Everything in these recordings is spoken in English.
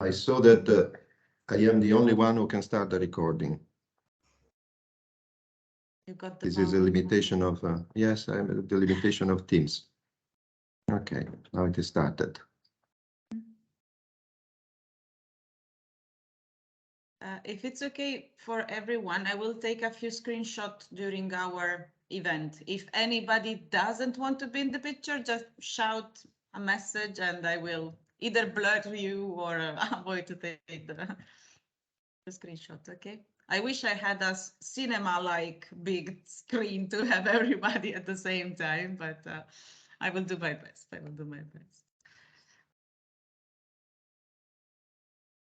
I saw that I am the only one who can start the recording. You got the This is a limitation of, yes, I'm the limitation of Teams. Okay, now it is started. If it's okay for everyone, I will take a few screenshots during our event. If anybody doesn't want to be in the picture, just shout a message and I will either blur you or avoid to take the screenshot, okay? I wish I had a cinema-like big screen to have everybody at the same time, but I will do my best. I will do my best.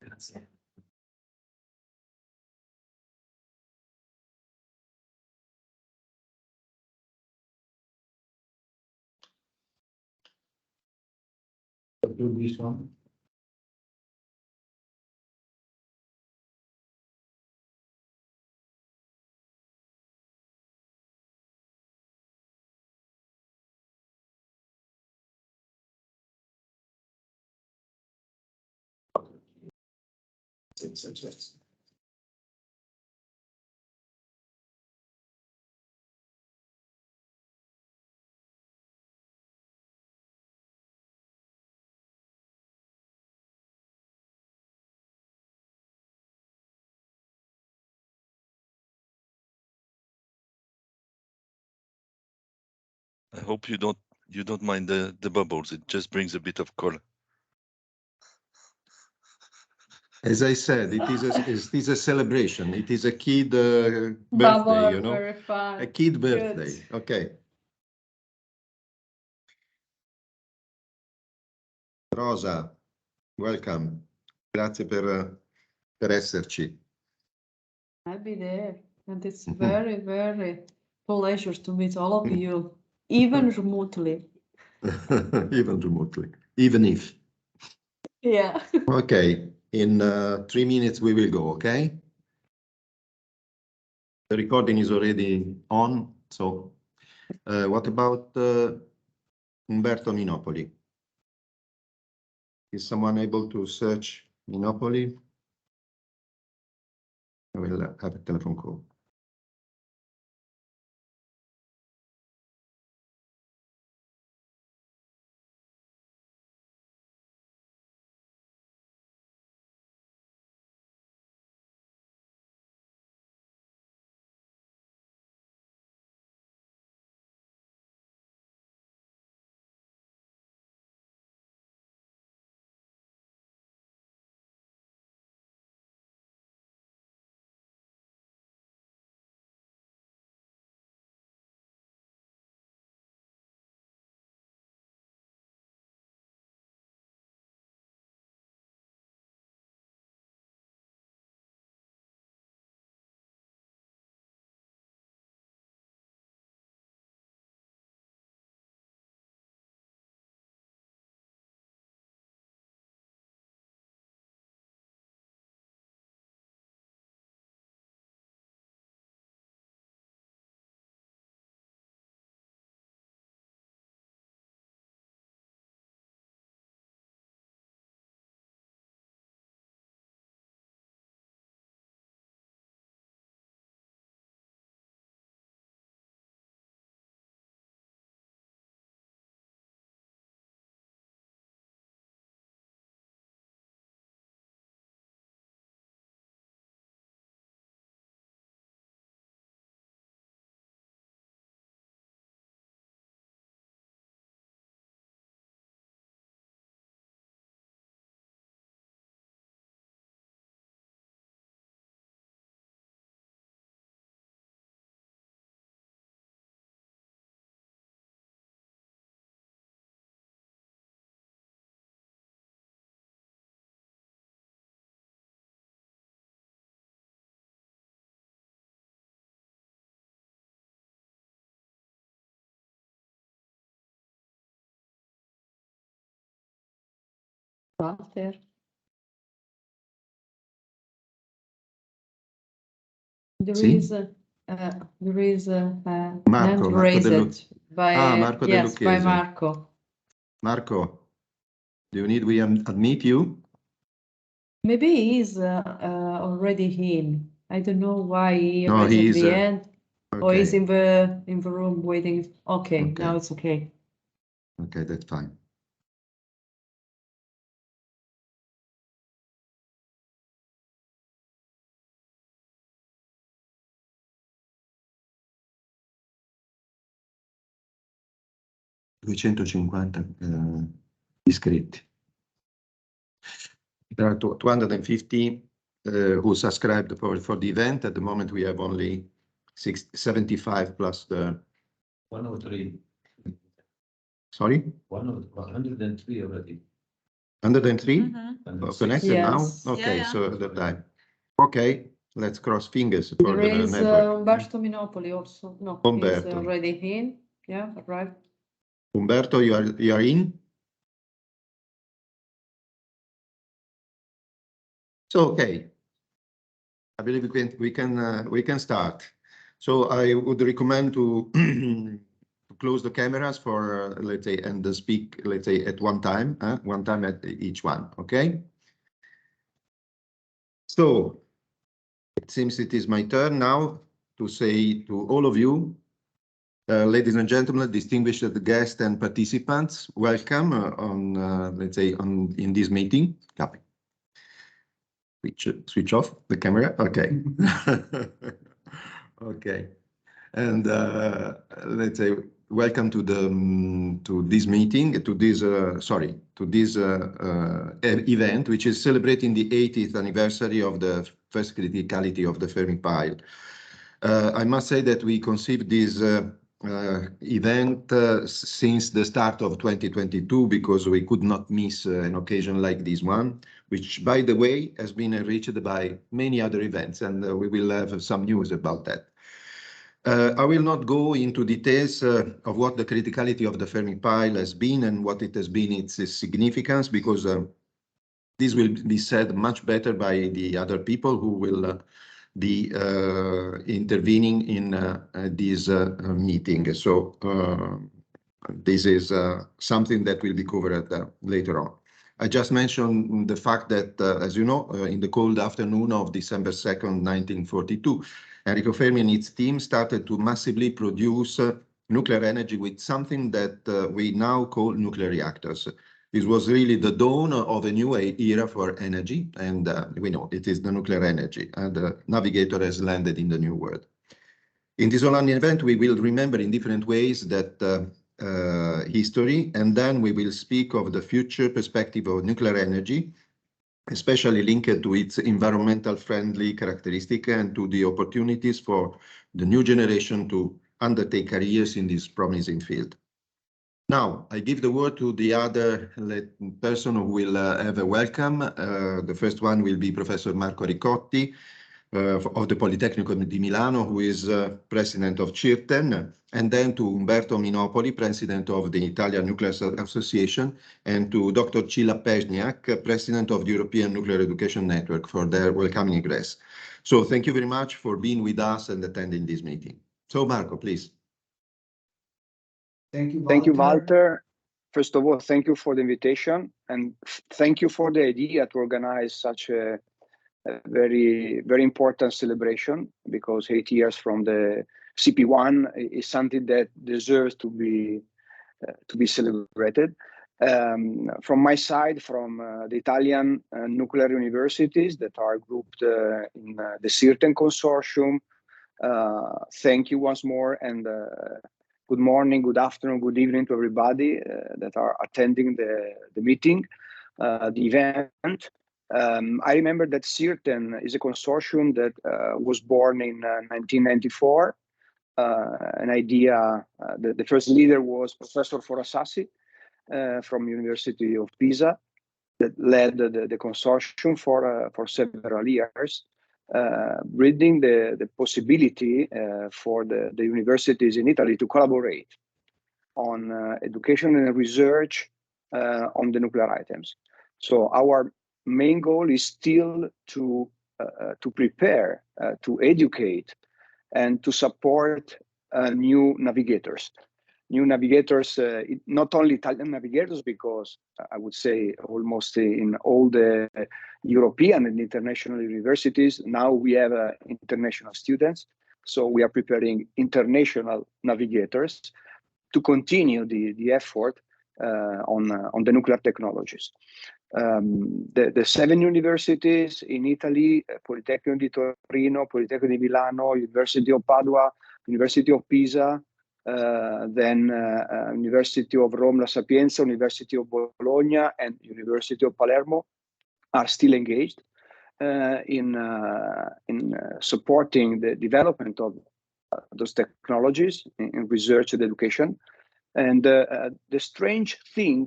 Grazie. Do this one. Suggest. I hope you don't mind the bubbles. It just brings a bit of color. As I said, it is a celebration. It is a kid birthday, you know, very fun. a kid Good. birthday. Okay. Rosa, welcome. Grazie per esserci. I'll be there. And it's very, very pleasure to meet all of you, even remotely. Even remotely, even if. Yeah. Okay, in 3 minutes we will go, okay? The recording is already on, so what about Umberto Minopoli? Is someone able to search Minopoli? I will have a telephone call. Walter. There is a hand raised by Marco De yes, by Lucchese. Marco. Marco, do you need we unmute you? Maybe he's already in. I don't know why he No, raised at he's the end. Or he's okay. in the room waiting. Okay, Okay. now it's okay. Okay, that's fine. Iscritti. There are 250 who subscribed for the event. At the moment, we have only 75 plus the. 103. Sorry? 103 already. 103 Mhm. connected now? Yes. Okay, Yeah. so the time. Okay, let's cross fingers for There the is network. Umberto Minopoli also. No, he's Umberto. already in. Yeah, right. Umberto, you are in? So, okay. I believe we can start. So I would recommend to close the cameras for let's say and speak let's say at one time at each one. Okay. So it seems it is my turn now to say to all of you, ladies and gentlemen, distinguished guests and participants, welcome on let's say in this meeting. Copy. Switch off the camera. Okay. Okay. And let's say welcome to this meeting, to this event, which is celebrating the 80th anniversary of the first criticality of the Fermi pile. I must say that we conceived this event since the start of 2022 because we could not miss an occasion like this one, which, by the way, has been enriched by many other events, and we will have some news about that. I will not go into details of what the criticality of the Fermi pile has been and what it has been its significance, because this will be said much better by the other people who will be intervening in this meeting. So this is something that will be covered later on. I just mentioned the fact that, as you know, in the cold afternoon of December 2nd, 1942, Enrico Fermi and its team started to massively produce nuclear energy with something that we now call nuclear reactors. This was really the dawn of a new era for energy, and we know it is the nuclear energy, and the navigator has landed in the new world. In this online event, we will remember in different ways that history, and then we will speak of the future perspective of nuclear energy, especially linked to its environmental friendly characteristic and to the opportunities for the new generation to undertake careers in this promising field. Now, I give the word to the other person who will have a welcome. The first one will be Professor Marco Ricotti of the Politecnico di Milano, who is president of CIRTEN, and then to Umberto Minopoli, president of the Italian Nuclear Association, and to Dr. Cilla Pesniak, president of the European Nuclear Education Network, for their welcoming address. So thank you very much for being with us and attending this meeting. So Marco, please. Thank you, Walter. First of all, thank you for the invitation, and thank you for the idea to organize such a very, very important celebration, because 8 years from the CP1 is something that deserves to be celebrated. From my side, from the Italian nuclear universities that are grouped in the CIRTEN consortium, thank you once more, and good morning, good afternoon, good evening to everybody that are attending the meeting, the event. I remember that CIRTEN is a consortium that was born in 1994. An idea, the first leader was Professor Forasassi from University of Pisa, that led the consortium for several years, bringing the possibility for the universities in Italy to collaborate on education and research on the nuclear items. So our main goal is still to prepare, to educate, and to support new navigators. new navigators, not only Italian navigators, because I would say almost in all the European and international universities, now we have international students. So we are preparing international navigators to continue the effort on the nuclear technologies. The 7 universities in Italy, Politecnico di Torino, Politecnico di Milano, University of Padua, University of Pisa, then University of Rome La Sapienza, University of Bologna, and University of Palermo are still engaged in supporting the development of those technologies in research and education. And the strange thing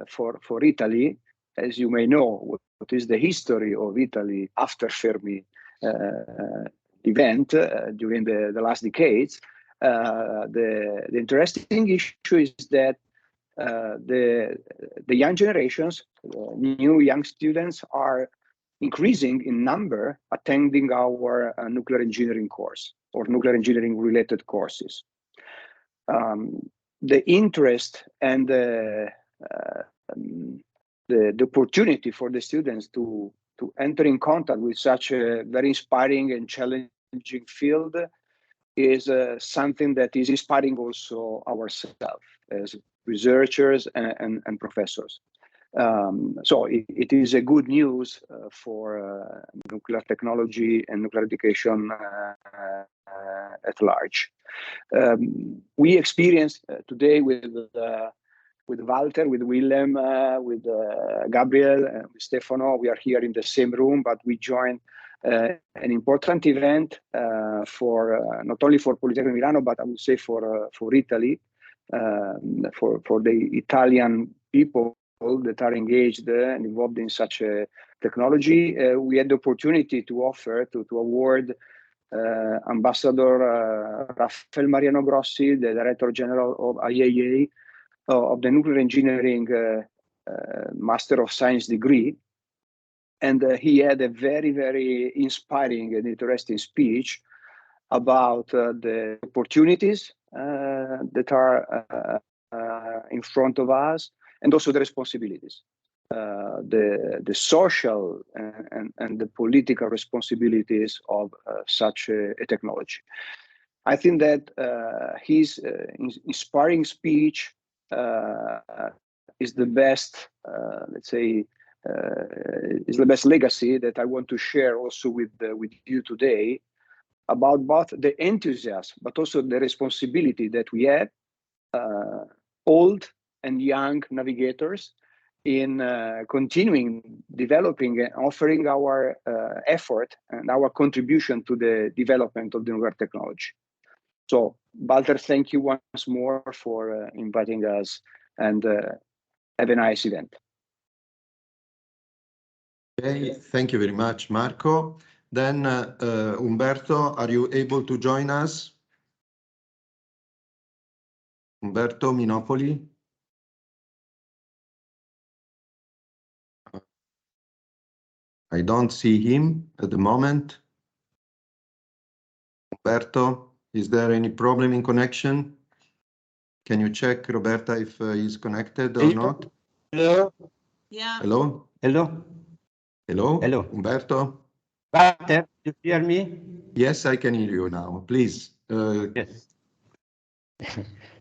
for Italy, as you may know, what is the history of Italy after Fermi event during the last decades, the interesting issue is that the young generations, new young students, are increasing in number attending our nuclear engineering course or nuclear engineering related courses. The interest and the opportunity for the students to enter in contact with such a very inspiring and challenging field is something that is inspiring also ourselves as researchers and professors. So it is a good news for nuclear technology and nuclear education at large. We experienced today with Walter, with Willem, with Gabriel, and with Stefano. We are here in the same room, but we joined an important event for not only for Politecnico Milano, but I would say for Italy, for the Italian people that are engaged and involved in such a technology. We had the opportunity to offer, to award Ambassador Rafael Mariano Grossi, the Director General of IAEA, of the Nuclear Engineering Master of Science degree. And he had a very, very inspiring and interesting speech about the opportunities that are in front of us, and also the responsibilities, the social and the political responsibilities of such a technology. I think that his inspiring speech is the best, let's say, is the best legacy that I want to share also with you today, about both the enthusiasm but also the responsibility that we have, old and young navigators, in continuing developing and offering our effort and our contribution to the development of the nuclear technology. So, Walter, thank you once more for inviting us, and have a nice event. Okay, thank you very much, Marco. Then, Umberto, are you able to join us? Umberto Minopoli? I don't see him at the moment. Umberto, is there any problem in connection? Can you check, Roberta, if he's connected or not? Hello? Yeah. Hello? Hello? Hello? Hello? Umberto? Walter, you hear me? Yes, I can hear you now. Please. Yes.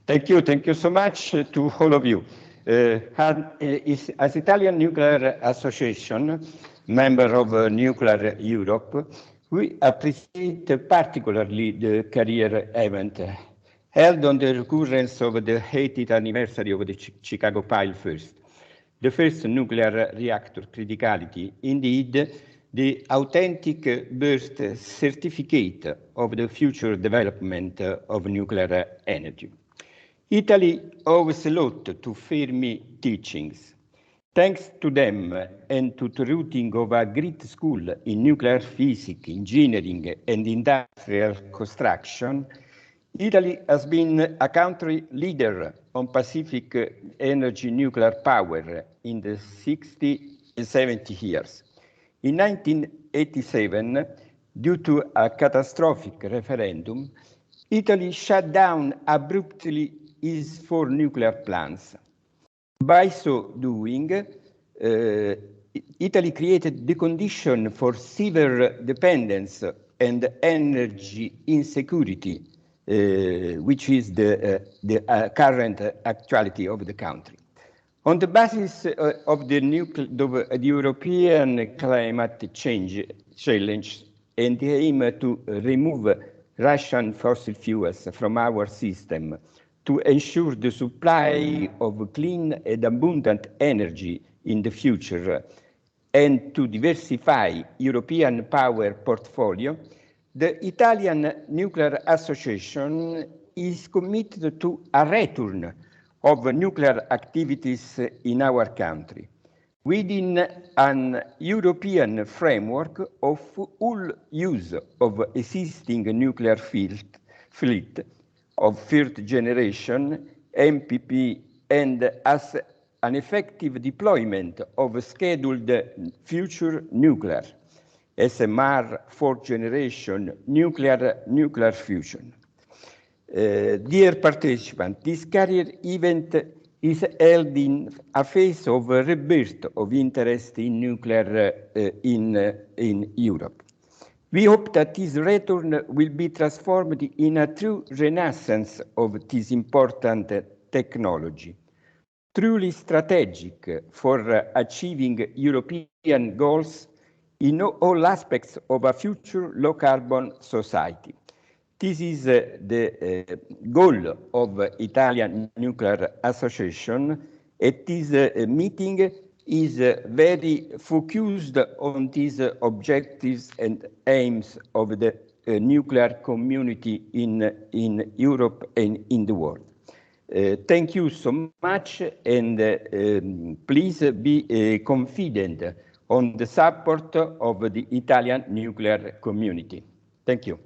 Thank you so much to all of you. As Italian Nuclear Association, member of Nuclear Europe, we appreciate particularly the career event held on the recurrence of the 80th anniversary of the Chicago Pile First, the first nuclear reactor criticality, indeed, the authentic birth certificate of the future development of nuclear energy. Italy owes a lot to Fermi teachings. Thanks to them and to the routing of a great school in nuclear physics, engineering, and industrial construction, Italy has been a country leader on Pacific energy nuclear power in the 60 and 70 years. In 1987, due to a catastrophic referendum, Italy shut down abruptly is for nuclear plants. By so doing, Italy created the condition for severe dependence and energy insecurity, which is the current actuality of the country. On the basis of the European climate change challenge and the aim to remove Russian fossil fuels from our system to ensure the supply of clean and abundant energy in the future and to diversify European power portfolio, the Italian Nuclear Association is committed to a return of nuclear activities in our country within an European framework of full use of existing nuclear fleet of third generation MPP and as an effective deployment of scheduled future nuclear SMR fourth generation nuclear fusion. Dear participants, this career event is held in a phase of rebirth of interest in nuclear in Europe. We hope that this return will be transformed in a true renaissance of this important technology, truly strategic for achieving European goals in all aspects of a future low-carbon society. This is the goal of Italian Nuclear Association. At this meeting is very focused on these objectives and aims of the nuclear community in Europe and in the world. Thank you so much, and please be confident on the support of the Italian nuclear community. Thank you.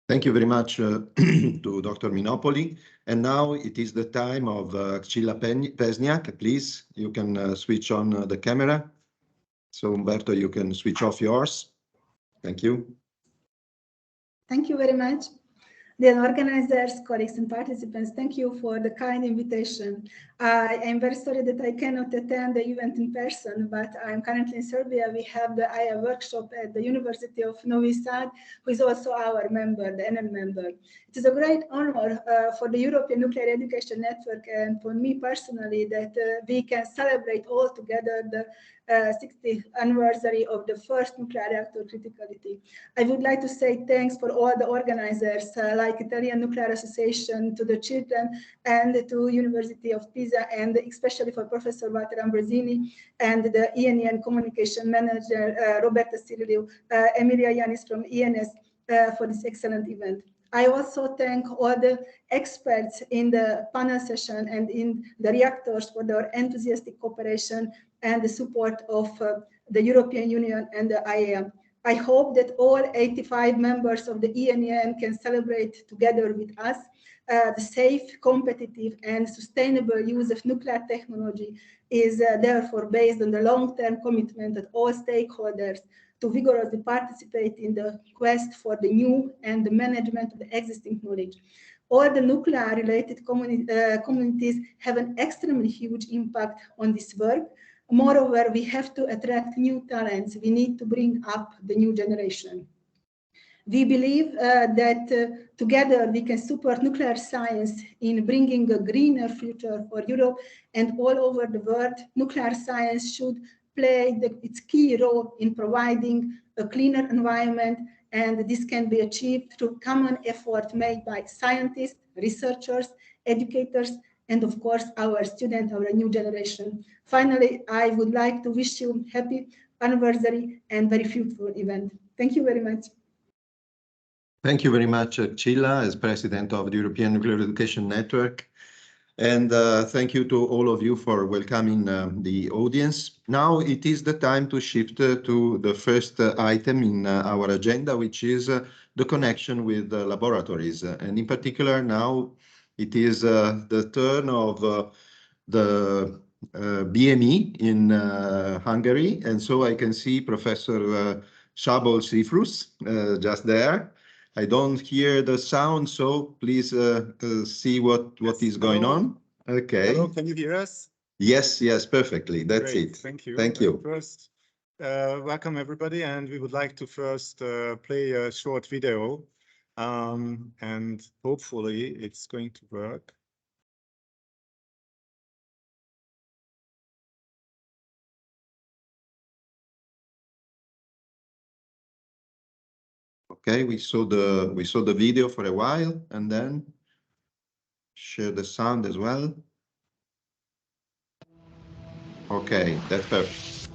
Thank you very much to Dr. Minopoli. And now it is the time of Scilla Pesniak. Please, you can switch on the camera. So Umberto, you can switch off yours. Thank you. Thank you very much. Dear organizers, colleagues and participants, thank you for the kind invitation. I am very sorry that I cannot attend the event in person, but I'm currently in Serbia. We have the IA workshop at the University of Novi Sad, who is also our member, the NN member. It is a great honor for the European Nuclear Education Network and for me personally that we can celebrate all together the 60th anniversary of the first nuclear reactor criticality. I would like to say thanks for all the organizers like Italian Nuclear Association, to the children, and to University of Pisa, and especially for Professor Walter Ambrosini and the ENN communication manager Roberta Sirliu, Emilia Yanis from ENS for this excellent event. I also thank all the experts in the panel session and in the reactors for their enthusiastic cooperation and the support of the European Union and the IAEA. I hope that all 85 members of the ENN can celebrate together with us the safe, competitive, and sustainable use of nuclear technology is therefore based on the long-term commitment of all stakeholders to vigorously participate in the quest for the new and the management of the existing knowledge. All the nuclear-related communities have an extremely huge impact on this work. Moreover, we have to attract new talents. We need to bring up the new generation. We believe that together we can support nuclear science in bringing a greener future for Europe and all over the world. Nuclear science should play its key role in providing a cleaner environment, and this can be achieved through common effort made by scientists, researchers, educators, and of course our students, our new generation. Finally, I would like to wish you happy anniversary and very fruitful event. Thank you very much. Thank you very much, Scilla, as President of the European Nuclear Education Network. And thank you to all of you for welcoming the audience. Now it is the time to shift to the first item in our agenda, which is the connection with laboratories. And in particular, now it is the turn of the BME in Hungary. And so I can see Professor Szabolcs Ifrusz just there. I don't hear the sound, so please see what is going on. Okay. Hello, can you hear us? Yes, yes, perfectly. That's Great, it. thank you. Thank you. First, welcome everybody, and we would like to first play a short video, and hopefully it's going to work. Okay, we saw the video for a while, and then share the sound as well. Okay, that's perfect.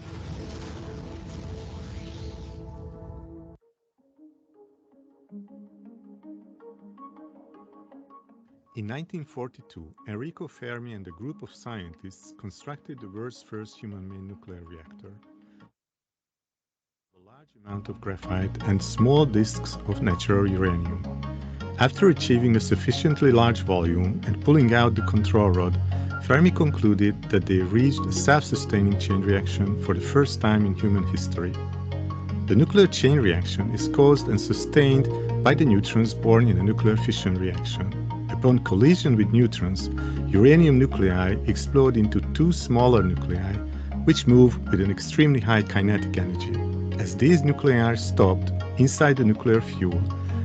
In 1942, Enrico Fermi and a group of scientists constructed the world's first human-made nuclear reactor. A large amount of graphite and small disks of natural uranium. After achieving a sufficiently large volume and pulling out the control rod, Fermi concluded that they reached a self-sustaining chain reaction for the first time in human history. The nuclear chain reaction is caused and sustained by the neutrons born in a nuclear fission reaction. Upon collision with neutrons, uranium nuclei explode into two smaller nuclei, which move with an extremely high kinetic energy. As these nuclei are stopped inside the nuclear fuel,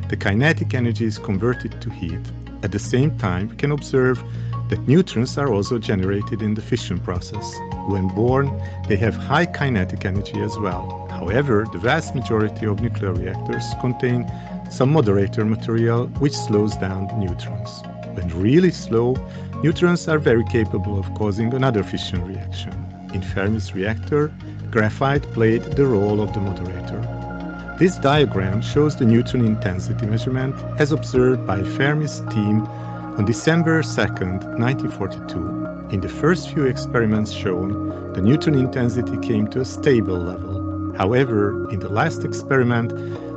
the kinetic energy is converted to heat. At the same time, we can observe that neutrons are also generated in the fission process. When born, they have high kinetic energy as well. However, the vast majority of nuclear reactors contain some moderator material which slows down the neutrons. When really slow, neutrons are very capable of causing another fission reaction. In Fermi's reactor, graphite played the role of the moderator. This diagram shows the neutron intensity measurement as observed by Fermi's team on December 2nd, 1942. In the first few experiments shown, the neutron intensity came to a stable level. However, in the last experiment,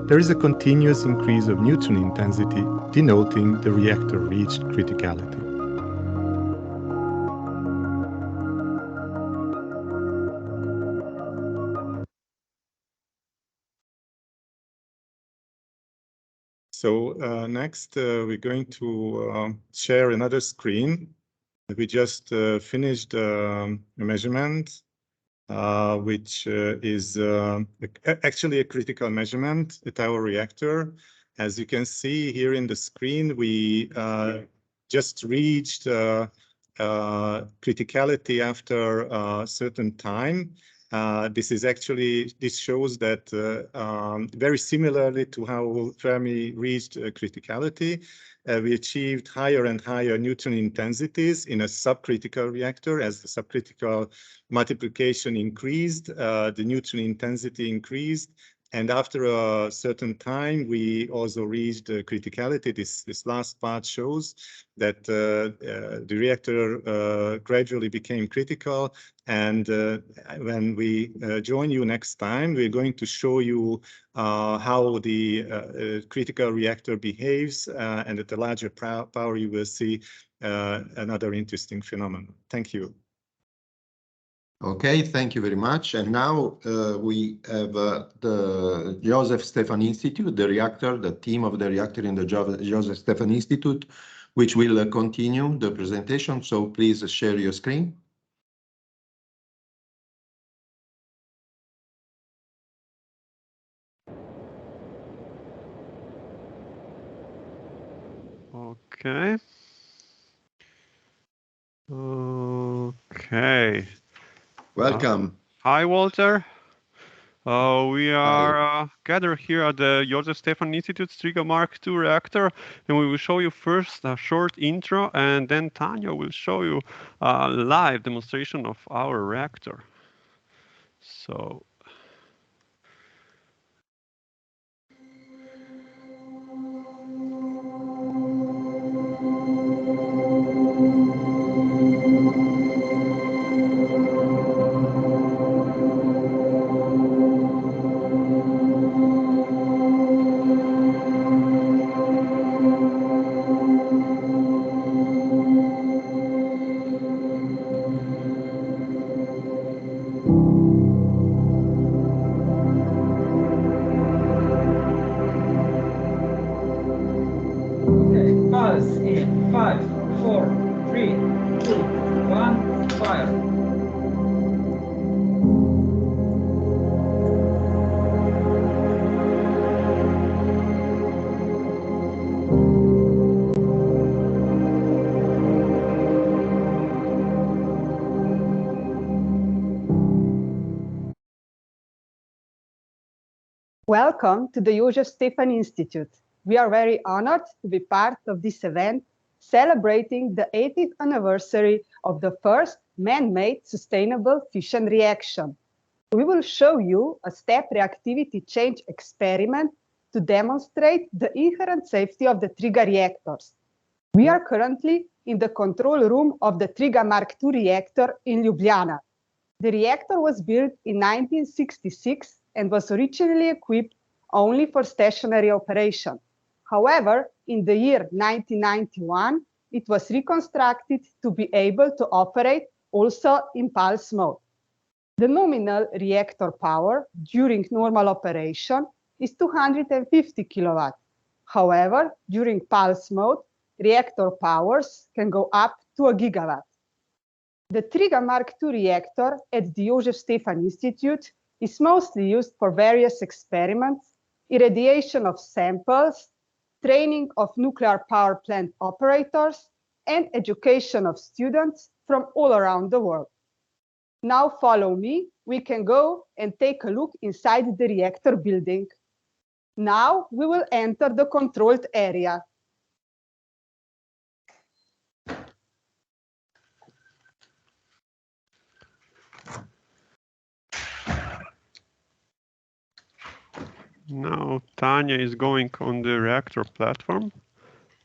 there is a continuous increase of neutron intensity, denoting the reactor reached criticality. So next, we're going to share another screen. We just finished a measurement, which is actually a critical measurement at our reactor. As you can see here in the screen, we just reached criticality after a certain time. This shows that very similarly to how Fermi reached criticality, we achieved higher and higher neutron intensities in a subcritical reactor. As the subcritical multiplication increased, the neutron intensity increased. And after a certain time, we also reached criticality. This last part shows that the reactor gradually became critical. And when we join you next time, we're going to show you how the critical reactor behaves. And at the larger power, you will see another interesting phenomenon. Thank you. Okay, thank you very much. And now we have the Joseph Stefan Institute, the team of the reactor in the Joseph Stefan Institute, which will continue the presentation. So please share your screen. Okay. Okay. Welcome. Hi, Walter. We are gathered here at the Joseph Stefan Institute's Triga Mark II reactor, and we will show you first a short intro, and then Tanya will show you a live demonstration of our reactor. So. Welcome to the Joseph Stefan Institute. We are very honored to be part of this event celebrating the 80th anniversary of the first man-made sustainable fission reaction. We will show you a step reactivity change experiment to demonstrate the inherent safety of the TRIGA reactors. We are currently in the control room of the TRIGA Mark II reactor in Ljubljana. The reactor was built in 1966 and was originally equipped only for stationary operation. However, in the year 1991, it was reconstructed to be able to operate also in pulse mode. The nominal reactor power during normal operation is 250 kilowatts. However, during pulse mode, reactor powers can go up to a gigawatt. The TRIGA Mark II reactor at the Joseph Stefan Institute is mostly used for various experiments, irradiation of samples, training of nuclear power plant operators, and education of students from all around the world. Now follow me, we can go and take a look inside the reactor building. Now we will enter the controlled area. Now Tanya is going on the reactor platform,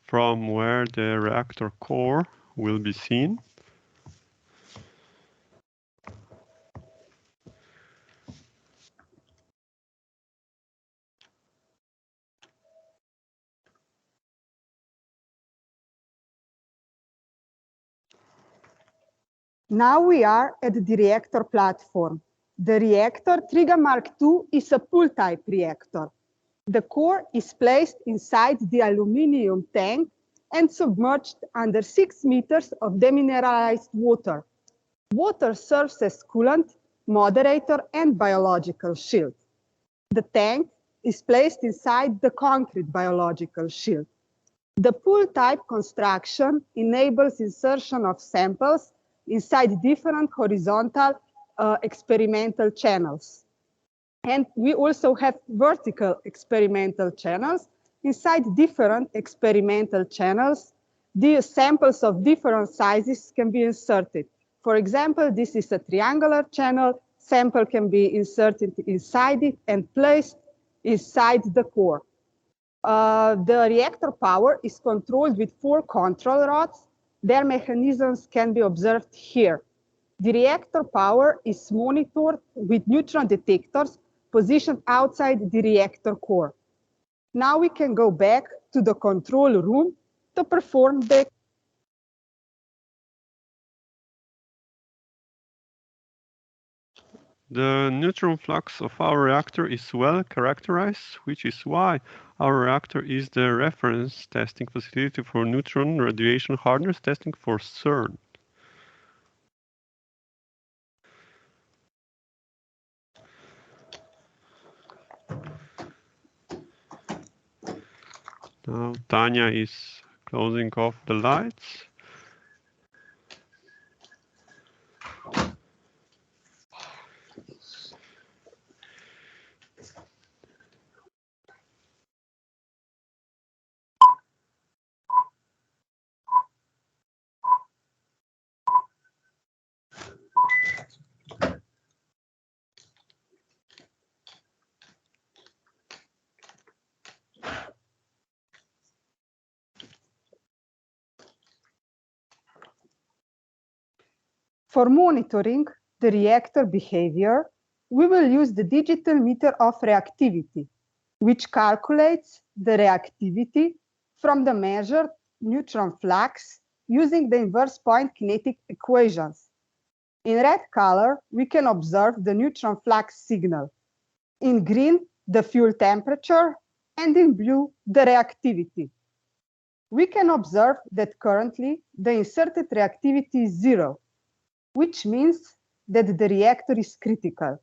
from where the reactor core will be seen. Now we are at the reactor platform. The reactor TRIGA Mark II is a pool-type reactor. The core is placed inside the aluminum tank and submerged under 6 meters of demineralized water. Water serves as coolant, moderator, and biological shield. The tank is placed inside the concrete biological shield. The pool-type construction enables insertion of samples inside different horizontal experimental channels. And we also have vertical experimental channels. Inside different experimental channels, the samples of different sizes can be inserted. For example, this is a triangular channel. Sample can be inserted inside it and placed inside the core. The reactor power is controlled with 4 control rods. Their mechanisms can be observed here. The reactor power is monitored with neutron detectors positioned outside the reactor core. Now we can go back to the control room to perform the The neutron flux of our reactor is well characterized, which is why our reactor is the reference testing facility for neutron radiation hardness testing for CERN. Now Tanya is closing off the lights. For monitoring the reactor behavior, we will use the digital meter of reactivity, which calculates the reactivity from the measured neutron flux using the inverse point kinetic equations. In red color, we can observe the neutron flux signal. In green, the fuel temperature, and in blue, the reactivity. We can observe that currently the inserted reactivity is 0, which means that the reactor is critical.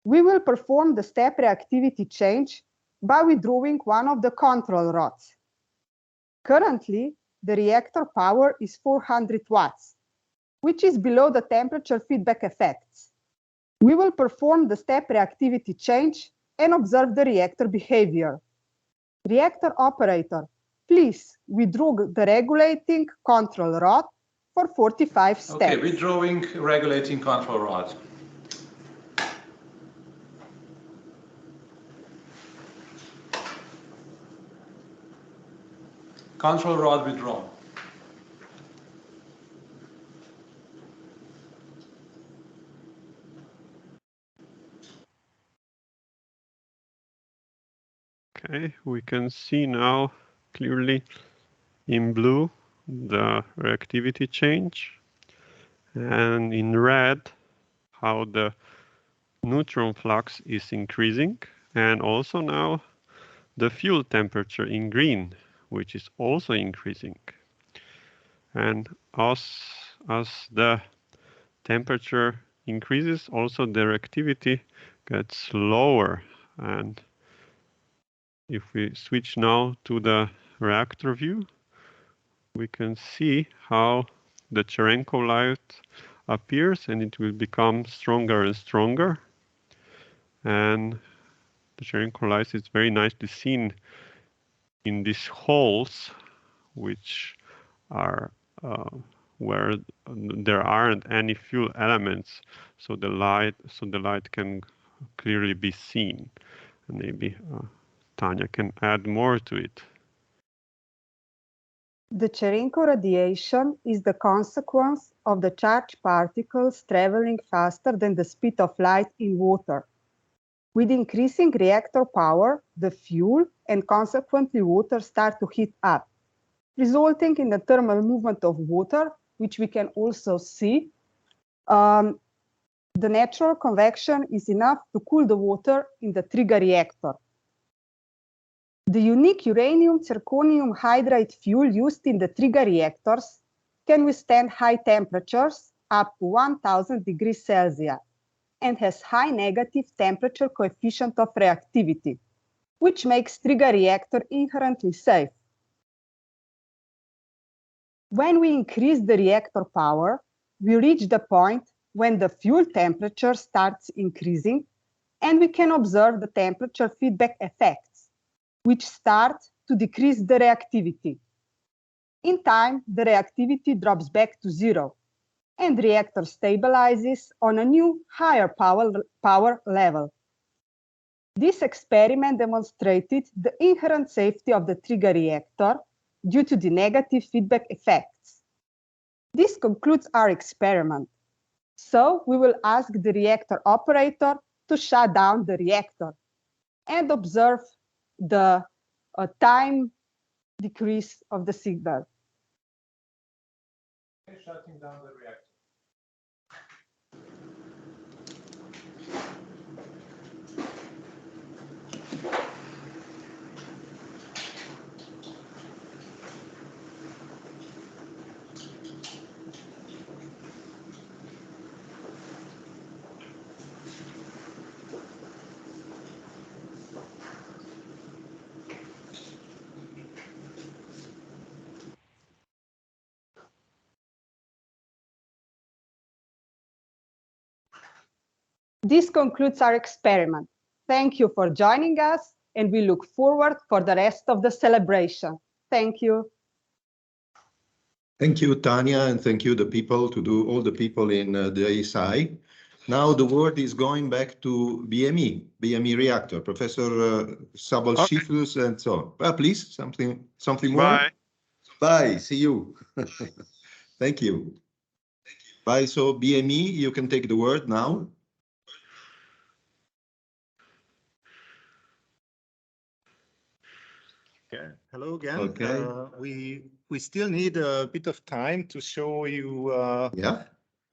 We will perform the step reactivity change by withdrawing one of the control rods. Currently, the reactor power is 400 watts, which is below the temperature feedback effects. We will perform the step reactivity change and observe the reactor behavior. Reactor operator, please withdraw the regulating control rod for 45 steps. Okay, withdrawing regulating control rod. Control rod withdrawn. Okay, we can see now clearly in blue the reactivity change, and in red how the neutron flux is increasing, and also now the fuel temperature in green, which is also increasing. And as the temperature increases, also the reactivity gets lower. And if we switch now to the reactor view, we can see how the Cherenkov light appears, and it will become stronger and stronger. And the Cherenkov light is very nicely seen in these holes, which are where there aren't any fuel elements, so the light can clearly be seen. And maybe Tanya can add more to it. The Cherenkov radiation is the consequence of the charged particles traveling faster than the speed of light in water. With increasing reactor power, the fuel and consequently water start to heat up, resulting in the thermal movement of water, which we can also see. The natural convection is enough to cool the water in the trigger reactor. The unique uranium zirconium hydride fuel used in the trigger reactors can withstand high temperatures up to 1000 degrees Celsius and has high negative temperature coefficient of reactivity, which makes trigger reactor inherently safe. When we increase the reactor power, we reach the point when the fuel temperature starts increasing, and we can observe the temperature feedback effects, which start to decrease the reactivity. In time, the reactivity drops back to zero, and the reactor stabilizes on a new higher power level. This experiment demonstrated the inherent safety of the trigger reactor due to the negative feedback effects. This concludes our experiment. So we will ask the reactor operator to shut down the reactor and observe the time decrease of the signal. Shutting down the reactor. This concludes our experiment. Thank you for joining us, and we look forward for the rest of the celebration. Thank you. Thank you, Tanya, and thank you, all the people in the ASI. Now the word is going back to BME reactor, Professor Szabolcs and so on. Please, something more? Bye. Bye, see you. Thank you. Bye, so BME, you can take the word now. Okay. Hello again. Okay. We still need a bit of time to show you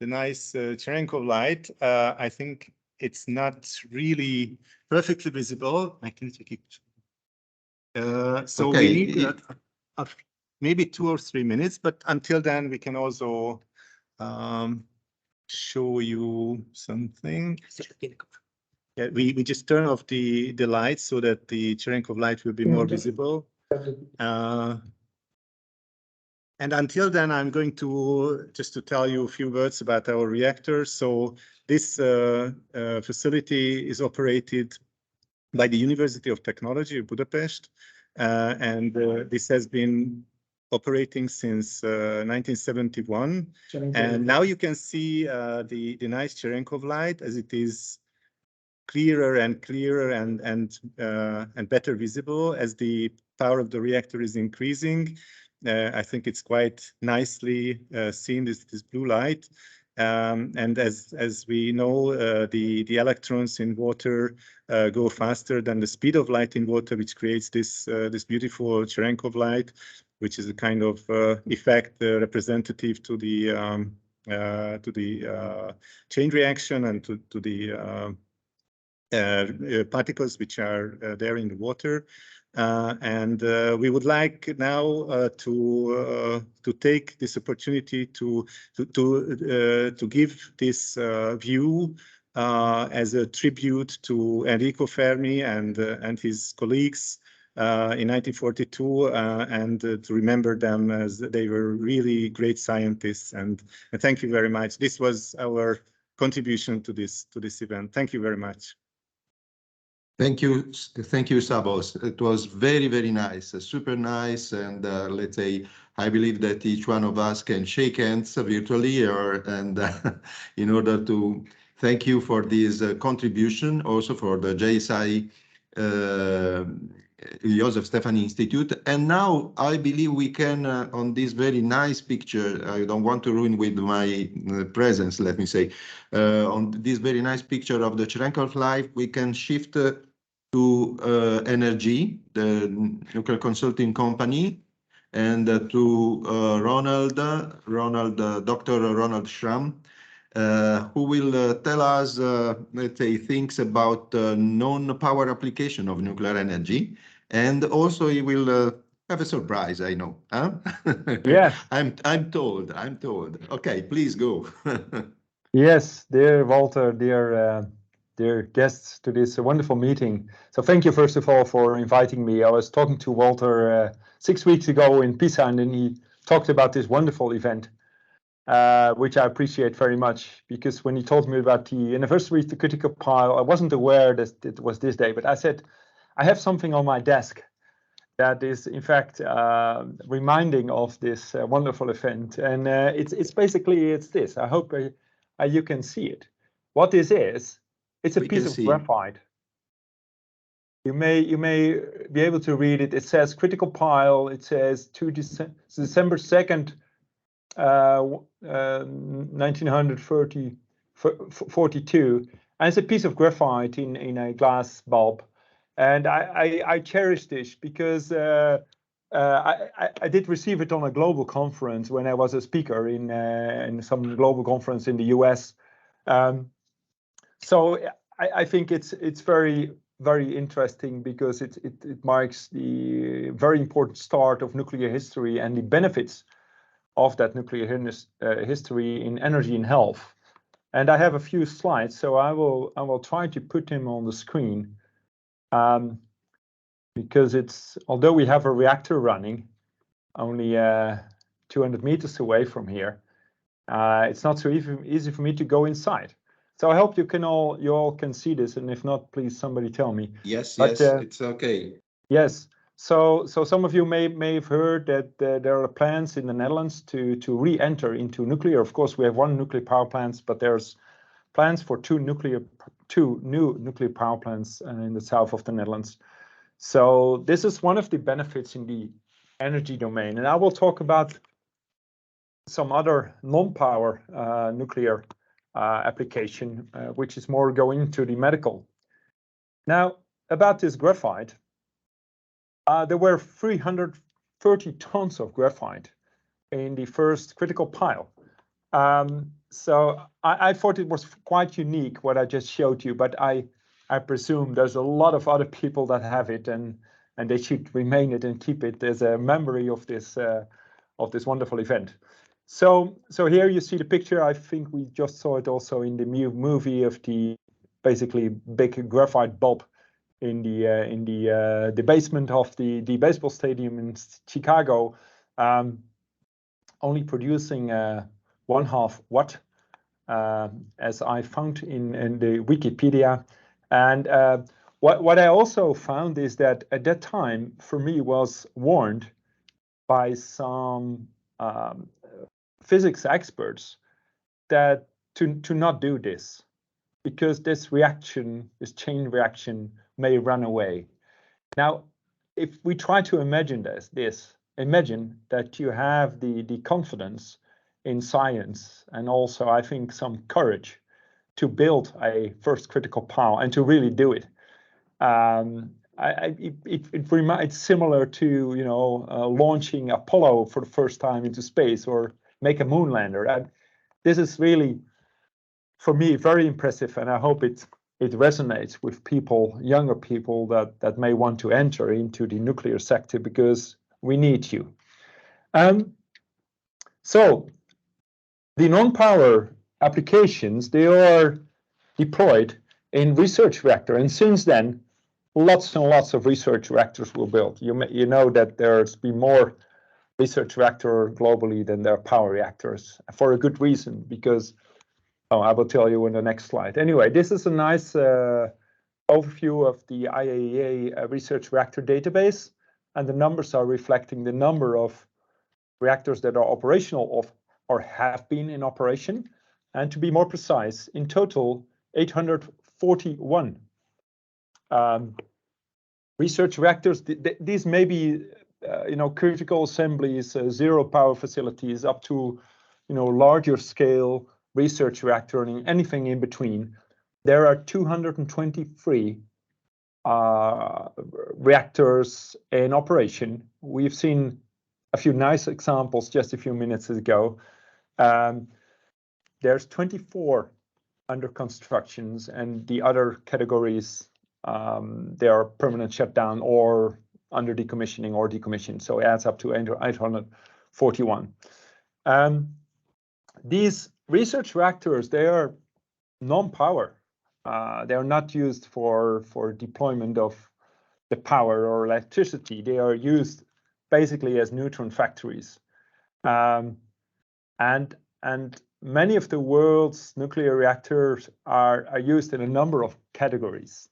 the nice Cherenkov light. I think it's not really perfectly visible. I can take it. So we need maybe 2 or 3 minutes, but until then we can also show you something. Yeah, we just turn off the lights so that the Cherenkov light will be more visible. And until then, I'm going to just tell you a few words about our reactor. So this facility is operated by the University of Technology of Budapest, and this has been operating since 1971. And now you can see the nice Cherenkov light as it is clearer and clearer and better visible as the power of the reactor is increasing. I think it's quite nicely seen, this blue light. And as we know, the electrons in water go faster than the speed of light in water, which creates this beautiful Cherenkov light, which is a kind of effect representative to the chain reaction and to the particles which are there in the water. And we would like now to take this opportunity to give this view as a tribute to Enrico Fermi and his colleagues in 1942, and to remember them as they were really great scientists. And thank you very much. This was our contribution to this event. Thank you very much. Thank you, Savos. It was very, very nice, super nice, and let's say I believe that each one of us can shake hands virtually, in order to thank you for this contribution, also for the JSI Joseph Stefan Institute. And now I believe we can, on this very nice picture, I don't want to ruin with my presence, let me say, on this very nice picture of the Cherenkov light, we can shift to NRG, the nuclear consulting company, and to Dr. Ronald Schramm, who will tell us, let's say, things about non-power application of nuclear energy. And also he will have a surprise, I know. Huh? Yes. I'm told. Okay, please go. Yes, dear Walter, dear guests to this wonderful meeting. So thank you, first of all, for inviting me. I was talking to Walter 6 weeks ago in Pisa, and then he talked about this wonderful event, which I appreciate very much, because when he told me about the anniversary of the critical pile, I wasn't aware that it was this day, but I said, I have something on my desk that is, in fact, reminding of this wonderful event. And it's basically this. I hope you can see it. What this is, it's a piece of graphite. You may be able to read it. It says critical pile. It says December 2nd, 1942, and it's a piece of graphite in a glass bulb. And I cherish this because I did receive it on a global conference when I was a speaker in some global conference in the US. So I think it's very, very interesting because it marks the very important start of nuclear history and the benefits of that nuclear history in energy and health. And I have a few slides, so I will try to put them on the screen. Because although we have a reactor running only 200 meters away from here, it's not so easy for me to go inside. So I hope you all can see this, and if not, please somebody tell me. Yes, it's okay. Yes. So some of you may have heard that there are plans in the Netherlands to re-enter into nuclear. Of course, we have one nuclear power plant, but there's plans for two new nuclear power plants in the south of the Netherlands. So this is one of the benefits in the energy domain. And I will talk about some other non-power nuclear application, which is more going into the medical. Now, about this graphite, there were 330 tons of graphite in the first critical pile. So I thought it was quite unique what I just showed you, but I presume there's a lot of other people that have it, and they should remain it and keep it as a memory of this wonderful event. So here you see the picture. I think we just saw it also in the movie of the basically big graphite bulb in the basement of the baseball stadium in Chicago, only producing 1/2 watt, as I found in the Wikipedia. And What I also found is that at that time, Fermi was warned by some physics experts that to not do this, because this reaction, this chain reaction, may run away. Now, if we try to imagine imagine that you have the confidence in science and also, I think, some courage to build a first critical power and to really do it. It's similar to launching Apollo for the first time into space or make a moon lander. And this is really, for me, very impressive, and I hope it resonates with people, younger people that may want to enter into the nuclear sector, because we need you. So the non-power applications, they are deployed in research reactor, and since then, lots and lots of research reactors were built. You know that there's been more research reactor globally than there are power reactors, for a good reason, because I will tell you in the next slide. Anyway, this is a nice overview of the IAEA research reactor database, and the numbers are reflecting the number of reactors that are operational or have been in operation. And to be more precise, in total, 841 research reactors. These may be, critical assemblies, zero power facilities, up to, larger scale research reactor and anything in between. There are 223 reactors in operation. We've seen a few nice examples just a few minutes ago. There's 24 under constructions, and the other categories, they are permanent shutdown or under decommissioning or decommissioned. So it adds up to 841. These research reactors, they are non-power. They are not used for deployment of the power or electricity. They are used basically as neutron factories. And many of the world's nuclear reactors are used in a number of categories.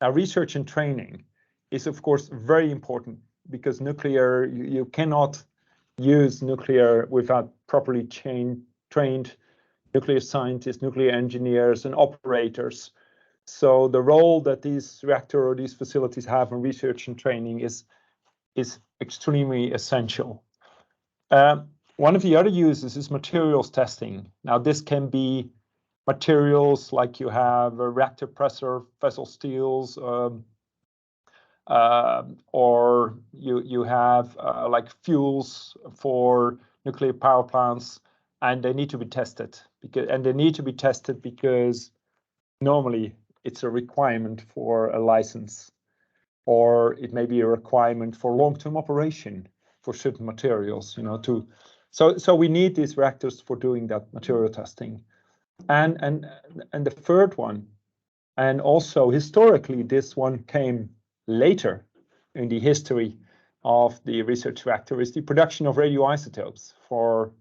Now, research and training is, of course, very important, because nuclear, you cannot use nuclear without properly trained nuclear scientists, nuclear engineers, and operators. So the role that these reactor or these facilities have in research and training is extremely essential. One of the other uses is materials testing. Now, this can be materials like you have reactor pressure, vessel steels, or you have like fuels for nuclear power plants, and they need to be tested. Because normally it's a requirement for a license, or it may be a requirement for long-term operation for certain materials. So we need these reactors for doing that material testing. And the third one, and also historically this one came later in the history of the research reactor, is the production of radioisotopes for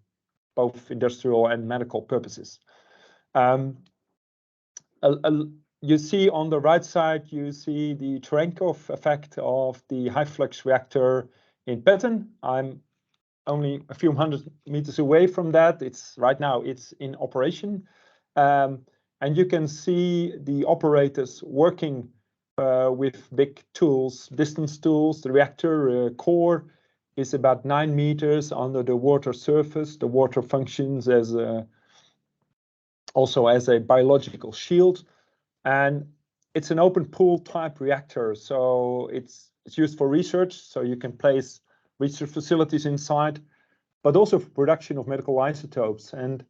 both industrial and medical purposes. You see on the right side, you see the Cherenkov effect of the high flux reactor in Petten. I'm only a few hundred meters away from that. Right now it's in operation. And you can see the operators working with big tools, distance tools. The reactor core is about 9 meters under the water surface. The water functions as also as a biological shield. And it's an open pool type reactor. So it's used for research. So you can place research facilities inside, but also for production of medical isotopes. And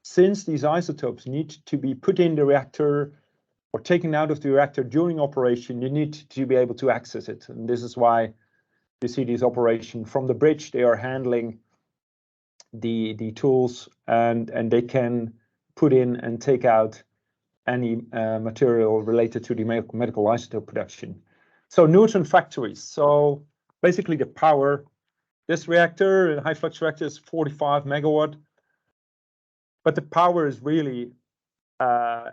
since these isotopes need to be put in the reactor or taken out of the reactor during operation, you need to be able to access it. And this is why you see these operations from the bridge. They are handling the tools, and they can put in and take out any material related to the medical isotope production. So neutron factories. So basically the power, this reactor, a high flux reactor, is 45 megawatt. But the power is really,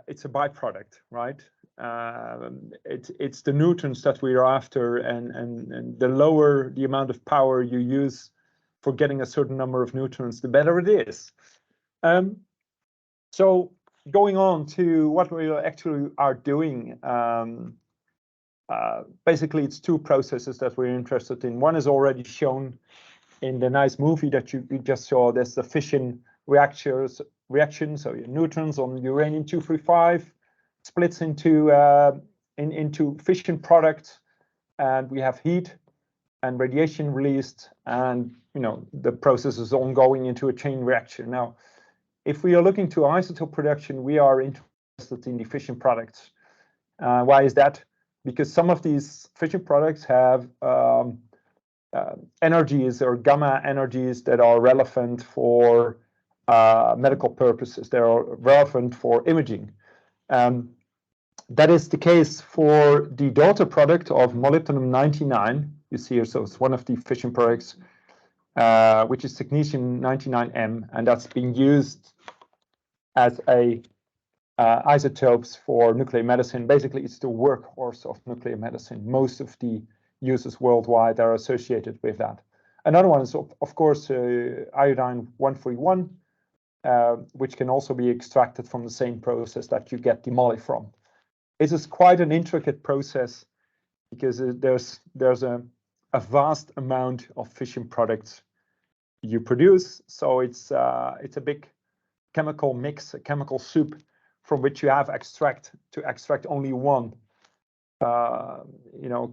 it's a byproduct, right? it's the newtons that we are after, and the lower the amount of power you use for getting a certain number of newtons, the better it is. So going on to what we actually are doing, basically it's two processes that we're interested in. One is already shown in the nice movie that you just saw. There's the fission reaction, so your neutrons on uranium-235 splits into fission products, and we have heat and radiation released, and the process is ongoing into a chain reaction. Now, if we are looking to isotope production, we are interested in the fission products. Why is that? Because some of these fission products have energies or gamma energies that are relevant for medical purposes. They are relevant for imaging. That is the case for the daughter product of molybdenum-99. You see here, so it's one of the fission products, which is technetium-99m, and that's being used as a isotopes for nuclear medicine. Basically, it's the workhorse of nuclear medicine. Most of the uses worldwide are associated with that. Another one is, of course, iodine-141, which can also be extracted from the same process that you get the moly from. It is quite an intricate process because there's a vast amount of fission products you produce. So it's a big chemical mix, a chemical soup, from which you have to extract only one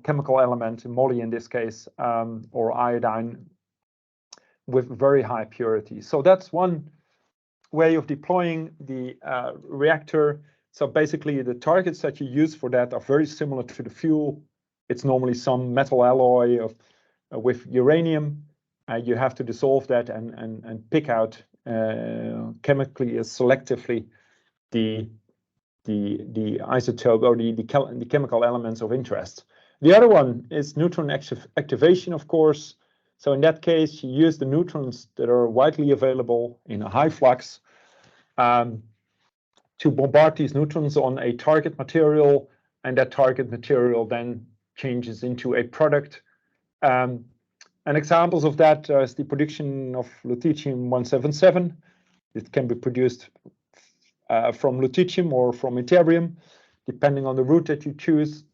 chemical element, moly in this case, or iodine, with very high purity. So that's one way of deploying the reactor. So basically, the targets that you use for that are very similar to the fuel. It's normally some metal alloy with uranium. You have to dissolve that and pick out chemically selectively the isotope or the chemical elements of interest. The other one is neutron activation, of course. So in that case, you use the neutrons that are widely available in a high flux to bombard these neutrons on a target material, and that target material then changes into a product. And examples of that is the production of lutetium-177. It can be produced from lutetium or from yttrium, depending on the route that you choose.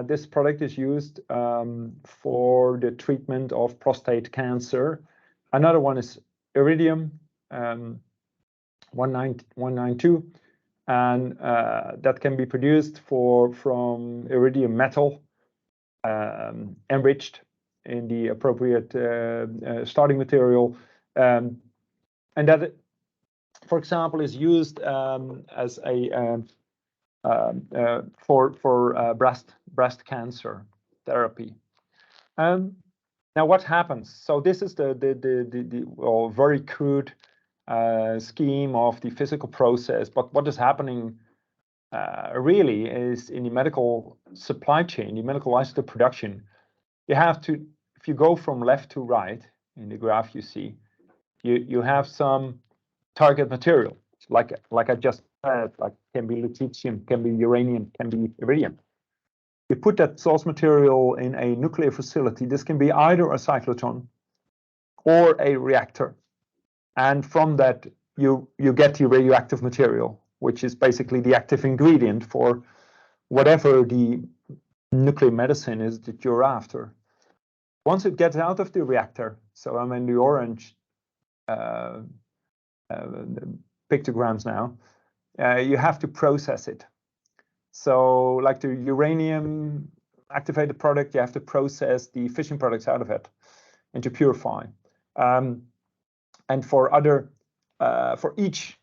This product is used for the treatment of prostate cancer. Another one is iridium, 192, and that can be produced from iridium metal, enriched in the appropriate starting material, and that, for example, is used as a for breast cancer therapy. Now, what happens? So this is the very crude scheme of the physical process, but what is happening really is in the medical supply chain, the medical isotope production. You have to, if you go from left to right in the graph, you see you have some target material, like I just said, like can be lutetium, can be uranium, can be iridium. You put that source material in a nuclear facility. This can be either a cyclotron or a reactor, and from that you get the radioactive material, which is basically the active ingredient for whatever the nuclear medicine is that you're after. Once it gets out of the reactor, so I'm in the orange pictograms now, you have to process it. So like the uranium activated product, you have to process the fission products out of it and to purify. And for other, for each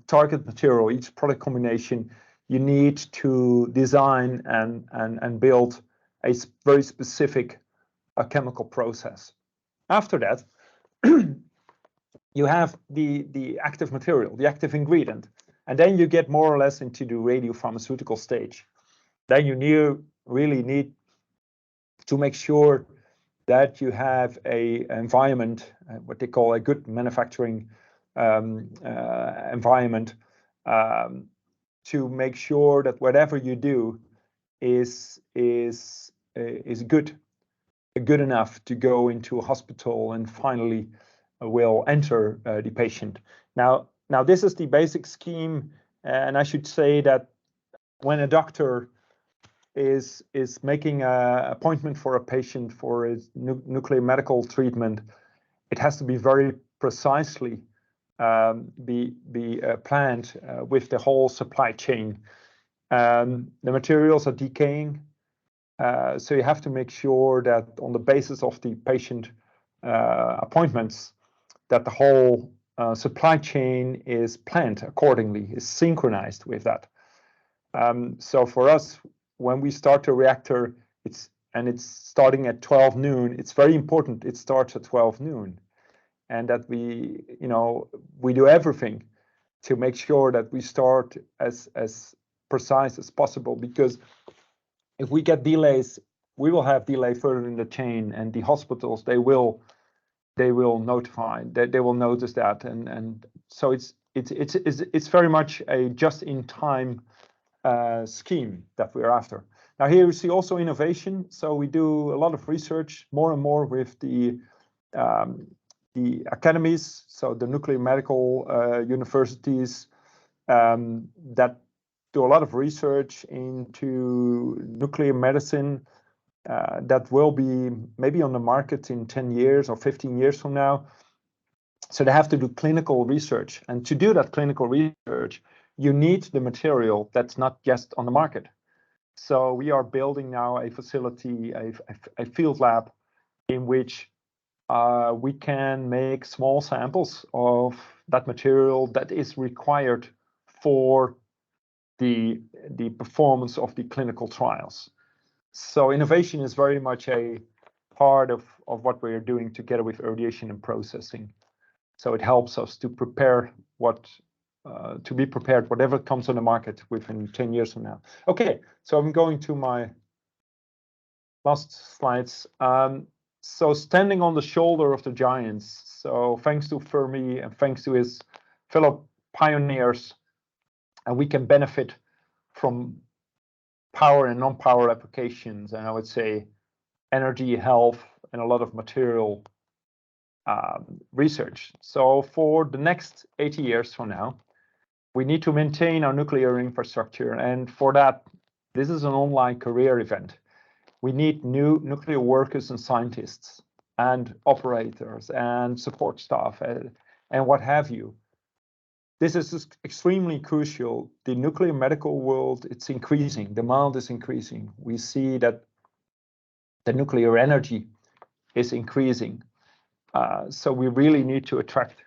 target material, each product combination, you need to design and build a very specific chemical process. After that, you have the active material, the active ingredient, and then you get more or less into the radiopharmaceutical stage. Then you really need to make sure that you have a environment, what they call a good manufacturing environment, to make sure that whatever you do is good enough to go into a hospital and finally will enter the patient. Now this is the basic scheme, and I should say that when a doctor is making an appointment for a patient for a nuclear medical treatment, it has to be very precisely be planned with the whole supply chain. The materials are decaying, so you have to make sure that on the basis of the patient appointments, that the whole supply chain is planned accordingly, is synchronized with that. So for us, when we start a reactor, it's starting at 12 noon, it's very important it starts at 12 noon. And that we do everything to make sure that we start as precise as possible, because if we get delays, we will have delay further in the chain, and the hospitals, they will notify, they will notice that, and so it's very much a just-in-time scheme that we're after. Now here we see also innovation. So we do a lot of research more and more with the academies, so the nuclear medical universities that do a lot of research into nuclear medicine that will be maybe on the market in 10 years or 15 years from now. So they have to do clinical research. And to do that clinical research, you need the material that's not just on the market. So we are building now a facility, a field lab, in which we can make small samples of that material that is required for the performance of the clinical trials. So innovation is very much a part of what we are doing together with irradiation and processing. So it helps us to prepare to be prepared whatever comes on the market within 10 years from now. Okay, so I'm going to my last slides. So standing on the shoulder of the giants. So thanks to Fermi and thanks to his fellow pioneers, and we can benefit from power and non-power applications, and I would say energy, health, and a lot of material research. So for the next 80 years from now, we need to maintain our nuclear infrastructure, and for that, this is an online career event. We need new nuclear workers and scientists and operators and support staff and what have you. This is extremely crucial. The nuclear medical world, it's increasing, demand is increasing. We see that the nuclear energy is increasing. So we really need to attract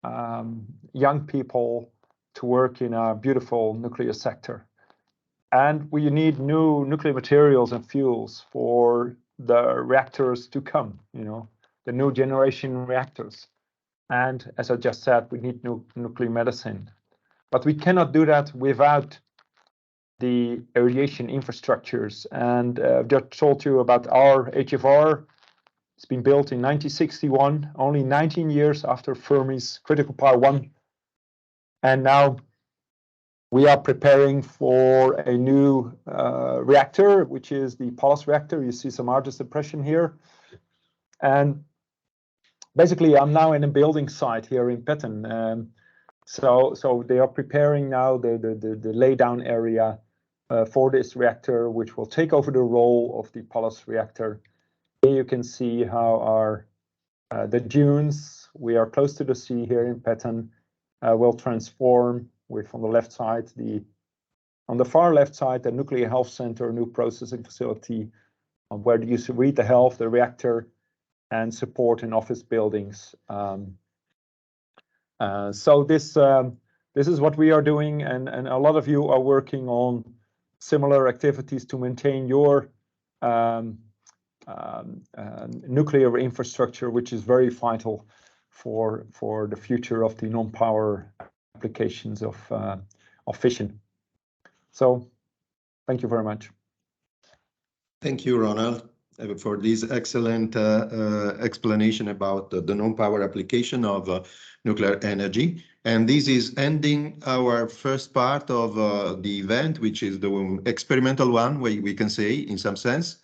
young people to work in our beautiful nuclear sector. And we need new nuclear materials and fuels for the reactors to come, the new generation reactors. And as I just said, we need new nuclear medicine. But we cannot do that without the irradiation infrastructures. And I've just told you about our HFR. It's been built in 1961, only 19 years after Fermi's critical power 1. And now we are preparing for a new reactor, which is the Pulitzer reactor. You see some artist impression here. And basically, I'm now in a building site here in Petten. So they are preparing now the laydown area for this reactor, which will take over the role of the Pulitzer reactor. Here you can see how our the dunes, we are close to the sea here in Petten, will transform with, on the left side, on the far left side, the nuclear health center, new processing facility, where you read the health, the reactor, and support in office buildings. So this is what we are doing, and a lot of you are working on similar activities to maintain your nuclear infrastructure, which is very vital for the future of the non-power applications of fission. So thank you very much. Thank you, Ronald, for this excellent explanation about the non-power application of nuclear energy. And this is ending our first part of the event, which is the experimental one, we can say, in some sense.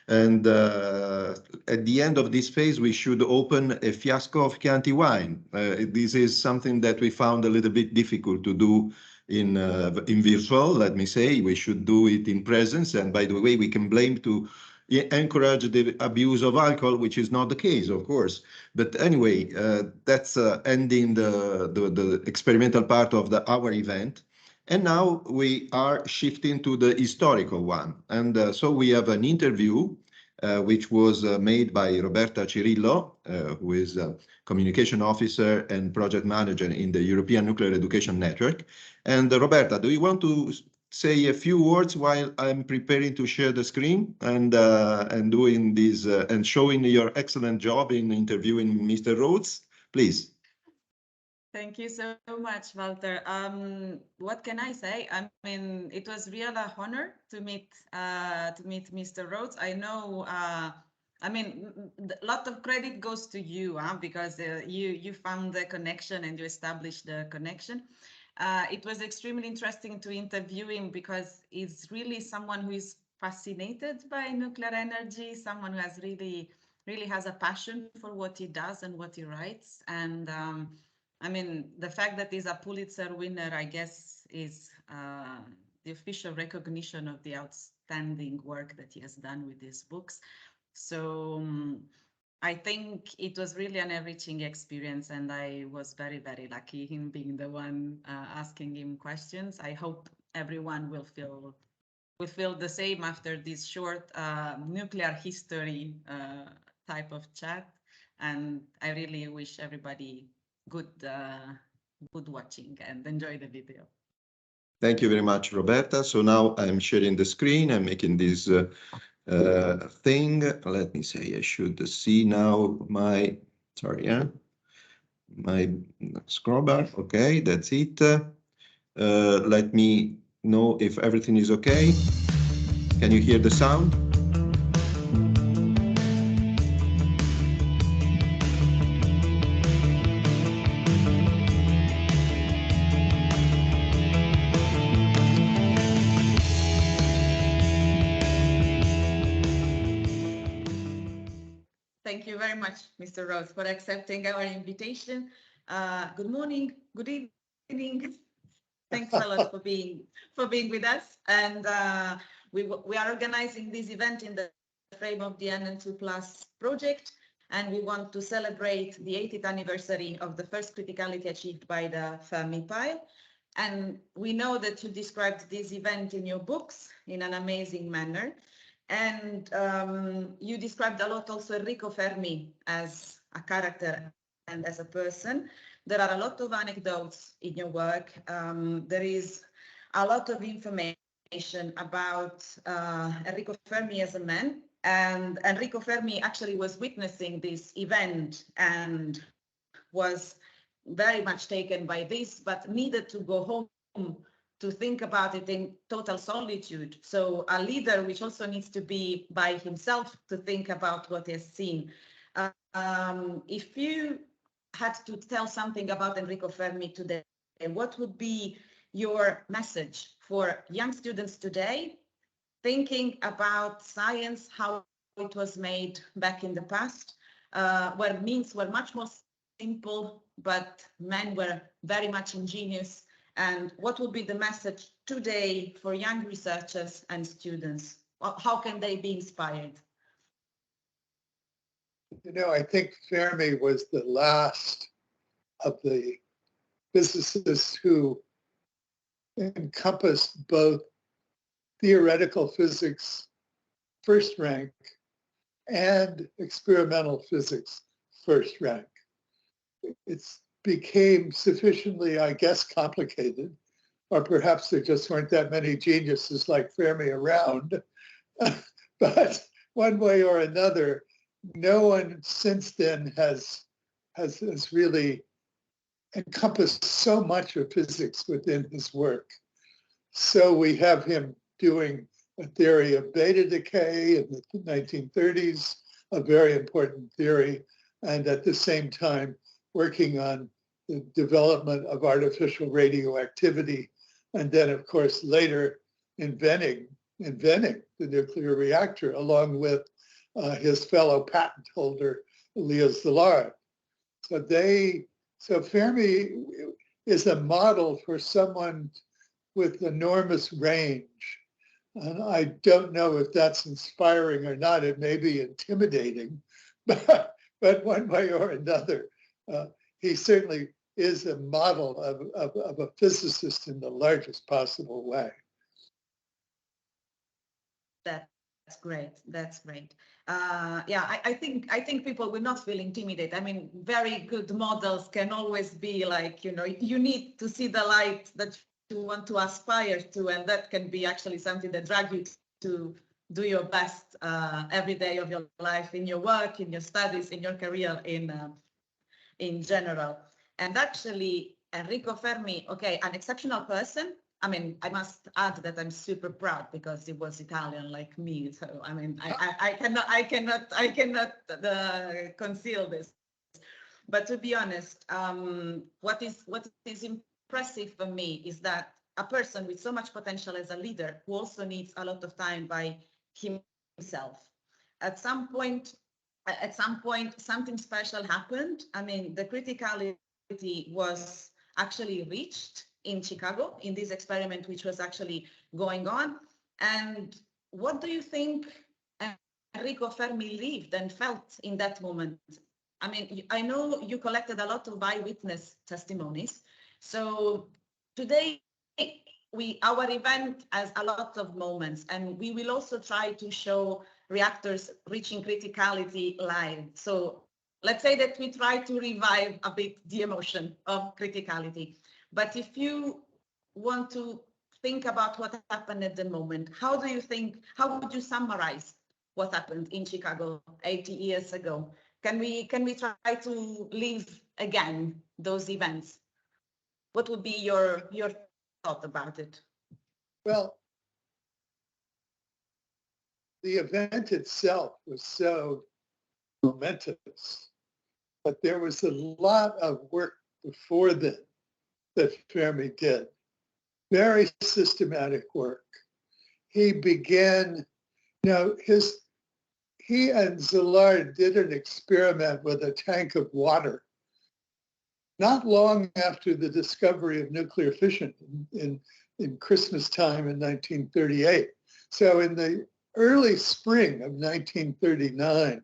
And at the end of this phase, we should open a fiasco of Chianti wine. This is something that we found a little bit difficult to do in virtual, let me say. We should do it in presence. And by the way, we can blame to encourage the abuse of alcohol, which is not the case, of course. But anyway, that's ending the experimental part of our event. And now we are shifting to the historical one. And so we have an interview which was made by Roberta Cirillo, who is a communication officer and project manager in the European Nuclear Education Network. And Roberta, do you want to say a few words while I'm preparing to share the screen and doing this and showing your excellent job in interviewing Mr. Rhodes, please? Thank you so much, Walter. What can I say? I mean, it was really an honor to meet Mr. Rhodes. I know. I mean, a lot of credit goes to you, because you found the connection and you established the connection. It was extremely interesting to interview him because he's really someone who is fascinated by nuclear energy, someone who has really has a passion for what he does and what he writes. And I mean, the fact that he's a Pulitzer winner, I guess, is the official recognition of the outstanding work that he has done with his books. So I think it was really an enriching experience, and I was very, very lucky in being the one asking him questions. I hope everyone will feel the same after this short nuclear history type of chat. And I really wish everybody good watching and enjoy the video. Thank you very much, Roberta. So now I'm sharing the screen. I'm making this thing. Let me say, I should see now my, my scroll bar. Okay, that's it. Let me know if everything is okay. Can you hear the sound? Thank you very much, Mr. Rhodes, for accepting our invitation. Good morning, good evening. Thanks a lot for being with us. And we are organizing this event in the frame of the NN2+ project, and we want to celebrate the 80th anniversary of the first criticality achieved by the Fermi pile. And we know that you described this event in your books in an amazing manner. And you described a lot also Enrico Fermi as a character and as a person. There are a lot of anecdotes in your work. There is a lot of information about Enrico Fermi as a man. And Enrico Fermi actually was witnessing this event and was very much taken by this, but needed to go home to think about it in total solitude. So a leader which also needs to be by himself to think about what he has seen. If you had to tell something about Enrico Fermi today, what would be your message for young students today, thinking about science, how it was made back in the past, where means were much more simple, but men were very much ingenious? And what would be the message today for young researchers and students? How can they be inspired? You know, I think Fermi was the last of the physicists who encompassed both theoretical physics first rank and experimental physics first rank. It became sufficiently, I guess, complicated, or perhaps there just weren't that many geniuses like Fermi around. But one way or another, no one since then has really encompassed so much of physics within his work. So we have him doing a theory of beta decay in the 1930s, a very important theory, and at the same time working on the development of artificial radioactivity, and then, of course, later inventing the nuclear reactor along with his fellow patent holder, Leo Szilard. So Fermi is a model for someone with enormous range. And I don't know if that's inspiring or not. It may be intimidating, but one way or another, he certainly is a model of a physicist in the largest possible way. That's great. That's great. Yeah, I think people will not feel intimidated. I mean, very good models can always be like, you know, you need to see the light that you want to aspire to, and that can be actually something that drags you to do your best every day of your life, in your work, in your studies, in your career, in general. And actually, Enrico Fermi, okay, an exceptional person. I mean, I must add that I'm super proud because he was Italian like me. So I mean, I cannot conceal this. But to be honest, what is impressive for me is that a person with so much potential as a leader who also needs a lot of time by himself. At some point, something special happened. I mean, the criticality was actually reached in Chicago in this experiment, which was actually going on. And what do you think Enrico Fermi lived and felt in that moment? I mean, I know you collected a lot of eyewitness testimonies. So today, our event has a lot of moments, and we will also try to show reactors reaching criticality live. So let's say that we try to revive a bit the emotion of criticality. But if you want to think about what happened at the moment, how would you summarize what happened in Chicago 80 years ago? Can we try to live again those events? What would be your thought about it? Well, the event itself was so momentous, but there was a lot of work before then that Fermi did. Very systematic work. He began, he and Szilard did an experiment with a tank of water not long after the discovery of nuclear fission in Christmas time in 1938. So in the early spring of 1939,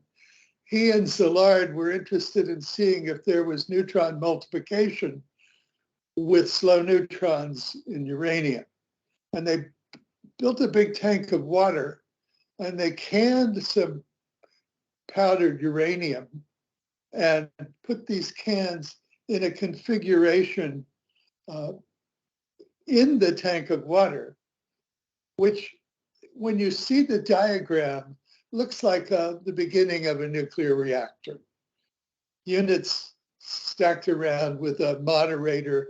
he and Szilard were interested in seeing if there was neutron multiplication with slow neutrons in uranium. And they built a big tank of water and they canned some powdered uranium and put these cans in a configuration in the tank of water, which when you see the diagram, looks like the beginning of a nuclear reactor. Units stacked around with a moderator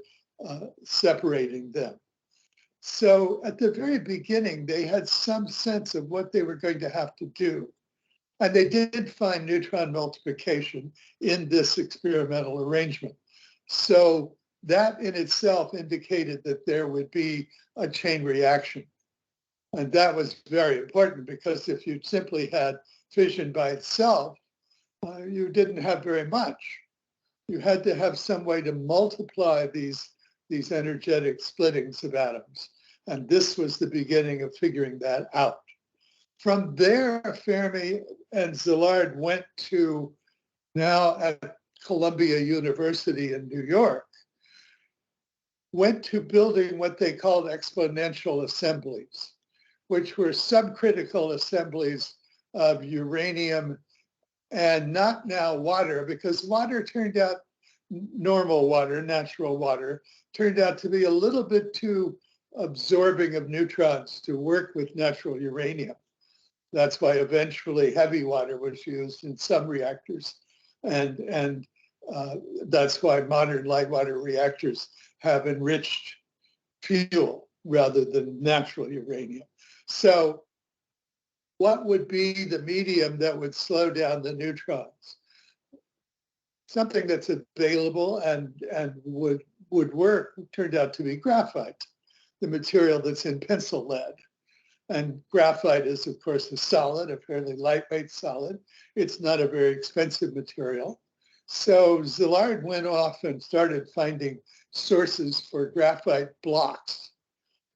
separating them. So at the very beginning, they had some sense of what they were going to have to do. And they did find neutron multiplication in this experimental arrangement. So that in itself indicated that there would be a chain reaction. And that was very important because if you simply had fission by itself, you didn't have very much. You had to have some way to multiply these energetic splittings of atoms. And this was the beginning of figuring that out. From there, Fermi and Szilard went to, now at Columbia University in New York, went to building what they called exponential assemblies, which were subcritical assemblies of uranium and not now water, because water turned out, normal water, natural water, turned out to be a little bit too absorbing of neutrons to work with natural uranium. That's why eventually heavy water was used in some reactors. And that's why modern light water reactors have enriched fuel rather than natural uranium. So what would be the medium that would slow down the neutrons? something that's available and would work turned out to be graphite, the material that's in pencil lead. And graphite is, of course, a solid, a fairly lightweight solid. It's not a very expensive material. So Szilard went off and started finding sources for graphite blocks.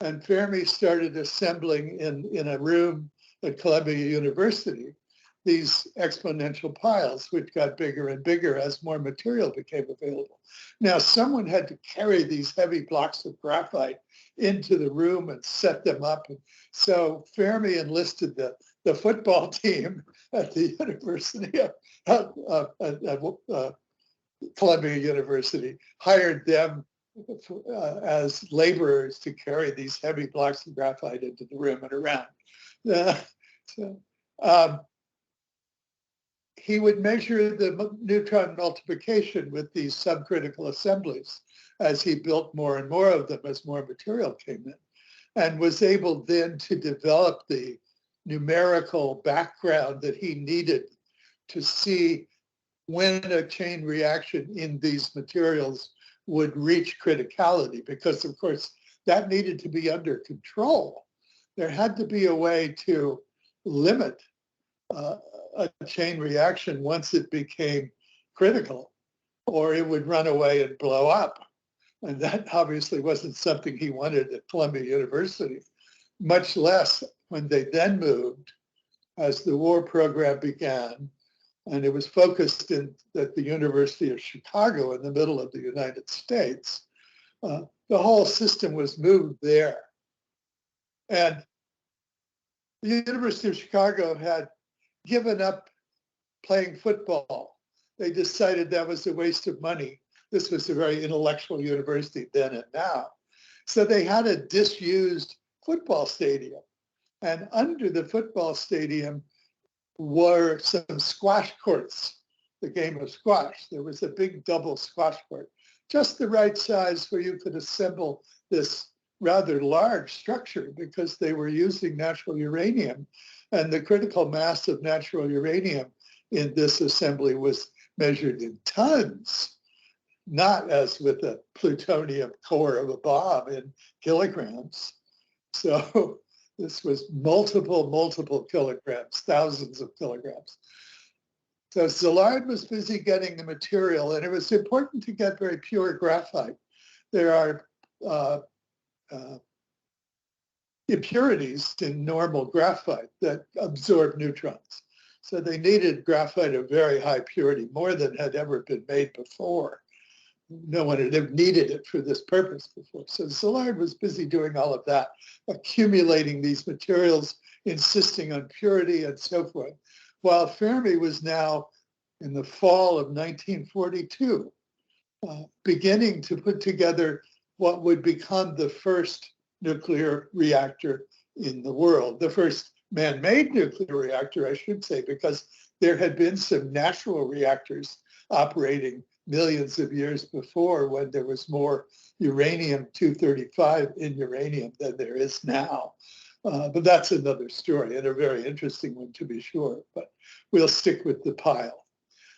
And Fermi started assembling in a room at Columbia University these exponential piles, which got bigger and bigger as more material became available. Now, someone had to carry these heavy blocks of graphite into the room and set them up. And so Fermi enlisted the football team at the University of Columbia University, hired them as laborers to carry these heavy blocks of graphite into the room and around. He would measure the neutron multiplication with these subcritical assemblies as he built more and more of them as more material came in, and was able then to develop the numerical background that he needed to see when a chain reaction in these materials would reach criticality, because of course that needed to be under control. There had to be a way to limit a chain reaction once it became critical, or it would run away and blow up. And that obviously wasn't something he wanted at Columbia University, much less when they then moved, as the war program began, and it was focused at the University of Chicago in the middle of the United States. The whole system was moved there. And the University of Chicago had given up playing football. They decided that was a waste of money. This was a very intellectual university then and now. So they had a disused football stadium. And under the football stadium were some squash courts, the game of squash. There was a big double squash court, just the right size where you could assemble this rather large structure, because they were using natural uranium. And the critical mass of natural uranium in this assembly was measured in tons, not as with a plutonium core of a bomb in kilograms. So this was multiple kilograms, thousands of kilograms. So Szilard was busy getting the material, and it was important to get very pure graphite. There are impurities in normal graphite that absorb neutrons. So they needed graphite of very high purity, more than had ever been made before. No one had ever needed it for this purpose before. So Szilard was busy doing all of that, accumulating these materials, insisting on purity and so forth, while Fermi was now, in the fall of 1942, beginning to put together what would become the first nuclear reactor in the world, the first man-made nuclear reactor, I should say, because there had been some natural reactors operating millions of years before, when there was more uranium-235 in uranium than there is now. But that's another story, and a very interesting one to be sure, but we'll stick with the pile.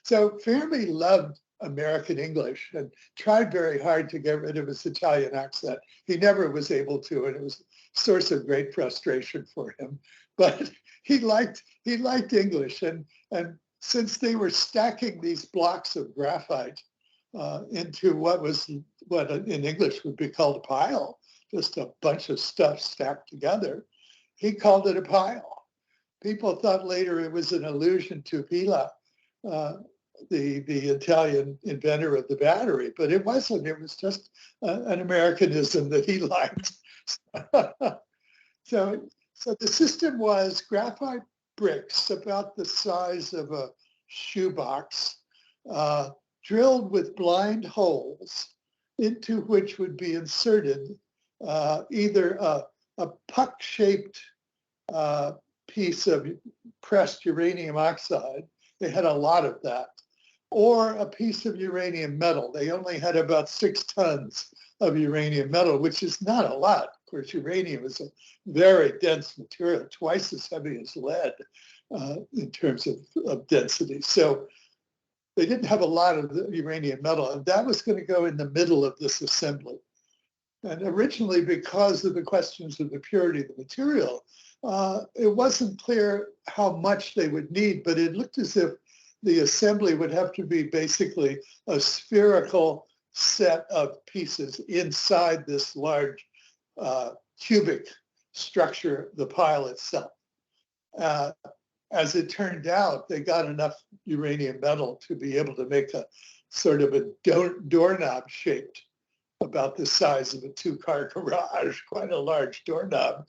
So Fermi loved American English and tried very hard to get rid of his Italian accent. He never was able to, and it was a source of great frustration for him. But he liked English, and since they were stacking these blocks of graphite into what in English would be called a pile, just a bunch of stuff stacked together, he called it a pile. People thought later it was an allusion to Villa, the Italian inventor of the battery, but it wasn't. It was just an Americanism that he liked. So the system was graphite bricks about the size of a shoebox, drilled with blind holes, into which would be inserted either a puck-shaped piece of pressed uranium oxide. They had a lot of that, or a piece of uranium metal. They only had about 6 tons of uranium metal, which is not a lot. Of course, uranium is a very dense material, twice as heavy as lead in terms of density. So they didn't have a lot of the uranium metal, and that was going to go in the middle of this assembly. And originally, because of the questions of the purity of the material, it wasn't clear how much they would need, but it looked as if the assembly would have to be basically a spherical set of pieces inside this large cubic structure, the pile itself. As it turned out, they got enough uranium metal to be able to make a sort of a doorknob shaped, about the size of a two-car garage, quite a large doorknob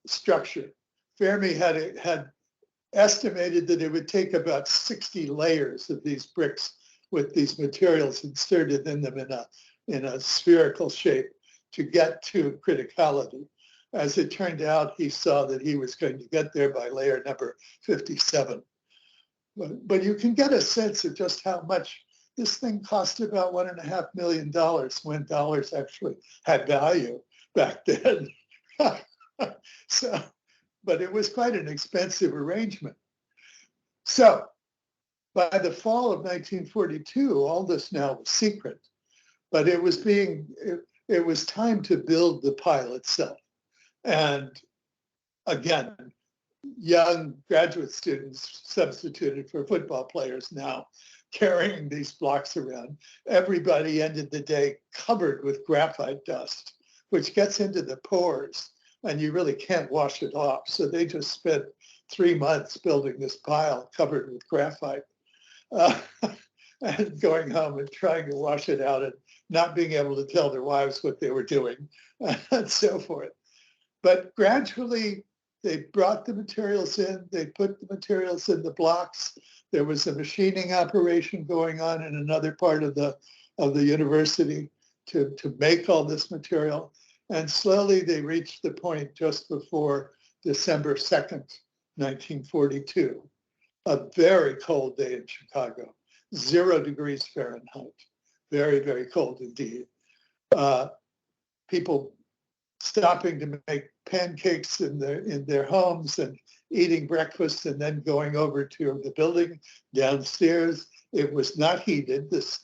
structure. Fermi had estimated that it would take about 60 layers of these bricks with these materials inserted in them in a spherical shape to get to criticality. As it turned out, he saw that he was going to get there by layer number 57. But you can get a sense of just how much this thing cost. About $1.5 million when dollars actually had value back then. So, but it was quite an expensive arrangement. So by the fall of 1942, all this now was secret, but it was time to build the pile itself. And again, young graduate students substituted for football players now, carrying these blocks around. Everybody ended the day covered with graphite dust, which gets into the pores and you really can't wash it off. So they just spent 3 months building this pile covered with graphite and going home and trying to wash it out and not being able to tell their wives what they were doing and so forth. But gradually they brought the materials in, they put the materials in the blocks. There was a machining operation going on in another part of the university to make all this material. And slowly they reached the point just before December 2nd, 1942, a very cold day in Chicago, 0 degrees Fahrenheit, very, very cold indeed. People stopping to make pancakes in their homes and eating breakfast and then going over to the building downstairs. It was not heated, this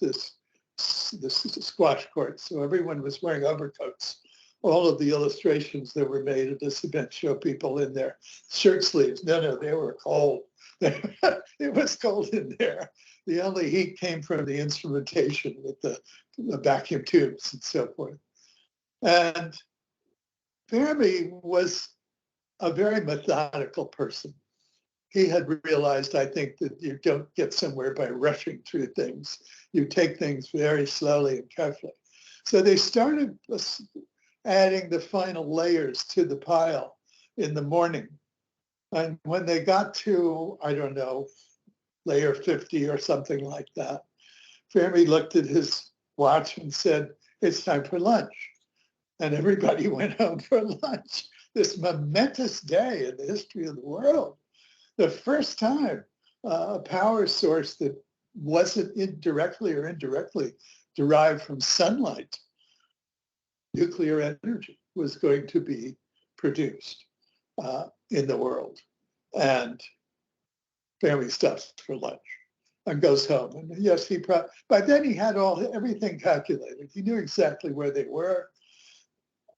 squash court, so everyone was wearing overcoats. All of the illustrations that were made at this event show people in their shirt sleeves. No, they were cold. It was cold in there. The only heat came from the instrumentation with the vacuum tubes and so forth. And Fermi was a very methodical person. He had realized, I think, that you don't get somewhere by rushing through things. You take things very slowly and carefully. So they started adding the final layers to the pile in the morning. And when they got to, I don't know, layer 50 or something like that, Fermi looked at his watch and said, "It's time for lunch." And everybody went home for lunch. This momentous day in the history of the world. The first time a power source that wasn't directly or indirectly derived from sunlight, nuclear energy, was going to be produced in the world. And Fermi stops for lunch and goes home. And yes, by then he had everything calculated. He knew exactly where they were.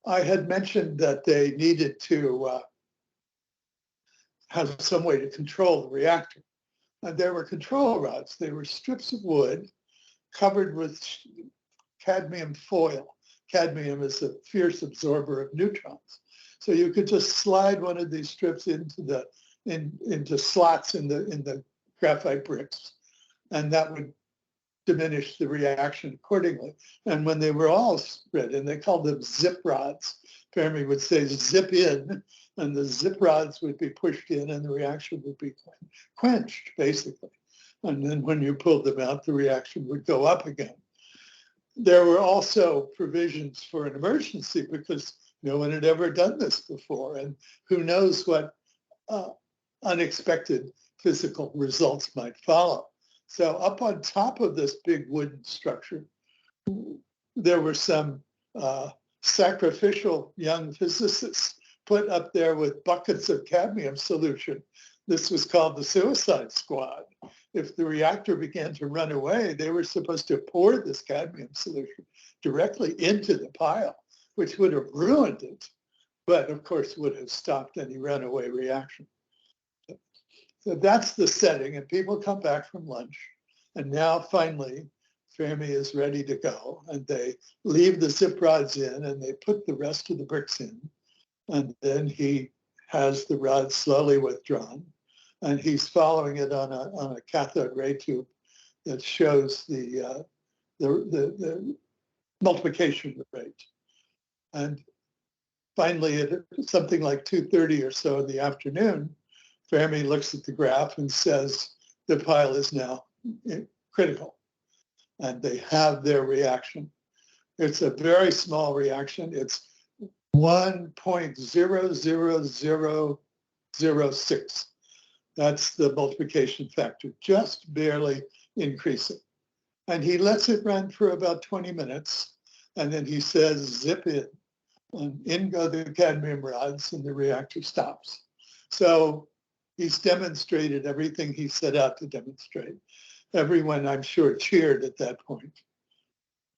I had mentioned that they needed to have some way to control the reactor. And there were control rods. They were strips of wood covered with cadmium foil. Cadmium is a fierce absorber of neutrons. So you could just slide one of these strips into slots in the graphite bricks, and that would diminish the reaction accordingly. And when they were all spread in, they called them zip rods. Fermi would say zip in, and the zip rods would be pushed in and the reaction would be quenched, basically. And then when you pulled them out, the reaction would go up again. There were also provisions for an emergency because no one had ever done this before, and who knows what unexpected physical results might follow. So up on top of this big wooden structure, there were some sacrificial young physicists put up there with buckets of cadmium solution. This was called the suicide squad. if the reactor began to run away, they were supposed to pour this cadmium solution directly into the pile, which would have ruined it, but of course would have stopped any runaway reaction. So that's the setting, and people come back from lunch, and now finally Fermi is ready to go, and they leave the zip rods in and they put the rest of the bricks in, and then he has the rod slowly withdrawn, and he's following it on a cathode ray tube that shows the multiplication rate. And finally, at something like 2:30 or so in the afternoon, Fermi looks at the graph and says the pile is now critical, and they have their reaction. It's a very small reaction. It's 1.00006. That's the multiplication factor, just barely increasing. And he lets it run for about 20 minutes, and then he says, zip in, and in go the cadmium rods, and the reactor stops. So he's demonstrated everything he set out to demonstrate. Everyone, I'm sure, cheered at that point.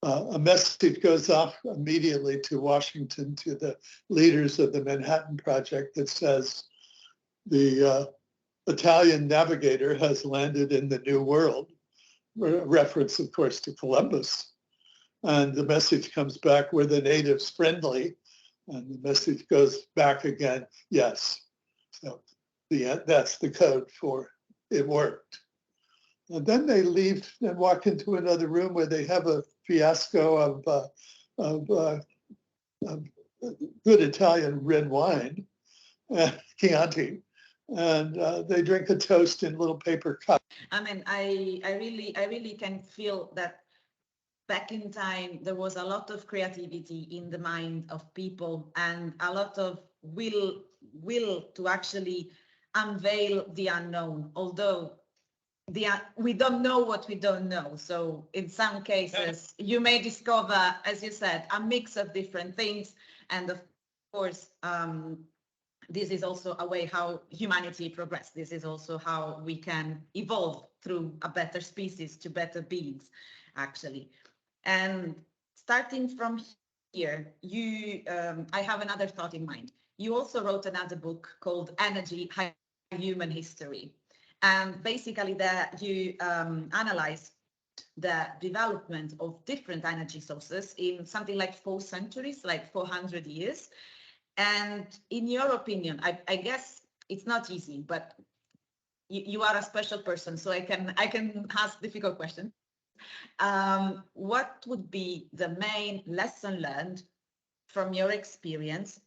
A message goes off immediately to Washington, to the leaders of the Manhattan Project, that says the Italian navigator has landed in the New World, reference, of course, to Columbus. And the message comes back, were the natives friendly? And the message goes back again, yes. So that's the code for it worked. And then they leave and walk into another room where they have a fiasco of good Italian red wine, Chianti, and they drink a toast in little paper cups. I mean, I really can feel that back in time there was a lot of creativity in the mind of people and a lot of will to actually unveil the unknown, although we don't know what we don't know. So in some cases, you may discover, as you said, a mix of different things. And of course, this is also a way how humanity progressed. This is also how we can evolve through a better species to better beings, actually. And starting from here, I have another thought in mind. You also wrote another book called Energy, Human History. And basically that you analyze the development of different energy sources in something like 4 centuries, like 400 years. And in your opinion, I guess it's not easy, but you are a special person, so I can ask difficult questions. What would be the main lesson learned from your experience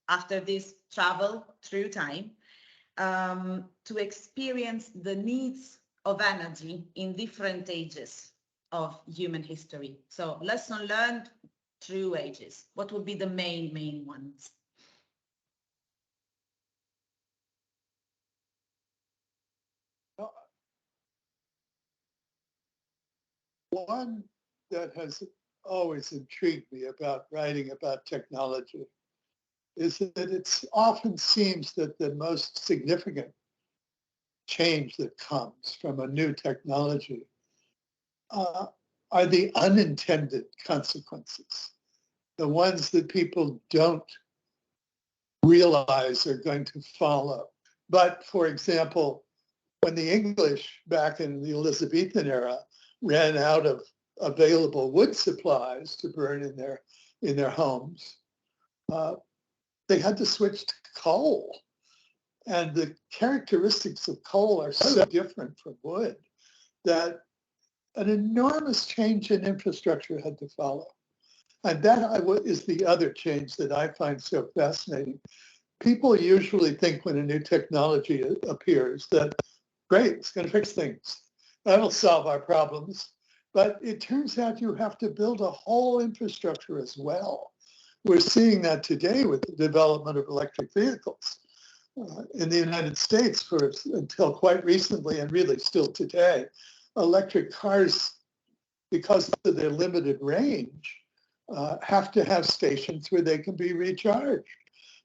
after this travel through time to experience the needs of energy in different ages of human history? So lesson learned through ages. What would be the main ones? One that has always intrigued me about writing about technology is that it often seems that the most significant change that comes from a new technology are the unintended consequences, the ones that people don't realize are going to follow. But for example, when the English back in the Elizabethan era ran out of available wood supplies to burn in their homes, they had to switch to coal. And the characteristics of coal are so different from wood that an enormous change in infrastructure had to follow. And that is the other change that I find so fascinating. People usually think when a new technology appears that, great, it's going to fix things. That'll solve our problems. But it turns out you have to build a whole infrastructure as well. We're seeing that today with the development of electric vehicles. In the United States, until quite recently, and really still today, electric cars, because of their limited range, have to have stations where they can be recharged.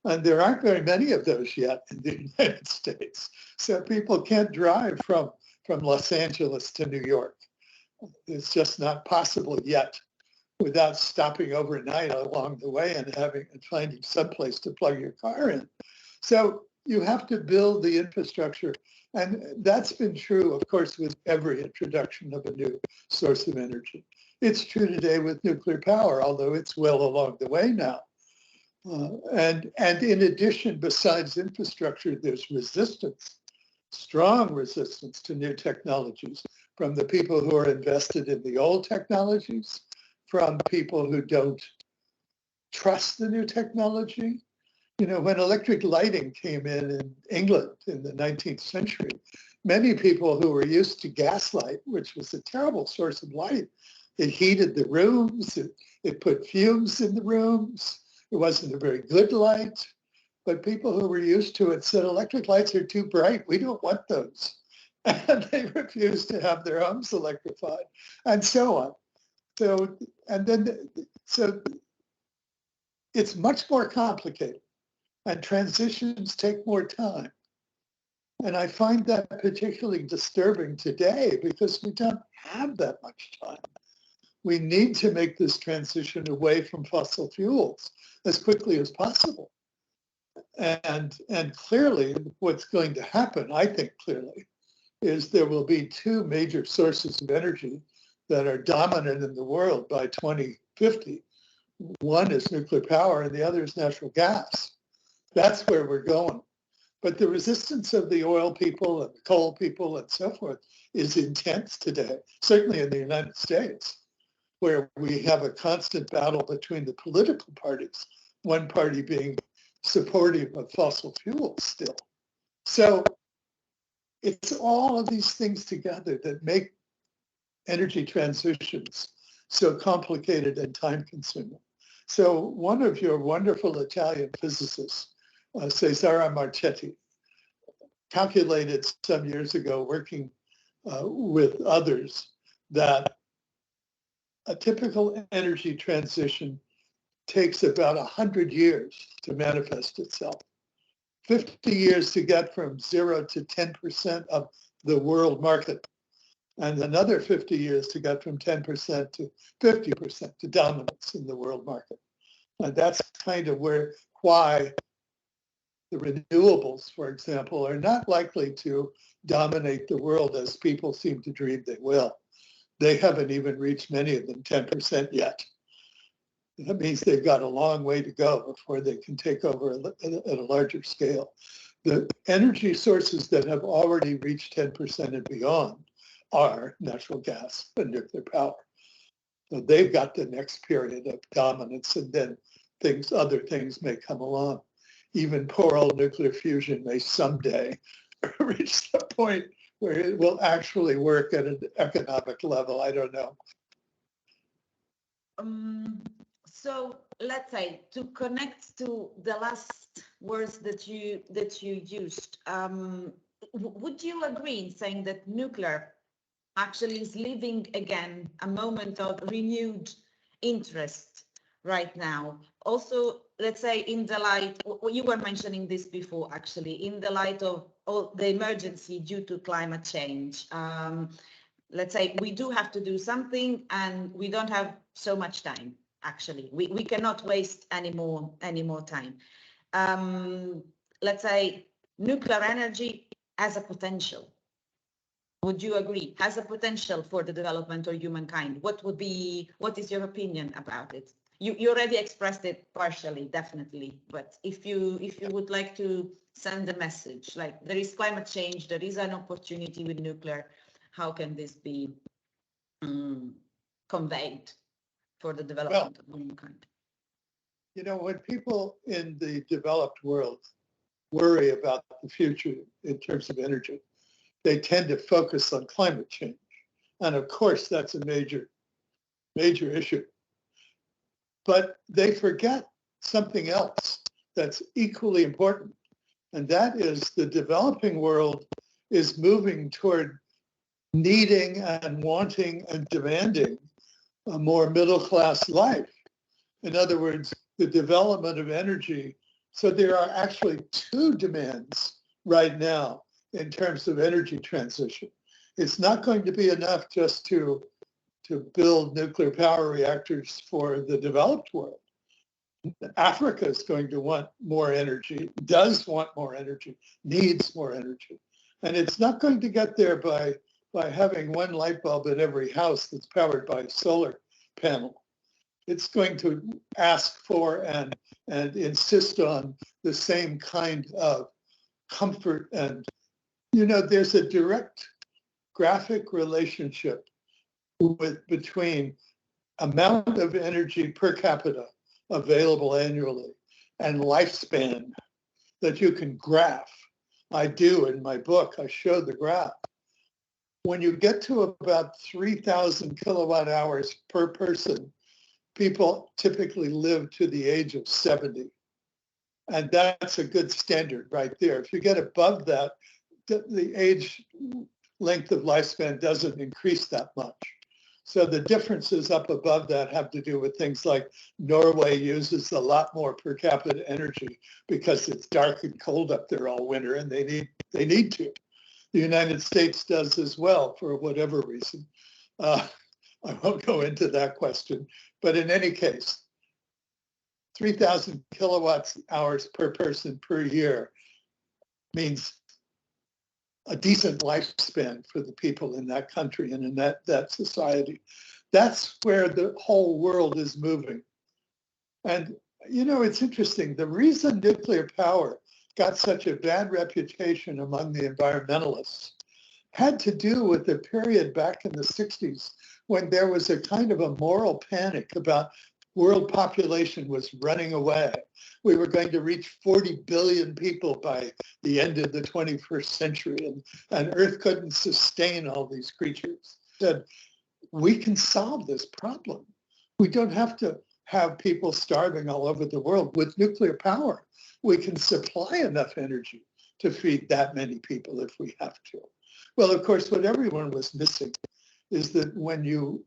And there aren't very many of those yet in the United States. So people can't drive from from Los Angeles to New York. It's just not possible yet without stopping overnight along the way and finding someplace to plug your car in. So you have to build the infrastructure. And that's been true, of course, with every introduction of a new source of energy. It's true today with nuclear power, although it's well along the way now. And in addition, besides infrastructure, there's resistance, strong resistance to new technologies from the people who are invested in the old technologies, from people who don't trust the new technology. You know, when electric lighting came in England in the 19th century, many people who were used to gaslight, which was a terrible source of light, it heated the rooms, it put fumes in the rooms. It wasn't a very good light, but people who were used to it said electric lights are too bright. We don't want those. And they refused to have their homes electrified and so on. So it's much more complicated and transitions take more time. And I find that particularly disturbing today because we don't have that much time. We need to make this transition away from fossil fuels as quickly as possible. And clearly what's going to happen, I think clearly, is there will be two major sources of energy that are dominant in the world by 2050. One is nuclear power and the other is natural gas. That's where we're going. But the resistance of the oil people and the coal people and so forth is intense today, certainly in the United States, where we have a constant battle between the political parties, one party being supportive of fossil fuels still. So it's all of these things together that make energy transitions so complicated and time-consuming. So one of your wonderful Italian physicists, Cesare Marchetti, calculated some years ago, working with others, that a typical energy transition takes about 100 years to manifest itself. 50 years to get from 0 to 10% of the world market, and another 50 years to get from 10% to 50% to dominance in the world market. And that's kind of why the renewables, for example, are not likely to dominate the world as people seem to dream they will. They haven't even reached, many of them, 10% yet. That means they've got a long way to go before they can take over at a larger scale. The energy sources that have already reached 10% and beyond are natural gas and nuclear power. So they've got the next period of dominance, and then other things may come along. Even poor old nuclear fusion may someday reach the point where it will actually work at an economic level. I don't know. So let's say, to connect to the last words that you used, would you agree in saying that nuclear actually is living again a moment of renewed interest right now? Also, let's say, in the light, you were mentioning this before, actually, in the light of all the emergency due to climate change. Let's say we do have to do something and we don't have so much time. Actually, we cannot waste any more time. Let's say nuclear energy has a potential. Would you agree? Has a potential for the development of humankind? What is your opinion about it? You already expressed it partially, definitely. But if you would like to send a message, like there is climate change, there is an opportunity with nuclear, how can this be conveyed for the development of humankind? You know, when people in the developed world worry about the future in terms of energy, they tend to focus on climate change. And of course, that's a major issue. But they forget something else that's equally important. And that is the developing world is moving toward needing and wanting and demanding a more middle-class life. In other words, the development of energy. So there are actually two demands right now in terms of energy transition. It's not going to be enough just to build nuclear power reactors for the developed world. Africa is going to want more energy, does want more energy, needs more energy. And it's not going to get there by having one light bulb in every house that's powered by a solar panel. It's going to ask for and insist on the same kind of comfort. And, you know, there's a direct graphic relationship between amount of energy per capita available annually and lifespan that you can graph. I do in my book, I show the graph. When you get to about 3,000 kilowatt hours per person, people typically live to the age of 70. And that's a good standard right there. If you get above that, the age length of lifespan doesn't increase that much. So the differences up above that have to do with things like Norway uses a lot more per capita energy because it's dark and cold up there all winter, and they need to. The United States does as well for whatever reason. I won't go into that question, but in any case, 3,000 kilowatt hours per person per year means a decent lifespan for the people in that country and in that society. That's where the whole world is moving. And, you know, it's interesting. The reason nuclear power got such a bad reputation among the environmentalists had to do with the period back in the 60s when there was a kind of a moral panic about world population was running away. We were going to reach 40 billion people by the end of the 21st century, and Earth couldn't sustain all these creatures. Said, we can solve this problem. We don't have to have people starving all over the world with nuclear power. We can supply enough energy to feed that many people if we have to. Well, of course, what everyone was missing is that when you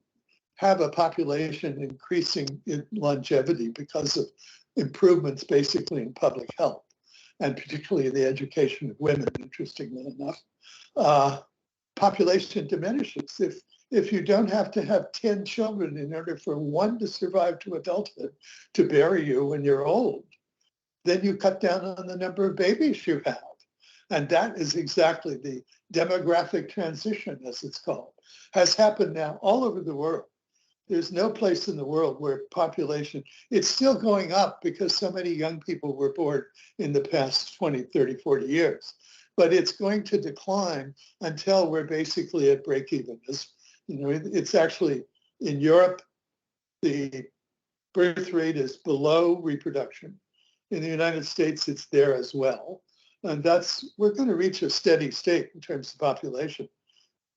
have a population increasing in longevity because of improvements basically in public health, and particularly in the education of women, interestingly enough, population diminishes. If you don't have to have 10 children in order for one to survive to adulthood to bury you when you're old, then you cut down on the number of babies you have. And that is exactly the demographic transition, as it's called, has happened now all over the world. There's no place in the world where population, it's still going up because so many young people were born in the past 20, 30, 40 years. But it's going to decline until we're basically at break even. You know, it's actually in Europe, the birth rate is below reproduction. In the United States, it's there as well. And we're going to reach a steady state in terms of population,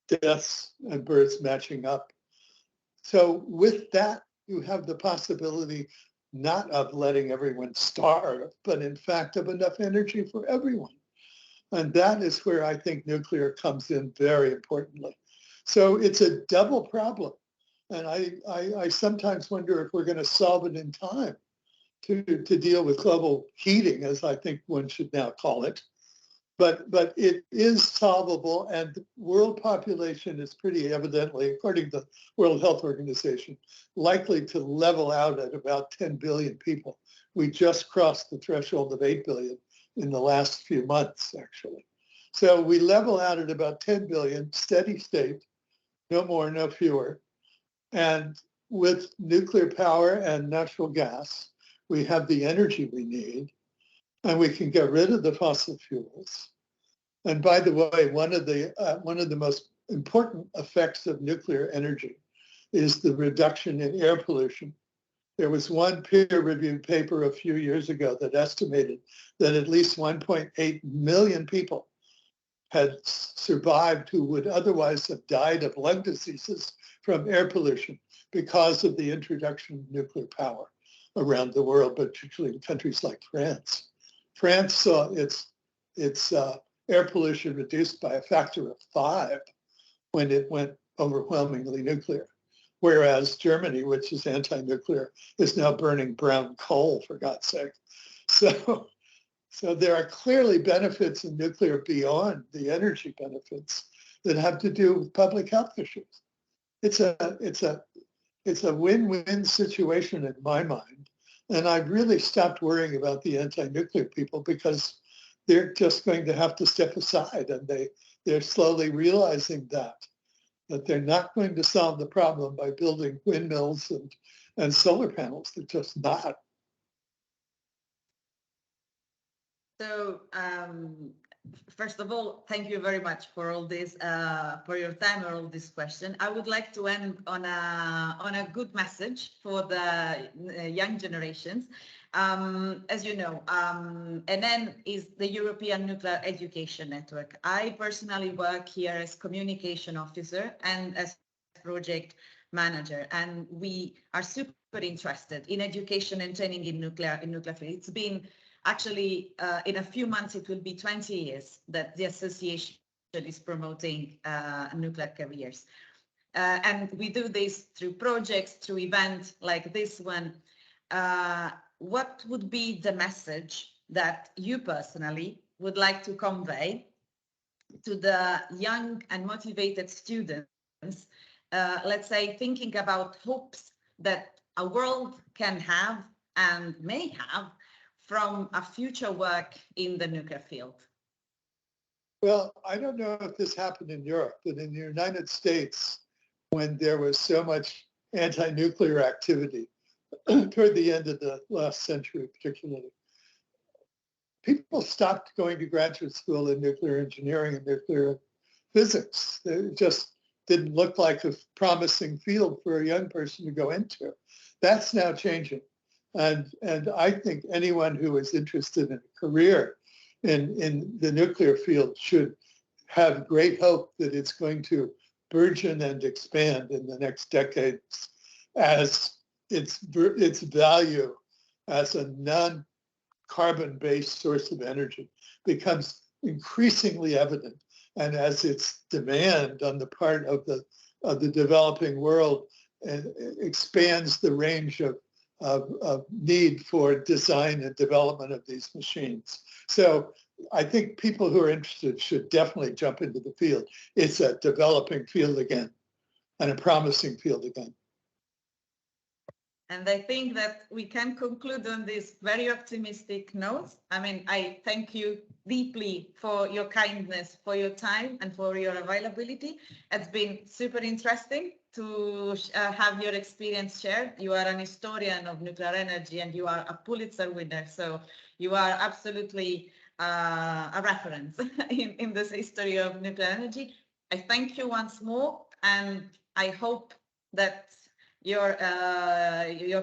deaths and births matching up. So with that, you have the possibility not of letting everyone starve, but in fact of enough energy for everyone. And that is where I think nuclear comes in very importantly. So it's a double problem. And I sometimes wonder if we're going to solve it in time to deal with global heating, as I think one should now call it. But it is solvable, and world population is pretty evidently, according to the World Health Organization, likely to level out at about 10 billion people. We just crossed the threshold of 8 billion in the last few months, actually. So we level out at about 10 billion, steady state, no more, no fewer. And with nuclear power and natural gas, we have the energy we need, and we can get rid of the fossil fuels. And by the way, one of the most important effects of nuclear energy is the reduction in air pollution. There was one peer-reviewed paper a few years ago that estimated that at least 1.8 million people had survived who would otherwise have died of lung diseases from air pollution because of the introduction of nuclear power around the world, but particularly in countries like France. France saw its air pollution reduced by a factor of 5 when it went overwhelmingly nuclear. Whereas Germany, which is anti-nuclear, is now burning brown coal, for God's sake. So there are clearly benefits in nuclear beyond the energy benefits. that have to do with public health issues. It's a win-win situation in my mind. And I've really stopped worrying about the anti-nuclear people because they're just going to have to step aside, and they're slowly realizing that they're not going to solve the problem by building windmills and solar panels. They're just not. So first of all, thank you very much for all this, for your time and all this question. I would like to end on a good message for the young generations. As you know, NN is the European Nuclear Education Network. I personally work here as communication officer and as project manager, and we are super interested in education and training in nuclear field. It's been actually, in a few months, it will be 20 years that the association is promoting nuclear careers. And we do this through projects, through events like this one. What would be the message that you personally would like to convey to the young and motivated students, let's say, thinking about hopes that a world can have and may have from a future work in the nuclear field? Well, I don't know if this happened in Europe, but in the United States, when there was so much anti-nuclear activity toward the end of the last century, particularly, people stopped going to graduate school in nuclear engineering and nuclear physics. It just didn't look like a promising field for a young person to go into. That's now changing. And I think anyone who is interested in a career in the nuclear field should have great hope that it's going to burgeon and expand in the next decades as its value as a non-carbon-based source of energy becomes increasingly evident, and as its demand on the part of the developing world expands the range of need for design and development of these machines. So I think people who are interested should definitely jump into the field. It's a developing field again and a promising field again. And I think that we can conclude on this very optimistic note. I mean, I thank you deeply for your kindness, for your time, and for your availability. It's been super interesting to have your experience shared. You are an historian of nuclear energy and you are a Pulitzer winner. So you are absolutely a reference in this history of nuclear energy. I thank you once more, and I hope that your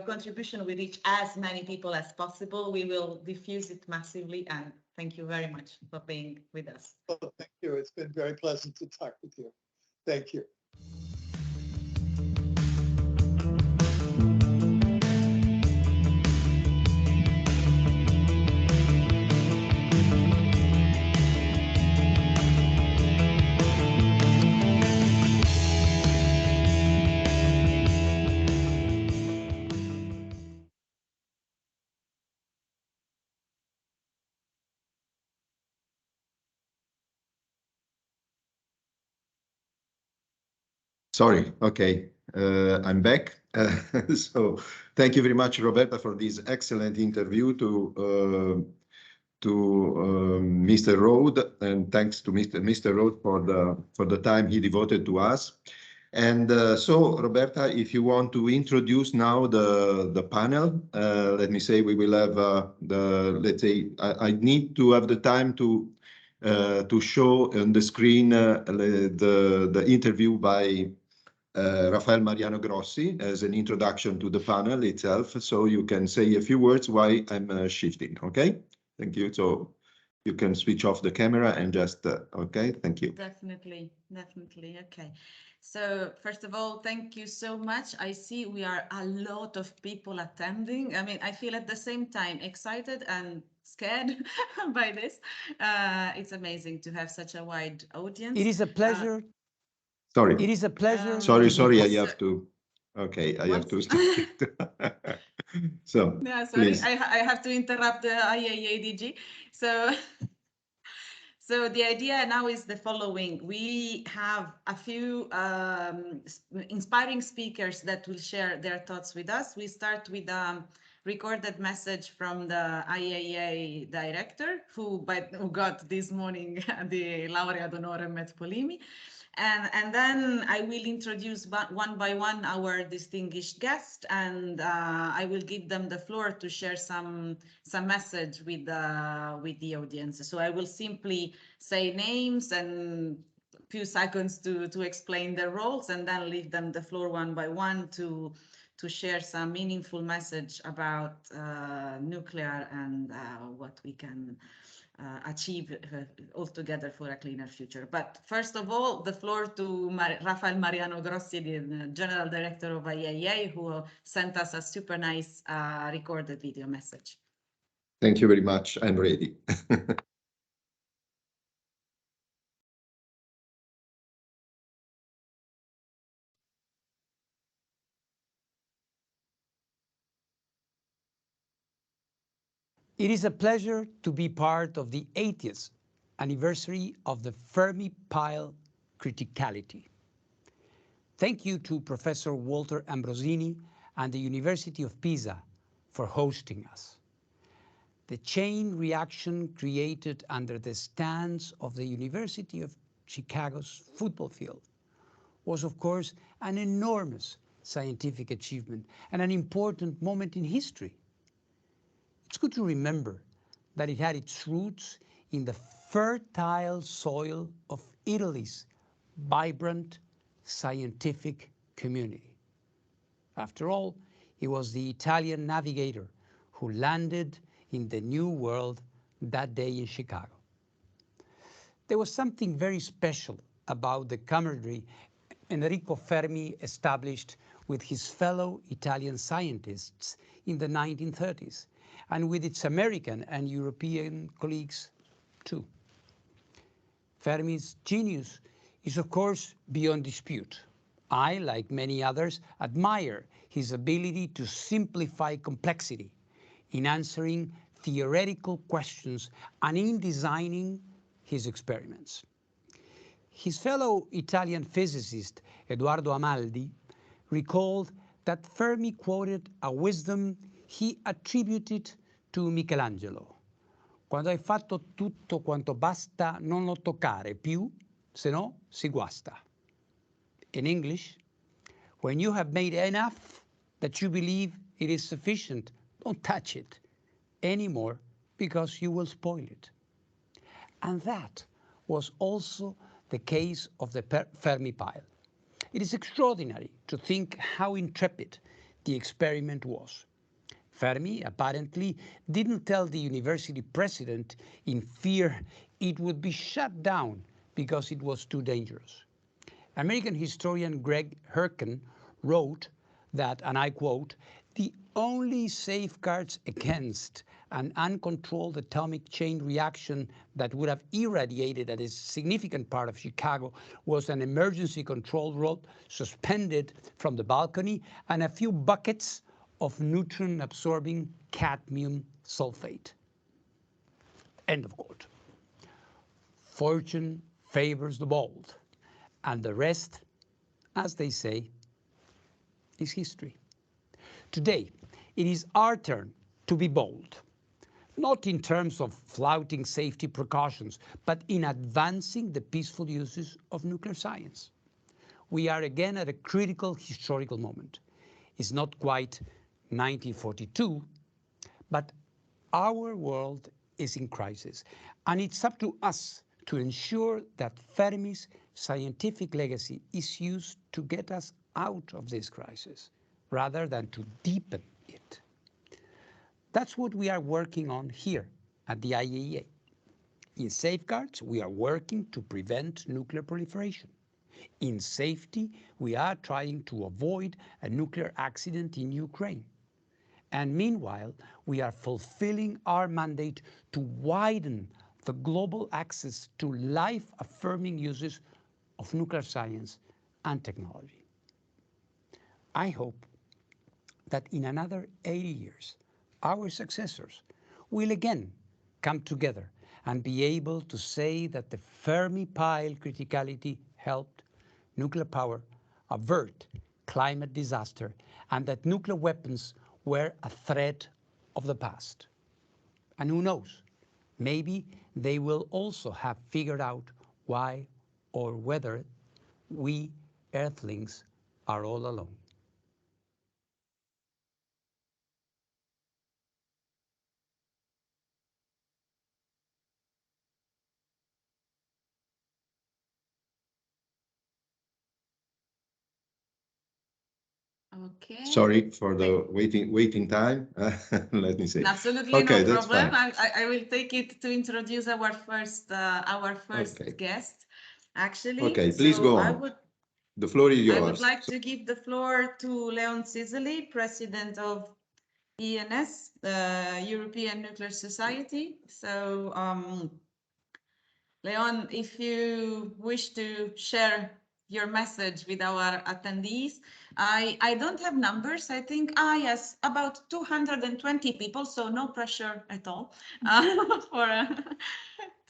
contribution will reach as many people as possible. We will diffuse it massively, and thank you very much for being with us. Well, thank you. It's been very pleasant to talk with you. Thank you. Sorry, okay, I'm back. So thank you very much, Roberta, for this excellent interview to Mr. Rhodes, and thanks to Mr. Rhodes for the time he devoted to us. And so, Roberta, if you want to introduce now the panel, let me say we will have let's say I need to have the time to show on the screen the interview by Rafael Mariano Grossi as an introduction to the panel itself, so you can say a few words while I'm shifting, okay? Thank you. So you can switch off the camera and just, okay, thank you. Definitely, definitely, okay. So first of all, thank you so much. I see we are a lot of people attending. I mean, I feel at the same time excited and scared by this. It's amazing to have such a wide audience. It is a pleasure. Sorry. It is a pleasure. Sorry, I have to. Okay, I have to stop it. So, no, sorry, please. I have to interrupt the IAADG. So, So the idea now is the following. We have a few inspiring speakers that will share their thoughts with us. We start with a recorded message from the IAEA director, who got this morning the laurea d'onore et Polimi. And then I will introduce one by one our distinguished guests, and I will give them the floor to share some message with the audience. So I will simply say names and a few seconds to explain their roles, and then leave them the floor one by one to share some meaningful message about nuclear and what we can achieve altogether for a cleaner future. But first of all, the floor to Rafael Mariano Grossi, the General Director of IAEA, who sent us a super nice recorded video message. Thank you very much. I'm ready. It is a pleasure to be part of the 80th anniversary of the Fermi pile criticality. Thank you to Professor Walter Ambrosini and the University of Pisa for hosting us. The chain reaction created under the stands of the University of Chicago's football field was, of course, an enormous scientific achievement and an important moment in history. It's good to remember that it had its roots in the fertile soil of Italy's vibrant scientific community. After all, he was the Italian navigator who landed in the New World that day in Chicago. There was something very special about the camaraderie Enrico Fermi established with his fellow Italian scientists in the 1930s, and with its American and European colleagues too. Fermi's genius is, of course, beyond dispute. I, like many others, admire his ability to simplify complexity in answering theoretical questions and in designing his experiments. His fellow Italian physicist, Edoardo Amaldi, recalled that Fermi quoted a wisdom he attributed to Michelangelo. Quando hai fatto tutto quanto basta, non lo toccare più, se no si guasta. In English, when you have made enough that you believe it is sufficient, don't touch it anymore because you will spoil it. And that was also the case of the Fermi pile. It is extraordinary to think how intrepid the experiment was. Fermi apparently didn't tell the university president in fear it would be shut down because it was too dangerous. American historian Greg Herken wrote that, and I quote, "The only safeguards against an uncontrolled atomic chain reaction that would have irradiated a significant part of Chicago was an emergency control rod suspended from the balcony and a few buckets of neutron-absorbing cadmium sulfate." End of quote. Fortune favors the bold, and the rest, as they say, is history. Today, it is our turn to be bold, not in terms of flouting safety precautions, but in advancing the peaceful uses of nuclear science. We are again at a critical historical moment. It's not quite 1942, but our world is in crisis, and it's up to us to ensure that Fermi's scientific legacy is used to get us out of this crisis, rather than to deepen it. That's what we are working on here at the IAEA. In safeguards, we are working to prevent nuclear proliferation. In safety, we are trying to avoid a nuclear accident in Ukraine. And meanwhile, we are fulfilling our mandate to widen the global access to life-affirming uses of nuclear science and technology. I hope that in another 80 years, our successors will again come together and be able to say that the Fermi pile criticality helped nuclear power avert climate disaster and that nuclear weapons were a threat of the past. And who knows, maybe they will also have figured out why or whether we Earthlings are all alone. Okay. Sorry for the waiting time. Let me see. Absolutely Okay, no that's problem. fine. I will take it to introduce our first Okay. guest. Actually, Okay, please so go on. The floor is I would yours. like to give the floor to Leon Ciseli, president of ENS, the European Nuclear Society. So, Leon, if you wish to share your message with our attendees. I don't have numbers. I think, yes, about 220 people, so no pressure at all for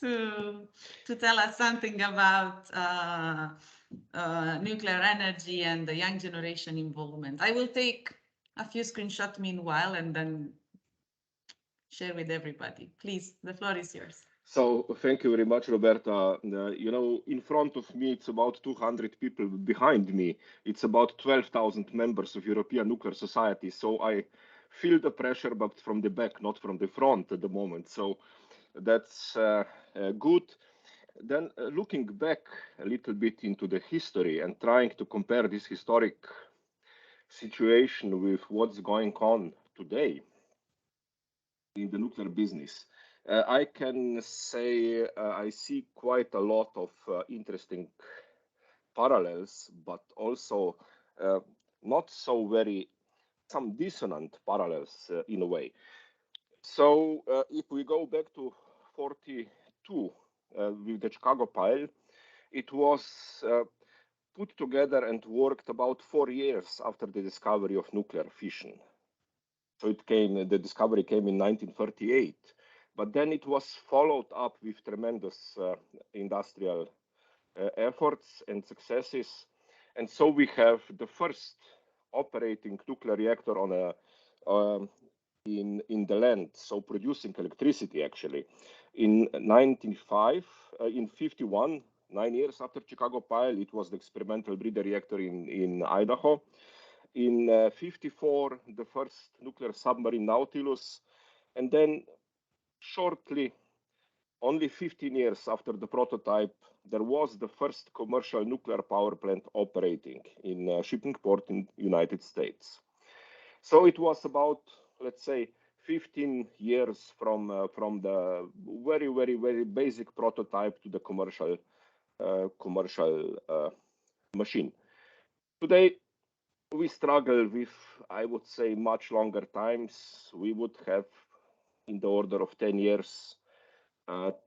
to tell us something about nuclear energy and the young generation involvement. I will take a few screenshots meanwhile and then share with everybody. Please, the floor is yours. So thank you very much, Roberta. You know, in front of me, it's about 200 people. Behind me, it's about 12,000 members of European Nuclear Society. So I feel the pressure, but from the back, not from the front at the moment. So that's good. Then looking back a little bit into the history and trying to compare this historic situation with what's going on today in the nuclear business. I can say I see quite a lot of interesting parallels, but also not so very, some dissonant parallels in a way. So if we go back to 42 with the Chicago pile, it was put together and worked about 4 years after the discovery of nuclear fission. So the discovery came in 1938, but then it was followed up with tremendous industrial efforts and successes. And so we have the first operating nuclear reactor on in the land, so producing electricity actually. In 1905, in 51, 9 years after Chicago pile, it was the experimental breeder reactor in Idaho. In 54, the first nuclear submarine Nautilus, and then shortly, only 15 years after the prototype, there was the first commercial nuclear power plant operating in Shippingport in United States. So it was about, let's say, 15 years from the very, very, very basic prototype to the commercial machine. Today, we struggle with, I would say, much longer times. We would have in the order of 10 years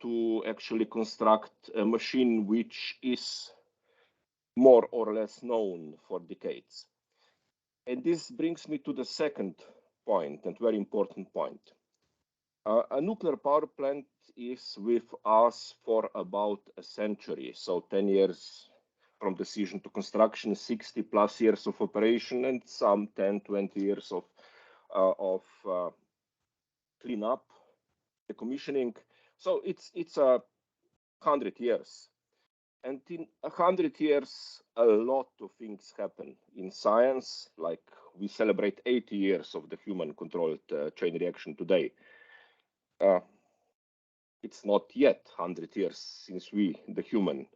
to actually construct a machine which is more or less known for decades. And this brings me to the second point, and very important point. A nuclear power plant is with us for about a century, so 10 years from decision to construction, 60 plus years of operation, and some 10, 20 years of cleanup, the commissioning. So it's 100 years. And in 100 years, a lot of things happen in science, like we celebrate 80 years of the human-controlled chain reaction today. It's not yet 100 years since we, the human,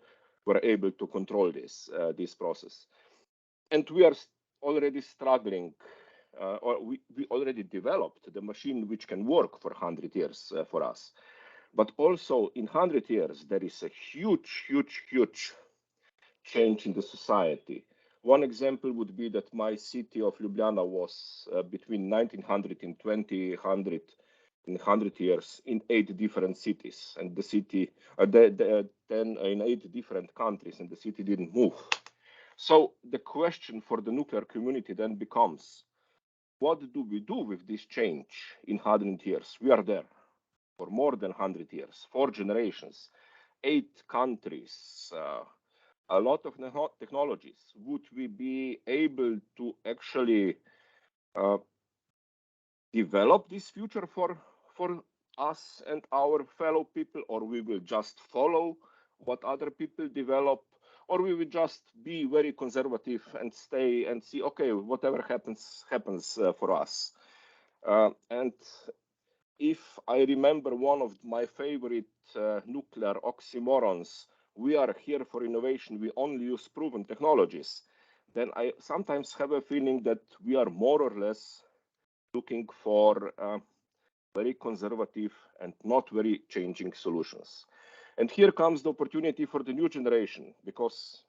were able to control this process. And we are already struggling, or we already developed the machine which can work for 100 years for us. But also in 100 years, there is a huge, huge, huge change in the society. One example would be that my city of Ljubljana was between 1900 and 2000 in 100 years in 8 different cities, and the city then in 8 different countries, and the city didn't move. So the question for the nuclear community then becomes, what do we do with this change in 100 years? We are there. for more than 100 years, 4 generations, 8 countries, a lot of technologies. Would we be able to actually develop this future for us and our fellow people, or we will just follow what other people develop, or we will just be very conservative and stay and see, okay, whatever happens for us. And if I remember one of my favorite nuclear oxymorons, we are here for innovation, we only use proven technologies, then I sometimes have a feeling that we are more or less looking for very conservative and not very changing solutions. And here comes the opportunity for the new generation, because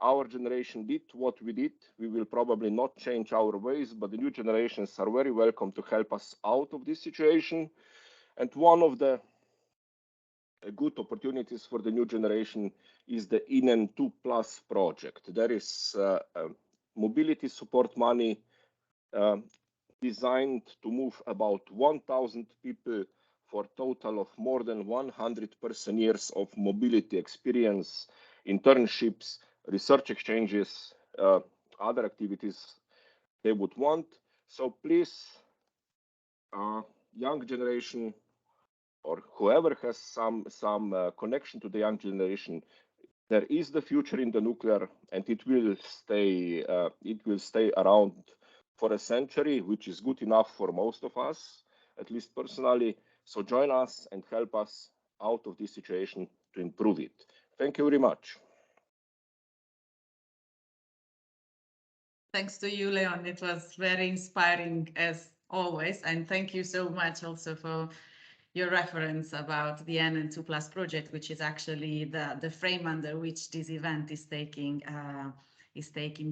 our generation did what we did. We will probably not change our ways, but the new generations are very welcome to help us out of this situation. And one of the good opportunities for the new generation is the INEN 2+ project. There is mobility support money designed to move about 1,000 people for a total of more than 100 years of mobility experience, internships, research exchanges, other activities they would want. So please, young generation, or whoever has some connection to the young generation, there is the future in the nuclear, and it will stay around for a century, which is good enough for most of us, at least personally. So join us and help us out of this situation to improve it. Thank you very much. Thanks to you, Leon. It was very inspiring as always. And thank you so much also for your reference about the INEN 2+ project, which is actually the frame under which this event is taking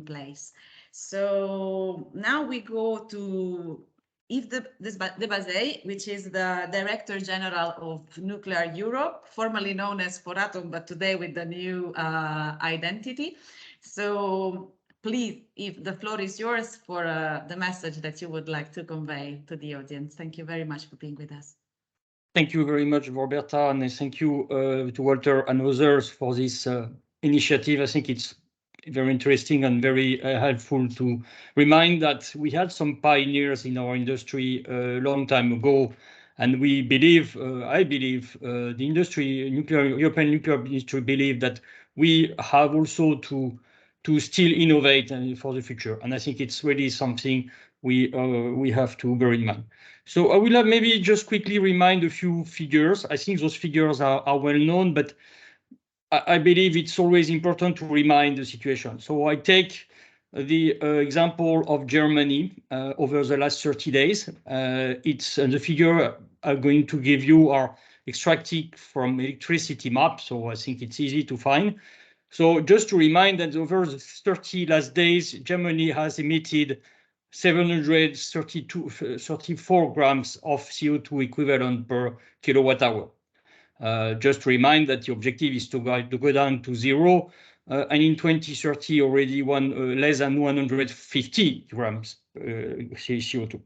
place. So now we go to Yves de Bazay, which is the Director General of Nuclear Europe, formerly known as Foratom, but today with the new identity. So please, Yves, the floor is yours for the message that you would like to convey to the audience. Thank you very much for being with us. Thank you very much, Roberta, and thank you to Walter and others for this initiative. I think it's very interesting and very helpful to remind that we had some pioneers in our industry a long time ago, and we believe, I believe, the European nuclear industry believe that we have also to still innovate for the future, and I think it's really something we have to bear in mind. So I will have maybe just quickly remind a few figures. I think those figures are well known, but I believe it's always important to remind the situation. So I take the example of Germany over the last 30 days. The figure I'm going to give you are extracted from electricity map, so I think it's easy to find. So just to remind that over the 30 last days, Germany has emitted 734 grams of CO2 equivalent per kilowatt hour. Just to remind that the objective is to go down to 0, and in 2030 already less than 150 grams CO2.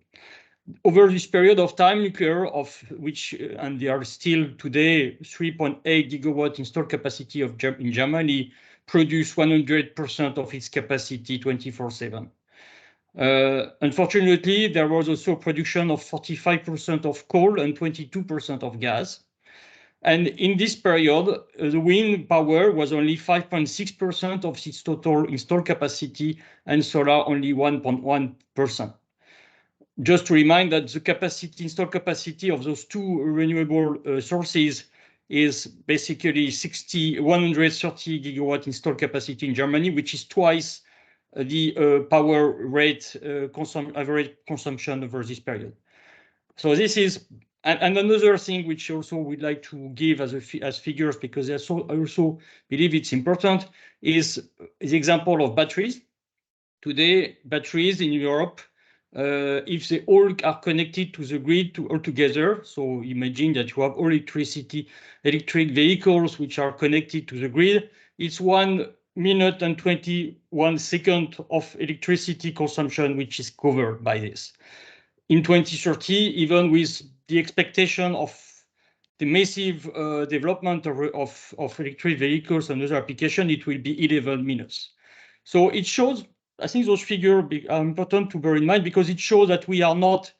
Over this period of time, nuclear, of which, and there are still today 3.8 gigawatt installed capacity in Germany, produce 100% of its capacity 24/7. Unfortunately, there was also production of 45% of coal and 22% of gas. And in this period, the wind power was only 5.6% of its total installed capacity, and solar only 1.1%. Just to remind that the installed capacity of those two renewable sources is basically 130 gigawatt installed capacity in Germany, which is twice the power rate average consumption over this period. So this is, and another thing which also we'd like to give as figures, because I also believe it's important, is the example of batteries. Today, batteries in Europe, if they all are connected to the grid all together, so imagine that you have all electric vehicles which are connected to the grid, it's 1 minute and 21 seconds of electricity consumption which is covered by this. In 2030, even with the expectation of the massive development of electric vehicles and other applications, it will be 11 minutes. So it shows, I think those figures are important to bear in mind because it shows that we are not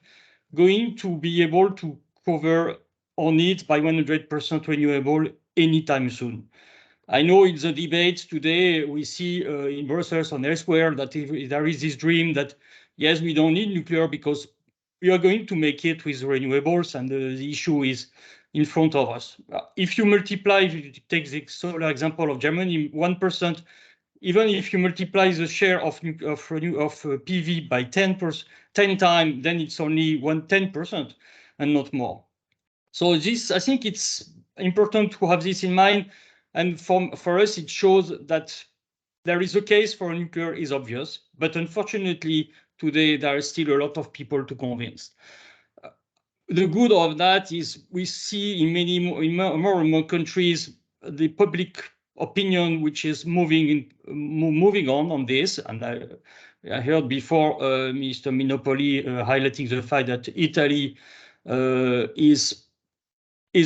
going to be able to cover our needs by 100% renewable anytime soon. I know in the debates today, we see in Brussels and elsewhere that there is this dream that, yes, we don't need nuclear because we are going to make it with renewables and the issue is in front of us. If you multiply, if you take the solar example of Germany, 1%, even if you multiply the share of PV by 10 times, then it's only 10% and not more. So this, I think it's important to have this in mind. And for us, it shows that there is a case for nuclear is obvious, but unfortunately, today there are still a lot of people to convince. The good of that is we see in more and more countries the public opinion which is moving on this. And I heard before Mr. Minopoli highlighting the fact that Italy is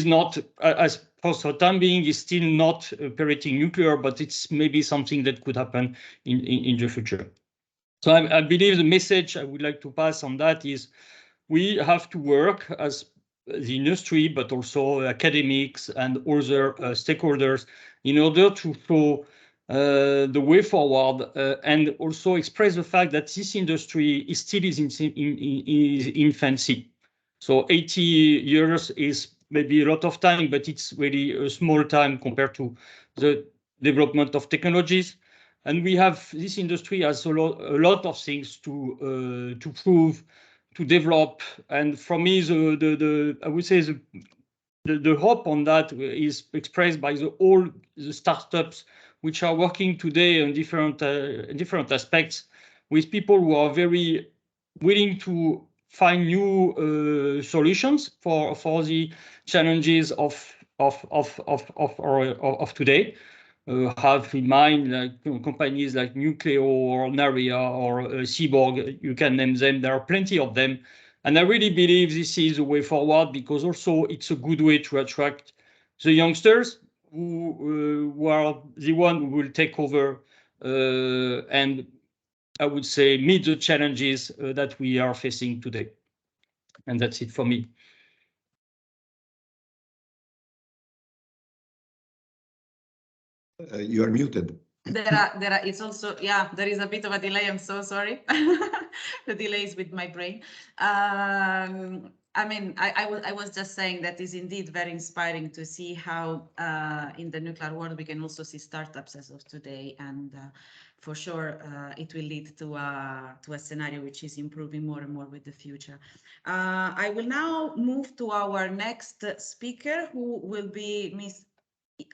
not, as for the time being, is still not operating nuclear, but it's maybe something that could happen in the future. So I believe the message I would like to pass on that is we have to work as the industry, but also academics and other stakeholders in order to show the way forward and also express the fact that this industry is still in infancy. So 80 years is maybe a lot of time, but it's really a small time compared to the development of technologies. And we have, this industry has a lot of things to prove, to develop. And for me, I would say the hope on that is expressed by all the startups which are working today on different aspects with people who are very willing to find new solutions for the challenges of today. Have in mind companies like Nucleo or Naria or Seaborg, you can name them, there are plenty of them. And I really believe this is a way forward because also it's a good way to attract the youngsters who are the one who will take over and I would say meet the challenges that we are facing today. And that's it for me. You are muted. It's also, yeah, there is a bit of a delay. I'm so sorry. The delay is with my brain. I mean, I was just saying that is indeed very inspiring to see how in the nuclear world we can also see startups as of today, and for sure it will lead to a scenario which is improving more and more with the future. I will now move to our next speaker, who will be Ms.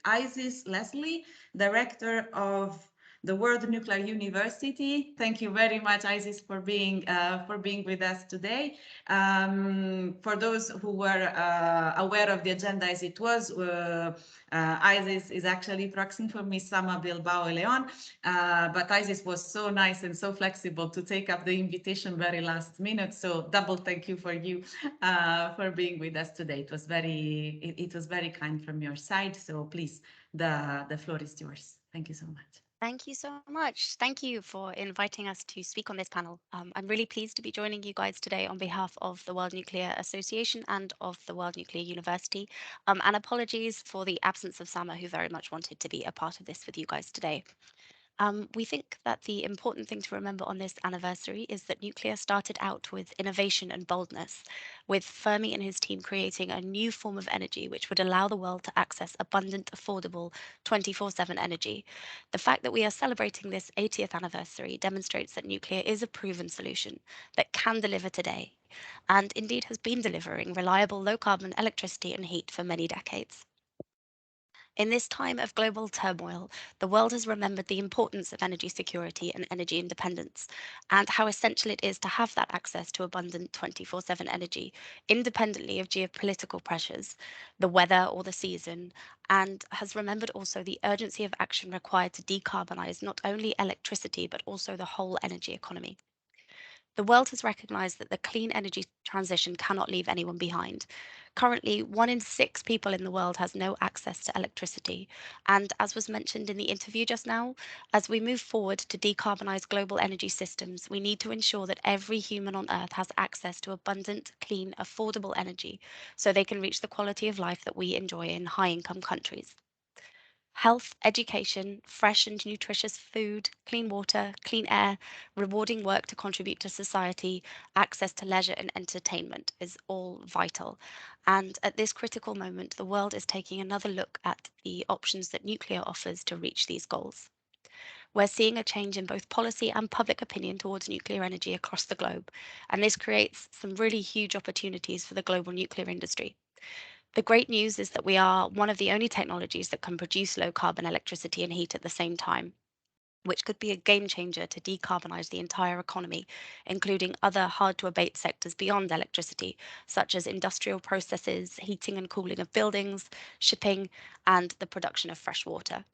Isis Leslie, Director of the World Nuclear University. Thank you very much, Isis, for being with us today. For those who were aware of the agenda as it was, Isis is actually proxying for Ms. Sama Bilbao Leon, but Isis was so nice and so flexible to take up the invitation very last minute. So double thank you for you for being with us today. It was very kind from your side. So please, the floor is yours. Thank you so much. Thank you so much. Thank you for inviting us to speak on this panel. I'm really pleased to be joining you guys today on behalf of the World Nuclear Association and of the World Nuclear University. And apologies for the absence of Sama, who very much wanted to be a part of this with you guys today. We think that the important thing to remember on this anniversary is that nuclear started out with innovation and boldness, with Fermi and his team creating a new form of energy which would allow the world to access abundant, affordable 24/7 energy. The fact that we are celebrating this 80th anniversary demonstrates that nuclear is a proven solution that can deliver today, and indeed has been delivering reliable low-carbon electricity and heat for many decades. In this time of global turmoil, the world has remembered the importance of energy security and energy independence, and how essential it is to have that access to abundant 24/7 energy, independently of geopolitical pressures, the weather or the season, and has remembered also the urgency of action required to decarbonize not only electricity, but also the whole energy economy. The world has recognized that the clean energy transition cannot leave anyone behind. Currently, 1 in 6 people in the world has no access to electricity. And as was mentioned in the interview just now, as we move forward to decarbonize global energy systems, we need to ensure that every human on Earth has access to abundant, clean, affordable energy so they can reach the quality of life that we enjoy in high-income countries. Health, education, fresh and nutritious food, clean water, clean air, rewarding work to contribute to society, access to leisure and entertainment is all vital. And at this critical moment, the world is taking another look at the options that nuclear offers to reach these goals. We're seeing a change in both policy and public opinion towards nuclear energy across the globe, and this creates some really huge opportunities for the global nuclear industry. The great news is that we are one of the only technologies that can produce low carbon electricity and heat at the same time, which could be a game changer to decarbonize the entire economy, including other hard to abate sectors beyond electricity, such as industrial processes, heating and cooling of buildings, shipping, and the production of fresh water.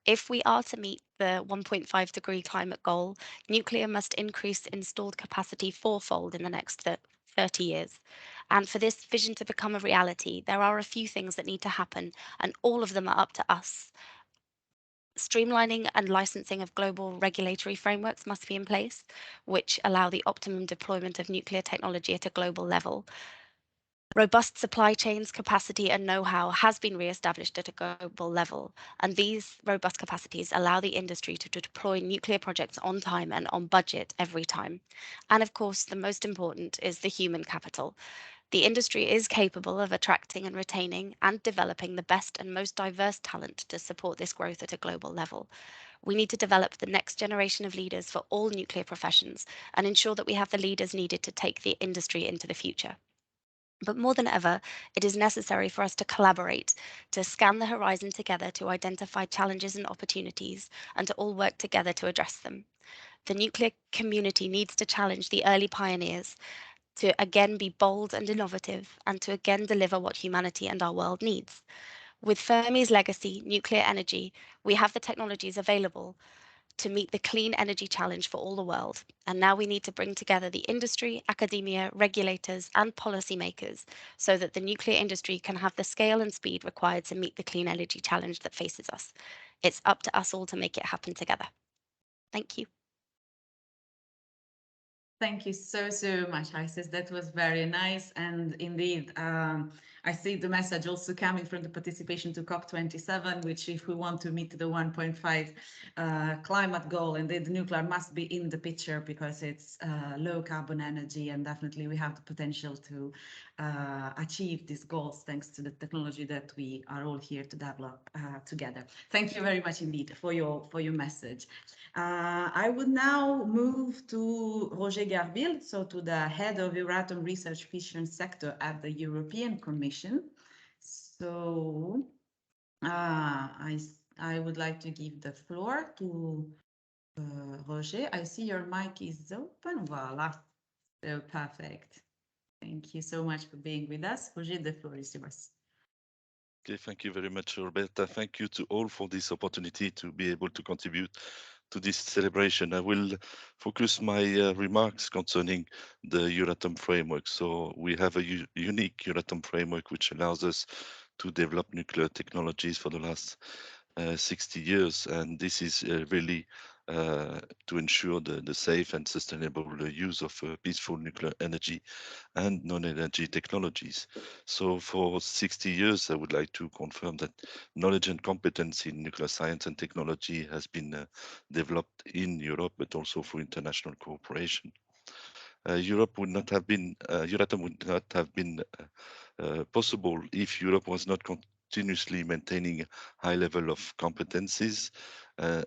If we are to meet the 1.5-degree climate goal, nuclear must increase installed capacity fourfold in the next 30 years. And for this vision to become a reality, there are a few things that need to happen, and all of them are up to us. Streamlining and licensing of global regulatory frameworks must be in place, which allow the optimum deployment of nuclear technology at a global level. Robust supply chains, capacity, and know-how has been re-established at a global level, and these robust capacities allow the industry to deploy nuclear projects on time and on budget every time. And of course, the most important is the human capital. The industry is capable of attracting and retaining and developing the best and most diverse talent to support this growth at a global level. We need to develop the next generation of leaders for all nuclear professions and ensure that we have the leaders needed to take the industry into the future. But more than ever, it is necessary for us to collaborate, to scan the horizon together to identify challenges and opportunities, and to all work together to address them. The nuclear community needs to challenge the early pioneers, to again be bold and innovative, and to again deliver what humanity and our world needs. With Fermi's legacy, nuclear energy, we have the technologies available to meet the clean energy challenge for all the world. And now we need to bring together the industry, academia, regulators, and policymakers so that the nuclear industry can have the scale and speed required to meet the clean energy challenge that faces us. It's up to us all to make it happen together. Thank you. Thank you so much, Isis. That was very nice. And indeed, I see the message also coming from the participation to COP27, which if we want to meet the 1.5 climate goal, indeed, nuclear must be in the picture because it's low carbon energy, and definitely we have the potential to achieve these goals thanks to the technology that we are all here to develop together. Thank you very much indeed for your message. I would now move to Roger Garville, so to the head of Euratom Research Fission Sector at the European Commission. So I would like to give the floor to Roger. I see your mic is open. Voila. So perfect. Thank you so much for being with us. Roger, the floor is yours. Okay, thank you very much, Roberta. Thank you to all for this opportunity to be able to contribute to this celebration. I will focus my remarks concerning the Euratom framework. So we have a unique Euratom framework which allows us to develop nuclear technologies for the last 60 years, and this is really to ensure the safe and sustainable use of peaceful nuclear energy and non-energy technologies. So for 60 years, I would like to confirm that knowledge and competence in nuclear science and technology has been developed in Europe, but also through international cooperation. Europe would not have been, Euratom would not have been possible if Europe was not continuously maintaining a high level of competencies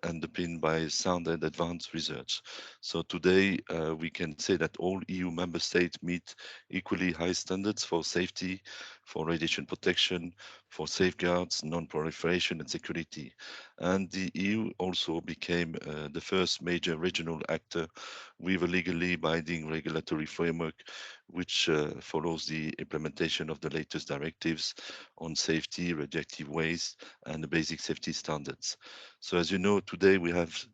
underpinned by sound and advanced research. So today we can say that all EU member states meet equally high standards for safety, for radiation protection, for safeguards, non-proliferation and security. And the EU also became the first major regional actor with a legally binding regulatory framework which follows the implementation of the latest directives on safety, radioactive waste, and the basic safety standards. So as you know, today we have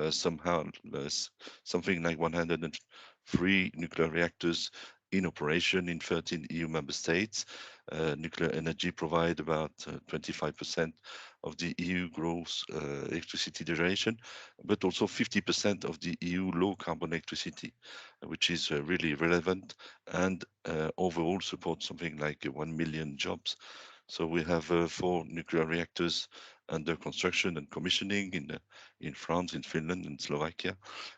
something like 3 nuclear reactors in operation in 13 EU member states. Nuclear energy provide about 25% of the EU gross electricity generation, but also 50% of the EU low carbon electricity, which is really relevant and overall support something like 1 million jobs. So we have 4 nuclear reactors under construction and commissioning in France, in Finland, and Slovakia.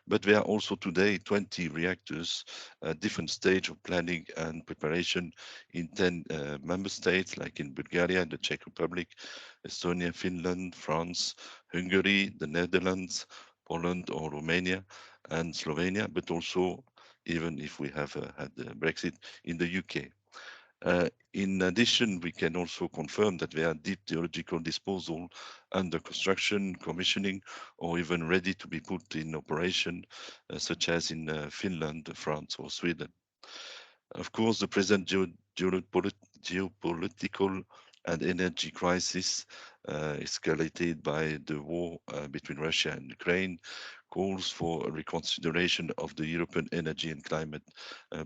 But there are also today 20 reactors at different stage of planning and preparation in 10 member states, like in Bulgaria, the Czech Republic, Estonia, Finland, France, Hungary, the Netherlands, Poland or Romania, and Slovenia, but also even if we have had Brexit in the UK. In addition, we can also confirm that there are deep geological disposal under construction, commissioning, or even ready to be put in operation, such as in Finland, France, or Sweden. Of course, the present geopolitical and energy crisis escalated by the war between Russia and Ukraine calls for a reconsideration of the European energy and climate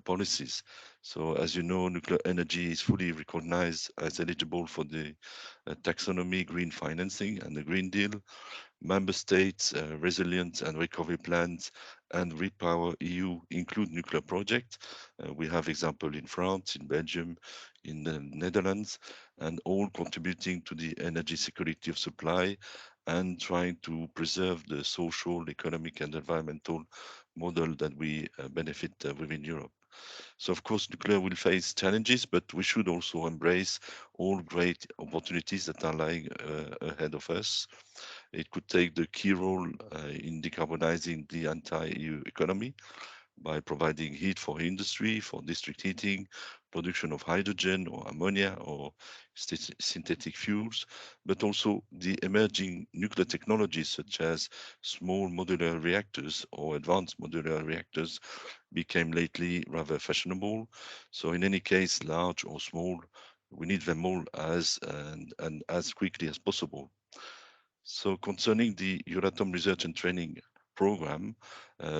policies. So as you know, nuclear energy is fully recognized as eligible for the taxonomy, green financing and the Green Deal. Member states' resilience and recovery plans and Repower EU include nuclear projects. We have example in France, in Belgium, in the Netherlands, and all contributing to the energy security of supply and trying to preserve the social, economic, and environmental model that we benefit within Europe. So of course, nuclear will face challenges, but we should also embrace all great opportunities that are lying ahead of us. It could take the key role in decarbonizing the entire EU economy by providing heat for industry, for district heating, production of hydrogen or ammonia or synthetic fuels, but also the emerging nuclear technologies such as small modular reactors or advanced modular reactors became lately rather fashionable. So in any case, large or small, we need them all and as quickly as possible. So concerning the Euratom Research and Training Program,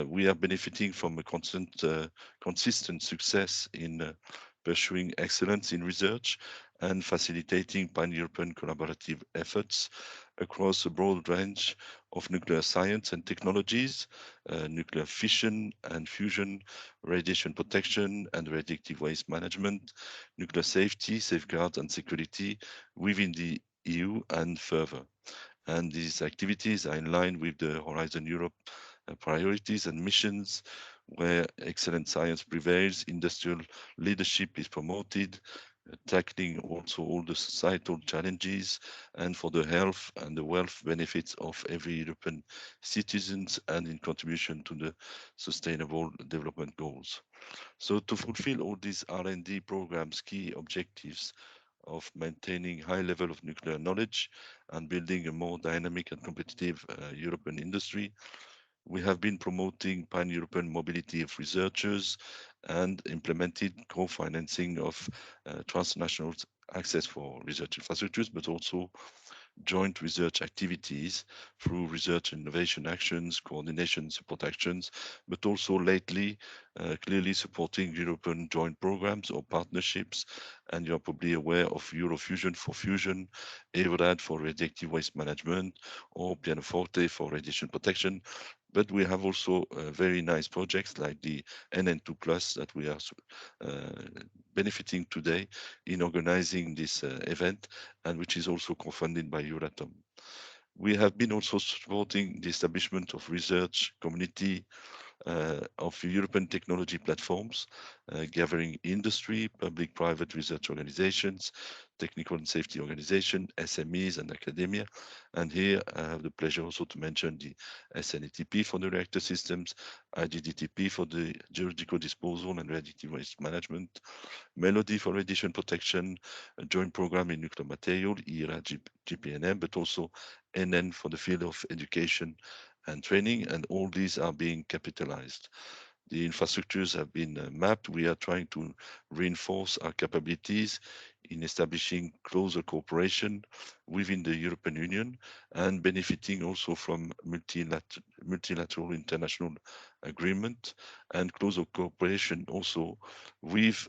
we are benefiting from a consistent success in pursuing excellence in research and facilitating pan-European collaborative efforts across a broad range of nuclear science and technologies, nuclear fission and fusion, radiation protection and radioactive waste management, nuclear safety, safeguards and security within the EU and further. And these activities are in line with the Horizon Europe priorities and missions, where excellent science prevails, industrial leadership is promoted, tackling also all the societal challenges and for the health and the wealth benefits of every European citizens and in contribution to the sustainable development goals. So to fulfill all these R&D programs' key objectives of maintaining high level of nuclear knowledge and building a more dynamic and competitive European industry, we have been promoting pan-European mobility of researchers and implemented co-financing of transnational access for research infrastructures, but also joint research activities through research and innovation actions, coordination support actions, but also lately clearly supporting European joint programs or partnerships. And you're probably aware of Eurofusion for fusion, EURAD for radioactive waste management, or Pianoforte for radiation protection. But we have also very nice projects like the NN2 Plus that we are benefiting today in organizing this event, and which is also co-funded by Euratom. We have been also supporting the establishment of research community of European technology platforms, gathering industry, public-private research organizations, technical and safety organization, SMEs and academia. And here I have the pleasure also to mention the SNETP for the reactor systems, IGDTP for the geological disposal and radioactive waste management, Melody for radiation protection, a joint program in nuclear material, ERA, GPNM, but also NN for the field of education and training, and all these are being capitalized. The infrastructures have been mapped. We are trying to reinforce our capabilities in establishing closer cooperation within the European Union and benefiting also from multilateral international agreement and closer cooperation also with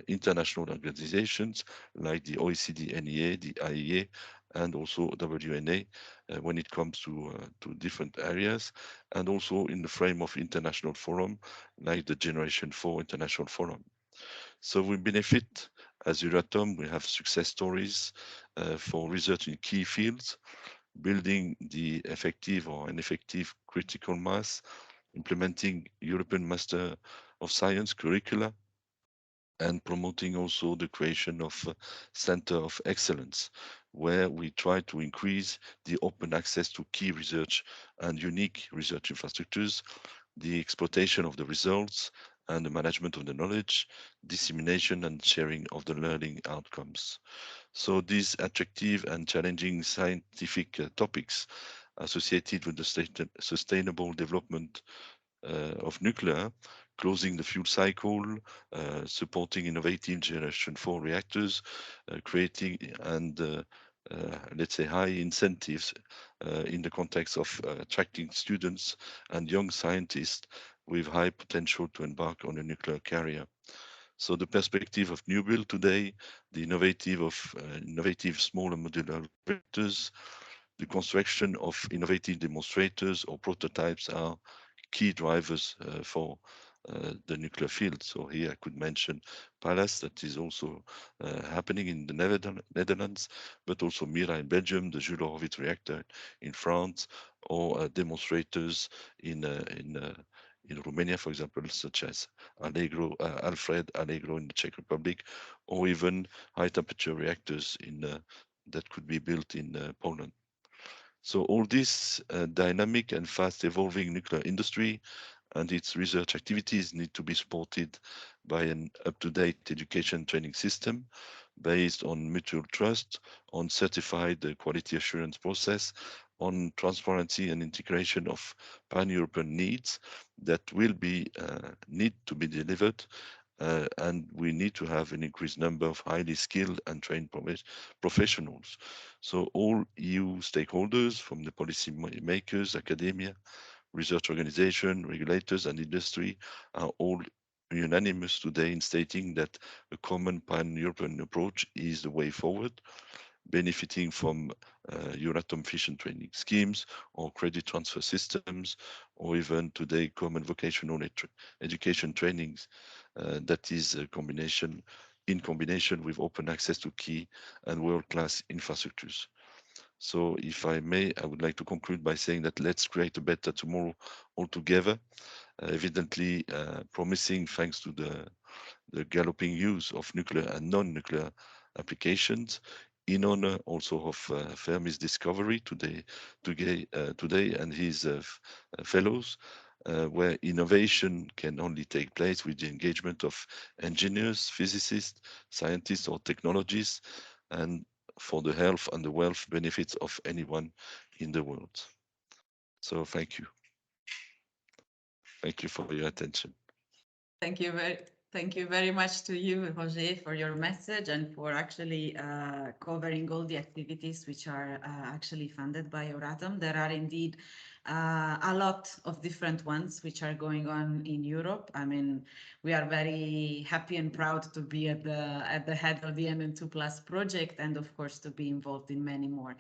international organizations like the OECD, NEA, the IEA, and also WNA when it comes to different areas, and also in the frame of international forum like the Generation 4 International Forum. So we benefit as Euratom. We have success stories for research in key fields, building the effective or ineffective critical mass, implementing European Master of Science curricula, and promoting also the creation of a Center of Excellence, where we try to increase the open access to key research and unique research infrastructures, the exploitation of the results and the management of the knowledge, dissemination and sharing of the learning outcomes. So these attractive and challenging scientific topics associated with the sustainable development of nuclear, closing the fuel cycle, supporting innovative Generation 4 reactors, creating and let's say high incentives in the context of attracting students and young scientists with high potential to embark on a nuclear career. So the perspective of new build today, the innovative small and modular reactors, the construction of innovative demonstrators or prototypes are key drivers for the nuclear field. So here I could mention Palace, that is also happening in the Netherlands, but also Mira in Belgium, the Jules Horowitz reactor in France, or demonstrators in Romania, for example, such as Alfred Allegro in the Czech Republic, or even high temperature reactors that could be built in Poland. So all this dynamic and fast evolving nuclear industry and its research activities need to be supported by an up-to-date education training system based on mutual trust, on certified quality assurance process, on transparency and integration of pan-European needs that will need to be delivered. And we need to have an increased number of highly skilled and trained professionals. So all EU stakeholders, from the policy makers, academia, research organization, regulators, and industry, are all unanimous today in stating that a common pan-European approach is the way forward, benefiting from Euratom fission training schemes or credit transfer systems, or even today common vocational education trainings that is in combination with open access to key and world-class infrastructures. So if I may, I would like to conclude by saying that let's create a better tomorrow all together, evidently promising thanks to the galloping use of nuclear and non-nuclear applications, in honor also of Fermi's discovery today and his fellows, where innovation can only take place with the engagement of engineers, physicists, scientists, or technologists, and for the health and the wealth benefits of anyone in the world. So thank you. Thank you for your attention. Thank you very much to you, Roger, for your message and for actually covering all the activities which are actually funded by Euratom. There are indeed a lot of different ones which are going on in Europe. I mean, we are very happy and proud to be at the head of the NN2+ project, and of course to be involved in many more.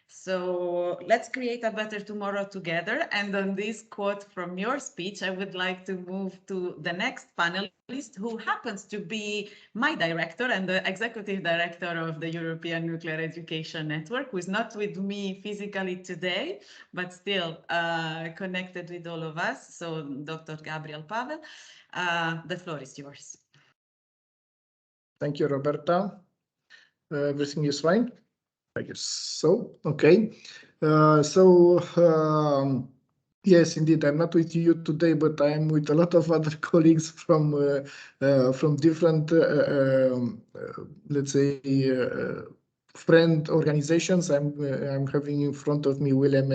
So let's create a better tomorrow together. And on this quote from your speech, I would like to move to the next panelist, who happens to be my director and the executive director of the European Nuclear Education Network, who is not with me physically today, but still connected with all of us. So Dr. Gabriel Pavel, the floor is yours. Thank you, Roberta. Everything is fine? I guess so. Okay. Yes, indeed, I'm not with you today, but I'm with a lot of other colleagues from different, let's say, friend organizations. I'm having in front of me Willem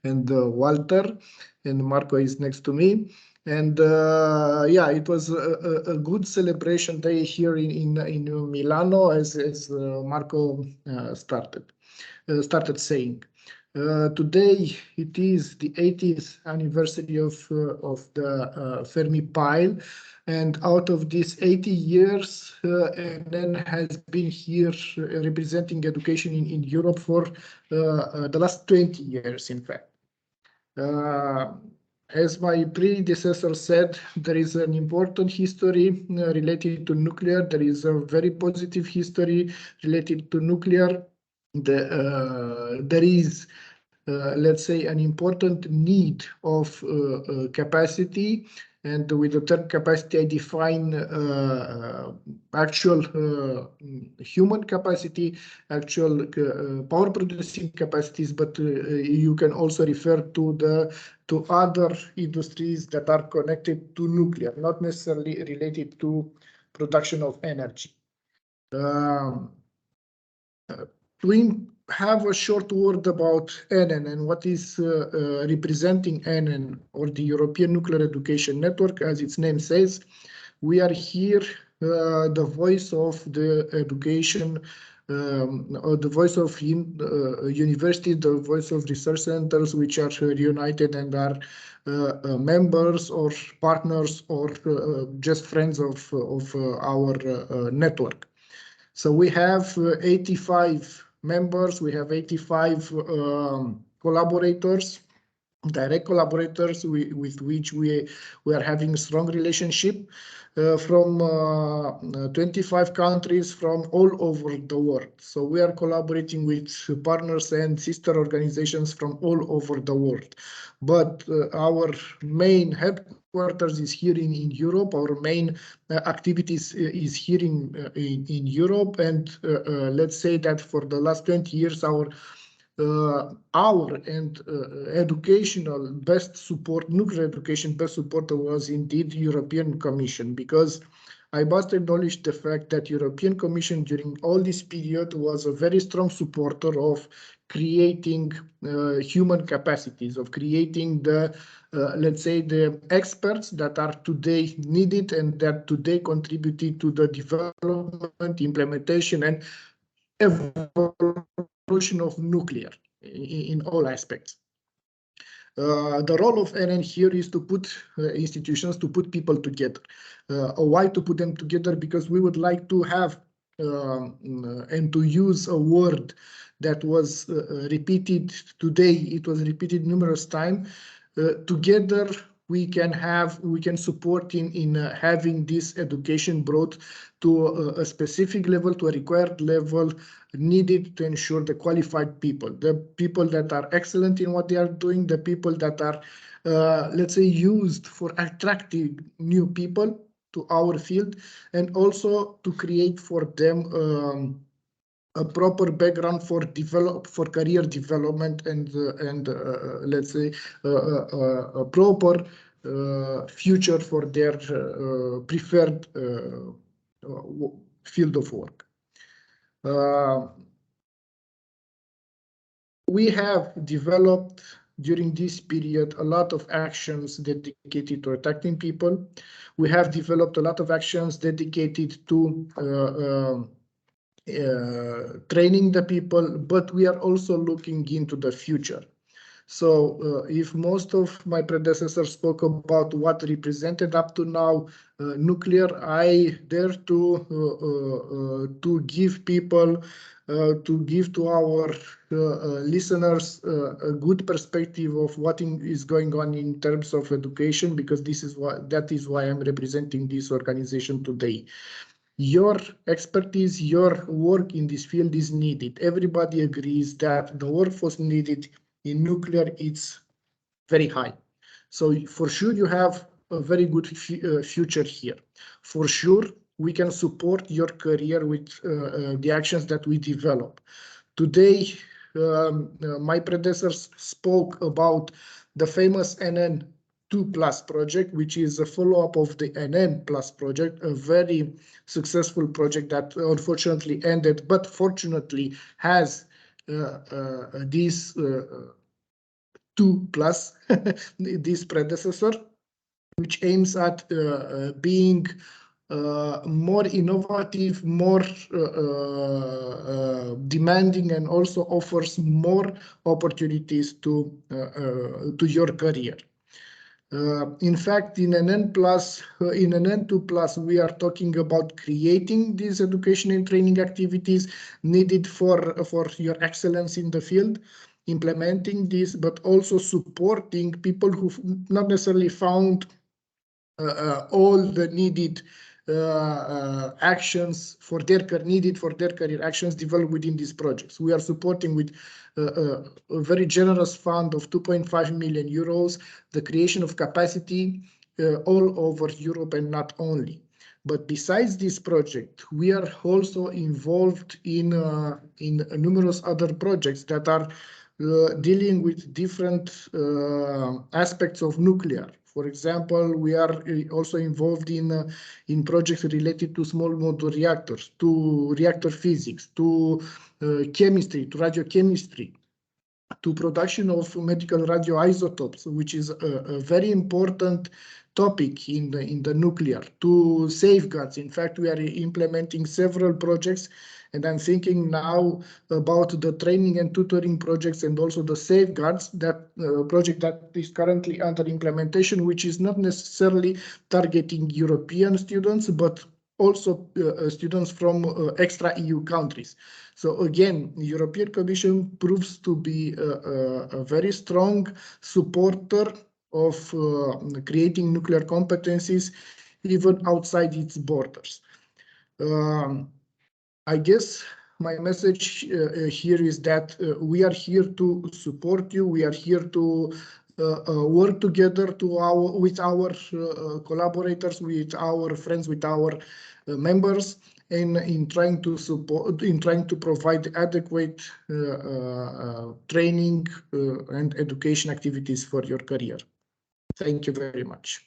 and Walter, and Marco is next to me. And yeah, it was a good celebration day here in Milano, as Marco started saying. Today it is the 80th anniversary of the Fermi pile, and out of these 80 years, NN has been here representing education in Europe for the last 20 years, in fact. As my predecessor said, there is an important history related to nuclear. There is a very positive history related to nuclear. There is, let's say, an important need of capacity. And with the term capacity, I define actual human capacity, actual power producing capacities, but you can also refer to other industries that are connected to nuclear, not necessarily related to production of energy. We have a short word about NN and what is representing NN, or the European Nuclear Education Network. As its name says, we are here the voice of the education, or the voice of universities, the voice of research centers which are united and are members or partners or just friends of our network. So we have 85 members, we have 85 collaborators, direct collaborators with which we are having a strong relationship from 25 countries from all over the world. So we are collaborating with partners and sister organizations from all over the world. But our main headquarters is here in Europe. Our main activities is here in Europe. And let's say that for the last 20 years, our educational best support, nuclear education best support was indeed European Commission, because I must acknowledge the fact that European Commission during all this period was a very strong supporter of creating human capacities, of creating the, let's say, the experts that are today needed and that today contributed to the development, implementation, and evolution of nuclear in all aspects. The role of NN here is to put institutions, to put people together. Why to put them together? Because we would like to have and to use a word that was repeated today. It was repeated numerous times. Together we can support in having this education brought to a specific level, to a required level needed to ensure the qualified people, the people that are excellent in what they are doing, the people that are, let's say, used for attracting new people to our field, and also to create for them a proper background for career development and let's say a proper future for their preferred field of work. We have developed during this period a lot of actions dedicated to attracting people. We have developed a lot of actions dedicated to training the people, but we are also looking into the future. So if most of my predecessors spoke about what represented up to now nuclear, I dare to give people, to give to our listeners a good perspective of what is going on in terms of education, because that is why I'm representing this organization today. Your expertise, your work in this field is needed. Everybody agrees that the workforce needed in nuclear is very high. So for sure you have a very good future here. For sure we can support your career with the actions that we develop. Today, my predecessors spoke about the famous NN 2+ project, which is a follow-up of the NN+ project, a very successful project that unfortunately ended, but fortunately has this 2+, this predecessor. which aims at being more innovative, more demanding, and also offers more opportunities to your career. In fact, in an N2+, we are talking about creating these education and training activities needed for your excellence in the field, implementing this, but also supporting people who've not necessarily found all the needed actions for their career actions developed within these projects. We are supporting with a very generous fund of 2.5 million euros, the creation of capacity all over Europe and not only. But besides this project, we are also involved in numerous other projects that are dealing with different aspects of nuclear. For example, we are also involved in projects related to small modular reactors, to reactor physics, to chemistry, to radiochemistry, to production of medical radioisotopes, which is a very important topic in the nuclear, to safeguards. In fact, we are implementing several projects, and I'm thinking now about the training and tutoring projects and also the safeguards, that project that is currently under implementation, which is not necessarily targeting European students, but also students from extra EU countries. So again, the European Commission proves to be a very strong supporter of creating nuclear competencies even outside its borders. I guess my message here is that we are here to support you. We are here to work together with our collaborators, with our friends, with our members, in trying to support, in trying to provide adequate training and education activities for your career. Thank you very much.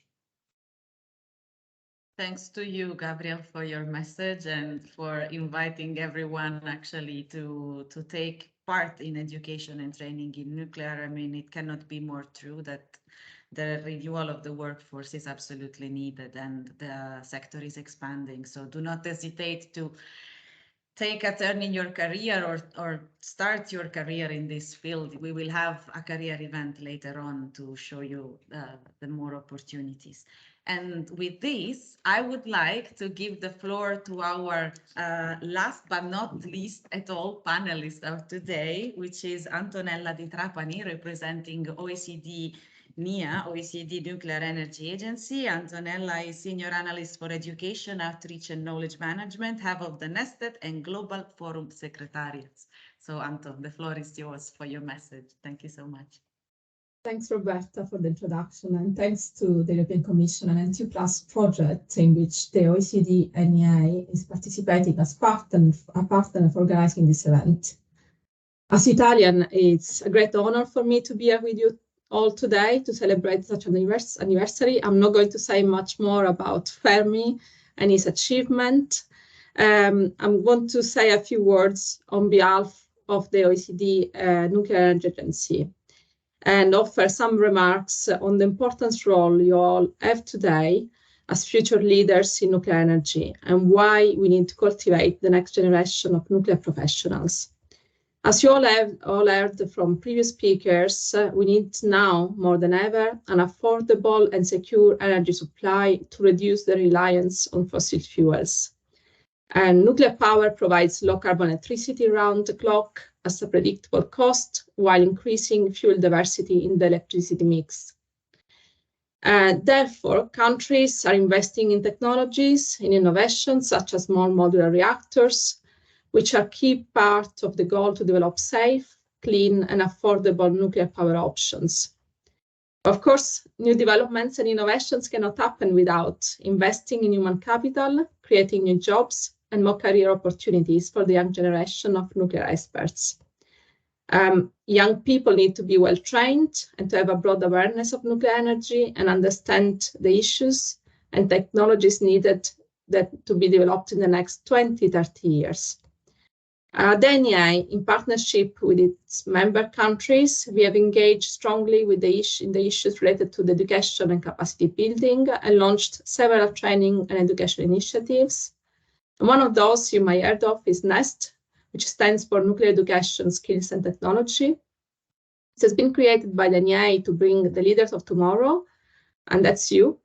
Thanks to you, Gabriel, for your message and for inviting everyone actually to take part in education and training in nuclear. I mean, it cannot be more true that the renewal of the workforce is absolutely needed and the sector is expanding. So do not hesitate to take a turn in your career or start your career in this field. We will have a career event later on to show you the more opportunities. And with this, I would like to give the floor to our last but not least at all panelist of today, which is Antonella Di Trapani, representing OECD NEA, OECD Nuclear Energy Agency. Antonella is Senior Analyst for Education, Outreach and Knowledge Management, Head of the Nested and Global Forum Secretariats. So Anton, the floor is yours for your message. Thank you so much. Thanks, Roberta, for the introduction, and thanks to the European Commission and N2+ project, in which the OECD NEA is participating as a partner for organizing this event. As Italian, it's a great honor for me to be here with you all today to celebrate such an anniversary. I'm not going to say much more about Fermi and his achievement. I want to say a few words on behalf of the OECD Nuclear Energy Agency, and offer some remarks on the important role you all have today as future leaders in nuclear energy and why we need to cultivate the next generation of nuclear professionals. As you all have heard from previous speakers, we need now more than ever an affordable and secure energy supply to reduce the reliance on fossil fuels. And nuclear power provides low carbon electricity around the clock at a predictable cost, while increasing fuel diversity in the electricity mix. Therefore, countries are investing in technologies, in innovations such as small modular reactors, which are key part of the goal to develop safe, clean, and affordable nuclear power options. Of course, new developments and innovations cannot happen without investing in human capital, creating new jobs, and more career opportunities for the young generation of nuclear experts. Young people need to be well trained and to have a broad awareness of nuclear energy and understand the issues and technologies needed to be developed in the next 20, 30 years. The NEI, in partnership with its member countries, we have engaged strongly with in the issues related to the education and capacity building and launched several training and education initiatives. And one of those you might have heard of is NEST, which stands for Nuclear Education, Skills and Technology. It has been created by the NEI to bring the leaders of tomorrow, and that's you,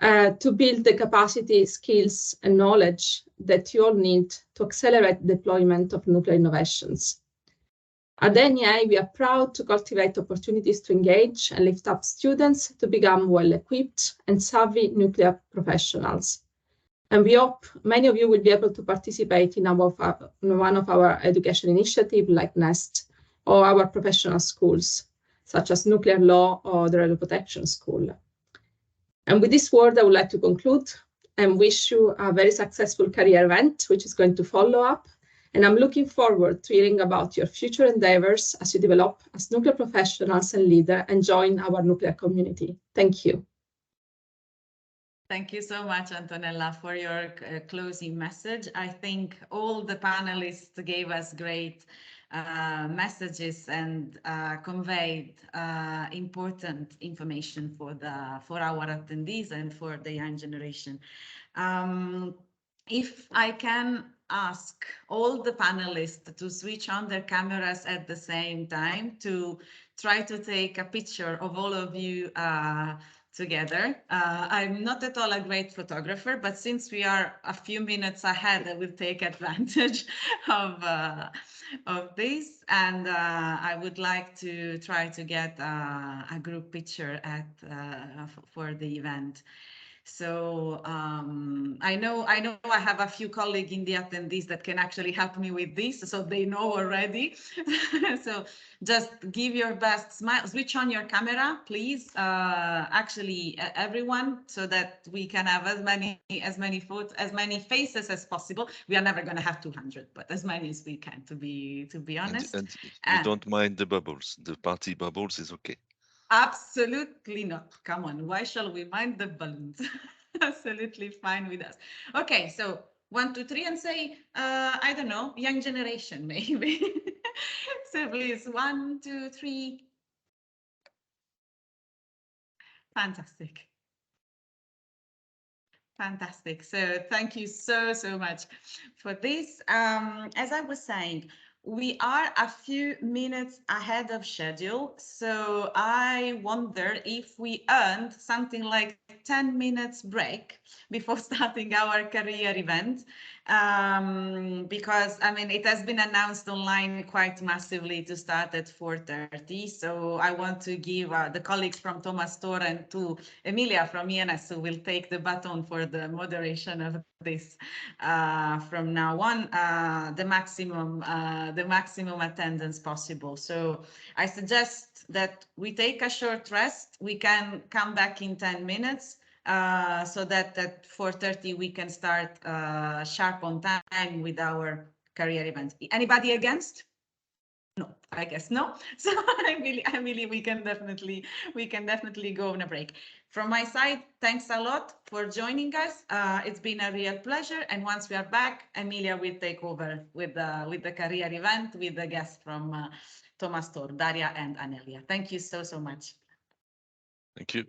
to build the capacity, skills, and knowledge that you all need to accelerate the deployment of nuclear innovations. At the NEI, we are proud to cultivate opportunities to engage and lift up students to become well-equipped and savvy nuclear professionals. And we hope many of you will be able to participate in one of our education initiatives like NEST or our professional schools, such as Nuclear Law or the Radio Protection School. And with this word, I would like to conclude and wish you a very successful career event, which is going to follow up. And I'm looking forward to hearing about your future endeavors as you develop as nuclear professionals and leaders and join our nuclear community. Thank you. Thank you so much, Antonella, for your closing message. I think all the panelists gave us great messages and conveyed important information for our attendees and for the young generation. If I can ask all the panelists to switch on their cameras at the same time to try to take a picture of all of you together. I'm not at all a great photographer, but since we are a few minutes ahead, I will take advantage of this. And I would like to try to get a group picture for the event. So I know I have a few colleagues in the attendees that can actually help me with this, so they know already. So just give your best smile, switch on your camera, please, actually everyone, so that we can have as many photos, as many faces as possible. We are never going to have 200, but as many as we can, to be honest. And you don't mind the bubbles, the party bubbles is okay. Absolutely not. Come on, why shall we mind the balloons? Absolutely fine with us. Okay, so 1, 2, 3, and say, I don't know, young generation, maybe. So please, 1, 2, 3. Fantastic. Fantastic. So thank you so much for this. As I was saying, we are a few minutes ahead of schedule, so I wonder if we earned something like 10 minutes break before starting our career event, because I mean it has been announced online quite massively to start at 4:30. So I want to give the colleagues from Thomas Tor and to Emilia from ENS, who will take the baton for the moderation of this from now on, the maximum attendance possible. So I suggest that we take a short rest. We can come back in 10 minutes so that at 4:30 we can start sharp on time with our career event. Anybody against? No, I guess no. So Emily, we can definitely go on a break. From my side, thanks a lot for joining us. It's been a real pleasure. And once we are back, Emilia will take over with the career event with the guests from Thomas Tor, Daria and Anelia. Thank you so much. Thank you.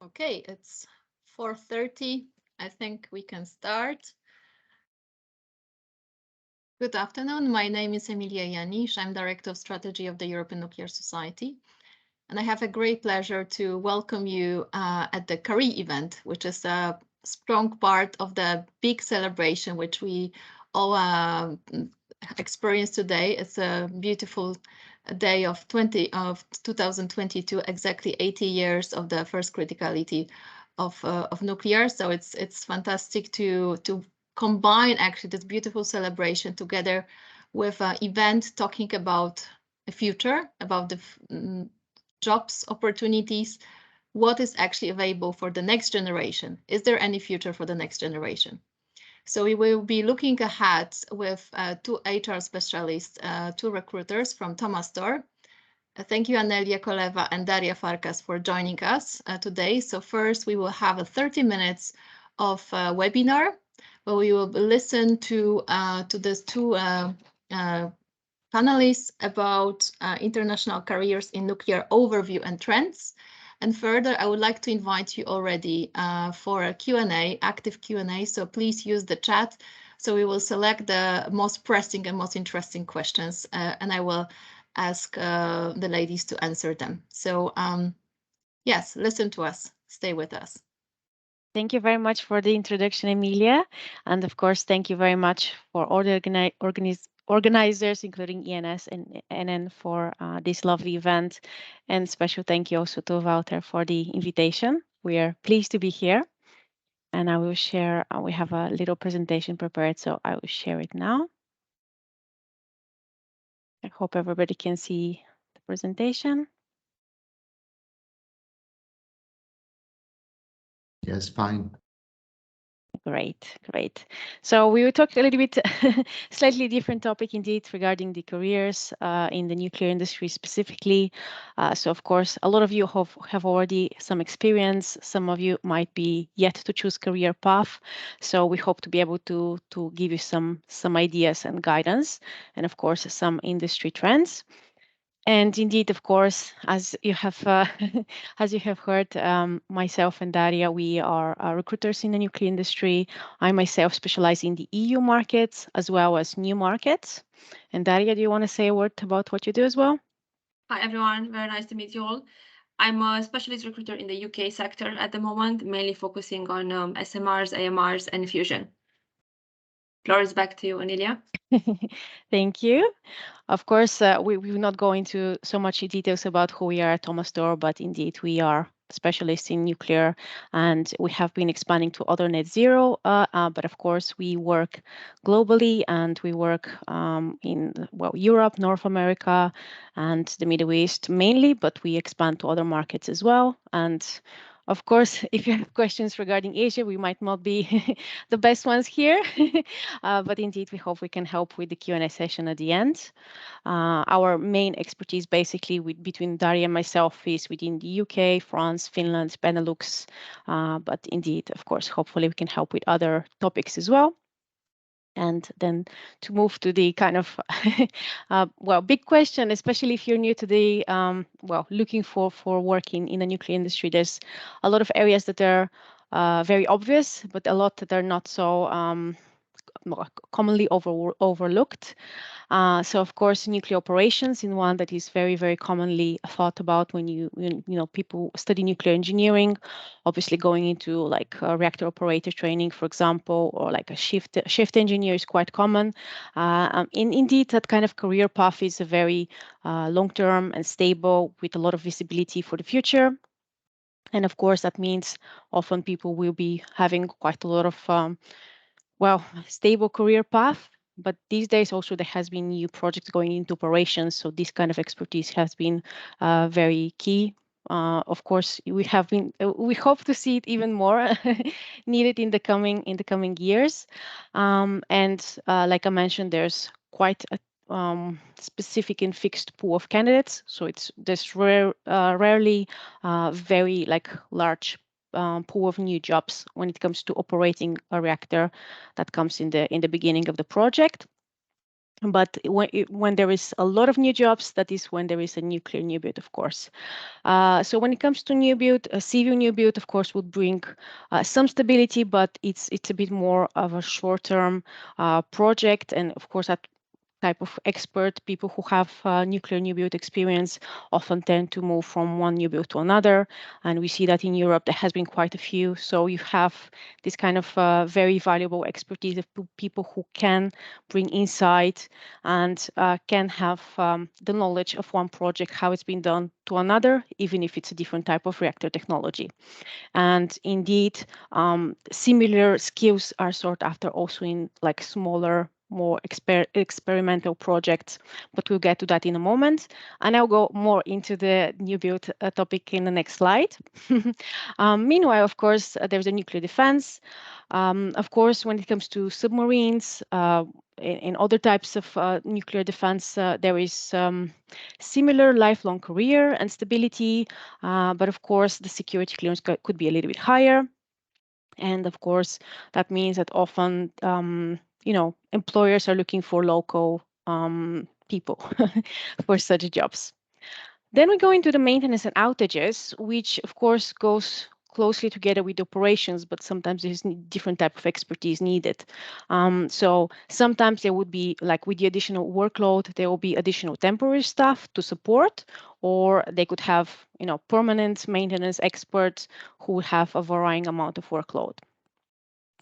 Okay, it's 4:30. I think we can start. Good afternoon. My name is Emilia Janisz. I'm Director of Strategy of the European Nuclear Society. And I have a great pleasure to welcome you at the CARI event, which is a strong part of the big celebration which we all experience today. It's a beautiful day of 2022, exactly 80 years of the first criticality of nuclear. So it's fantastic to combine actually this beautiful celebration together with an event talking about the future, about the jobs, opportunities, what is actually available for the next generation. Is there any future for the next generation? So we will be looking ahead with two HR specialists, two recruiters from Thomas Store. Thank you, Anelia Koleva and Daria Farkas, for joining us today. So first, we will have a 30 minutes of webinar where we will listen to these two panelists about international careers in nuclear overview and trends. And further, I would like to invite you already for a Q&A, active Q&A. So please use the chat. So we will select the most pressing and most interesting questions, and I will ask the ladies to answer them. So yes, listen to us. Stay with us. Thank you very much for the introduction, Emilia. And of course, thank you very much for all the organizers, including ENS and NN, for this lovely event. And special thank you also to Wouter for the invitation. We are pleased to be here. And I will share, we have a little presentation prepared, so I will share it now. I hope everybody can see the presentation. Yes, fine. Great, great. So we will talk a little bit, slightly different topic indeed regarding the careers in the nuclear industry specifically. So of course, a lot of you have already some experience. Some of you might be yet to choose career path. So we hope to be able to give you some ideas and guidance, and of course, some industry trends. And indeed, of course, as you have heard, myself and Daria, we are recruiters in the nuclear industry. I myself specialize in the EU markets as well as new markets. And Daria, do you want to say a word about what you do as well? Hi, everyone. Very nice to meet you all. I'm a specialist recruiter in the UK sector at the moment, mainly focusing on SMRs, AMRs, and fusion. Floor is back to you, Anelia. Thank you. Of course, we will not go into so much details about who we are at Thomas Door, but indeed we are specialists in nuclear, and we have been expanding to other net zero. But of course, we work globally, and we work in Europe, North America, and the Middle East mainly. But we expand to other markets as well. And of course, if you have questions regarding Asia, we might not be the best ones here, but indeed, we hope we can help with the Q&A session at the end. Our main expertise basically between Daria and myself is within the UK, France, Finland, Benelux, but indeed, of course, hopefully we can help with other topics as well. And then to move to the kind of, big question, especially if you're new to the, looking for work in the nuclear industry, there's a lot of areas that are very obvious, but a lot that are not so commonly overlooked. So of course, nuclear operations is one that is very, very commonly thought about when you know people study nuclear engineering. Obviously, going into like reactor operator training, for example, or like a shift engineer is quite common. Indeed, that kind of career path is a very long-term and stable with a lot of visibility for the future. And of course, that means often people will be having quite a lot of stable career path. But these days also there has been new projects going into operations, so this kind of expertise has been very key. Of course, we hope to see it even more needed in the coming years. And like I mentioned, there's quite a specific and fixed pool of candidates, so there's rarely very like large pool of new jobs when it comes to operating a reactor that comes in the beginning of the project. But when there is a lot of new jobs, that is when there is a nuclear new build, of course. So when it comes to new build, a civil new build, of course, would bring some stability, but it's a bit more of a short-term project. And of course, that type of expert, people who have nuclear new build experience often tend to move from one new build to another. And we see that in Europe, there has been quite a few. So you have this kind of very valuable expertise of people who can bring insight and can have the knowledge of one project, how it's been done to another, even if it's a different type of reactor technology. And indeed, similar skills are sought after also in like smaller, more experimental projects, but we'll get to that in a moment. And I'll go more into the new build topic in the next slide. Meanwhile, of course, there's a nuclear defense. Of course, when it comes to submarines, in other types of nuclear defense, there is similar lifelong career and stability, but of course, the security clearance could be a little bit higher. And of course, that means that often, employers are looking for local people for such jobs. Then we go into the maintenance and outages, which of course goes closely together with operations, but sometimes there's different type of expertise needed. So sometimes there would be, like with the additional workload, there will be additional temporary staff to support, or they could have, permanent maintenance experts who have a varying amount of workload.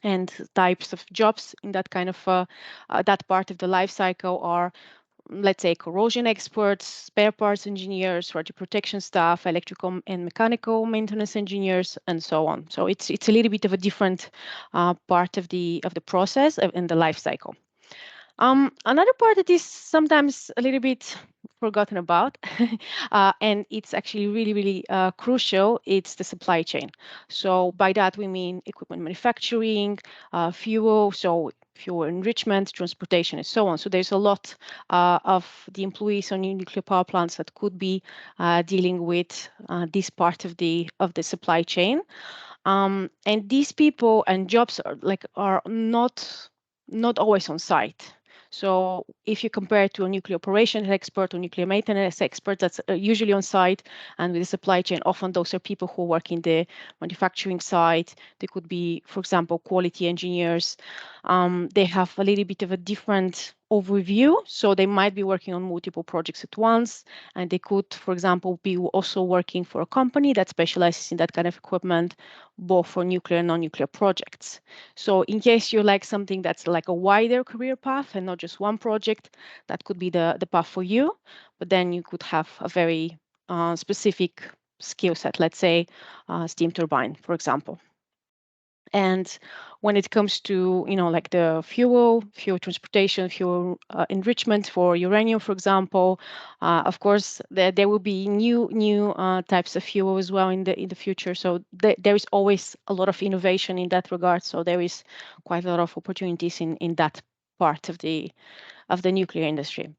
And types of jobs in that kind of that part of the life cycle are, let's say, corrosion experts, spare parts engineers, radio protection staff, electrical and mechanical maintenance engineers, and so on. So it's a little bit of a different part of the process in the life cycle. Another part that is sometimes a little bit forgotten about, and it's actually really, really crucial, it's the supply chain. So by that, we mean equipment manufacturing, fuel, so fuel enrichment, transportation, and so on. So there's a lot of the employees on nuclear power plants that could be dealing with this part of the supply chain. And these people and jobs are not always on site. So if you compare to a nuclear operations expert or nuclear maintenance expert, that's usually on site, and with the supply chain, often those are people who work in the manufacturing side. They could be, for example, quality engineers. They have a little bit of a different overview, so they might be working on multiple projects at once, and they could, for example, be also working for a company that specializes in that kind of equipment, both for nuclear and non-nuclear projects. So in case you like something that's like a wider career path and not just one project, that could be the path for you, but then you could have a very specific skill set, let's say steam turbine, for example. And when it comes to, like the fuel transportation, fuel enrichment for uranium, for example, of course, there will be new types of fuel as well in the future. So there is always a lot of innovation in that regard. So there is quite a lot of opportunities in that part of the nuclear industry.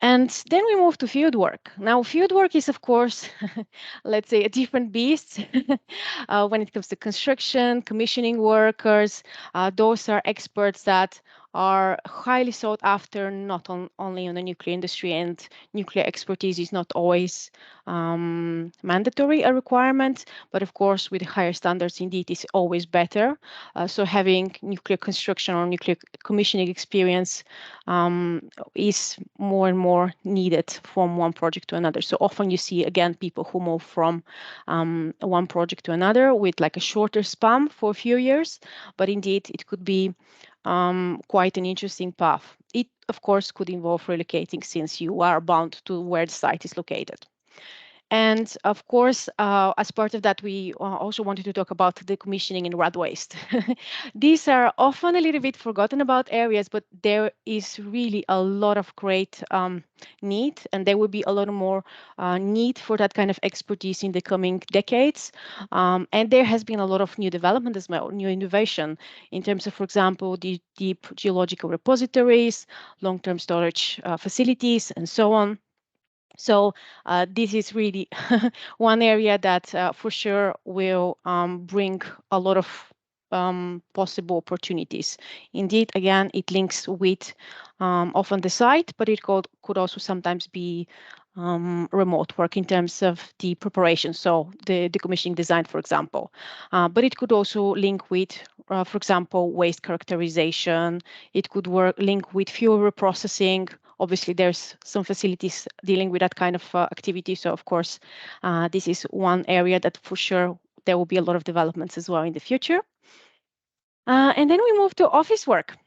And then we move to field work. Now, field work is, of course, let's say, a different beast when it comes to construction, commissioning workers. Those are experts that are highly sought after, not only in the nuclear industry, and nuclear expertise is not always mandatory, a requirement, but of course, with higher standards, indeed, is always better. So having nuclear construction or nuclear commissioning experience is more and more needed from one project to another. So often you see, again, people who move from one project to another with like a shorter span for a few years, but indeed it could be quite an interesting path. It, of course, could involve relocating since you are bound to where the site is located. And of course, as part of that, we also wanted to talk about the commissioning and rad waste. These are often a little bit forgotten about areas, but there is really a lot of great need, and there will be a lot more need for that kind of expertise in the coming decades. And there has been a lot of new development as well, new innovation in terms of, for example, the deep geological repositories, long-term storage facilities, and so on. So this is really one area that for sure will bring a lot of possible opportunities. Indeed, again, it links with often the site, but it could also sometimes be remote work in terms of the preparation, so the decommissioning design, for example. But it could also link with, for example, waste characterization. It could link with fuel reprocessing. Obviously, there's some facilities dealing with that kind of activity. So, of course, this is one area that for sure there will be a lot of developments as well in the future. And then we move to office work.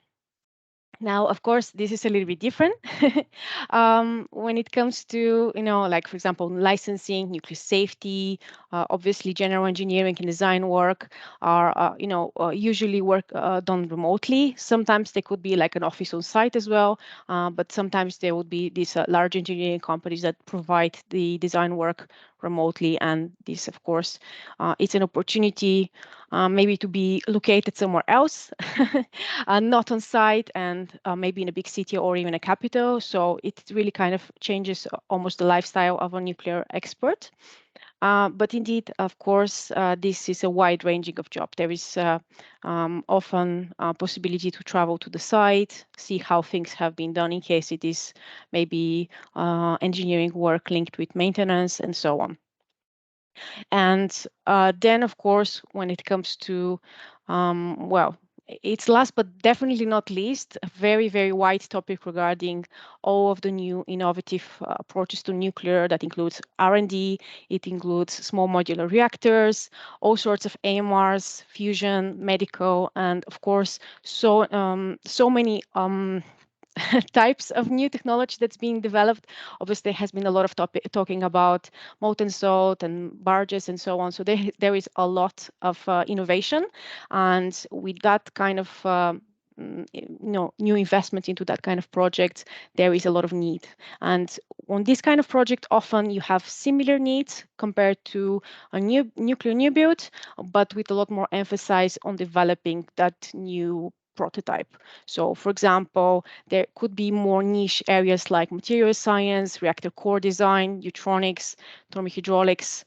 Now, of course, this is a little bit different when it comes to, like, for example, licensing, nuclear safety, obviously general engineering and design work are, usually work done remotely. Sometimes they could be like an office on site as well, but sometimes there would be these large engineering companies that provide the design work remotely. And this, of course, it's an opportunity maybe to be located somewhere else, not on site, and maybe in a big city or even a capital. So it really kind of changes almost the lifestyle of a nuclear expert. But indeed, of course, this is a wide ranging of job. There is often a possibility to travel to the site, see how things have been done in case it is maybe engineering work linked with maintenance and so on. And then, of course, when it comes to, well, it's last but definitely not least, a very, very wide topic regarding all of the new innovative approaches to nuclear. That includes R&D, it includes small modular reactors, all sorts of AMRs, fusion, medical, and of course, so many types of new technology that's being developed. Obviously, there has been a lot of talking about molten salt and barges and so on. So there is a lot of innovation, and with that kind of new investment into that kind of project, there is a lot of need. And on this kind of project, often you have similar needs compared to a nuclear new build, but with a lot more emphasis on developing that new prototype. So, for example, there could be more niche areas like material science, reactor core design, neutronics, thermohydraulics,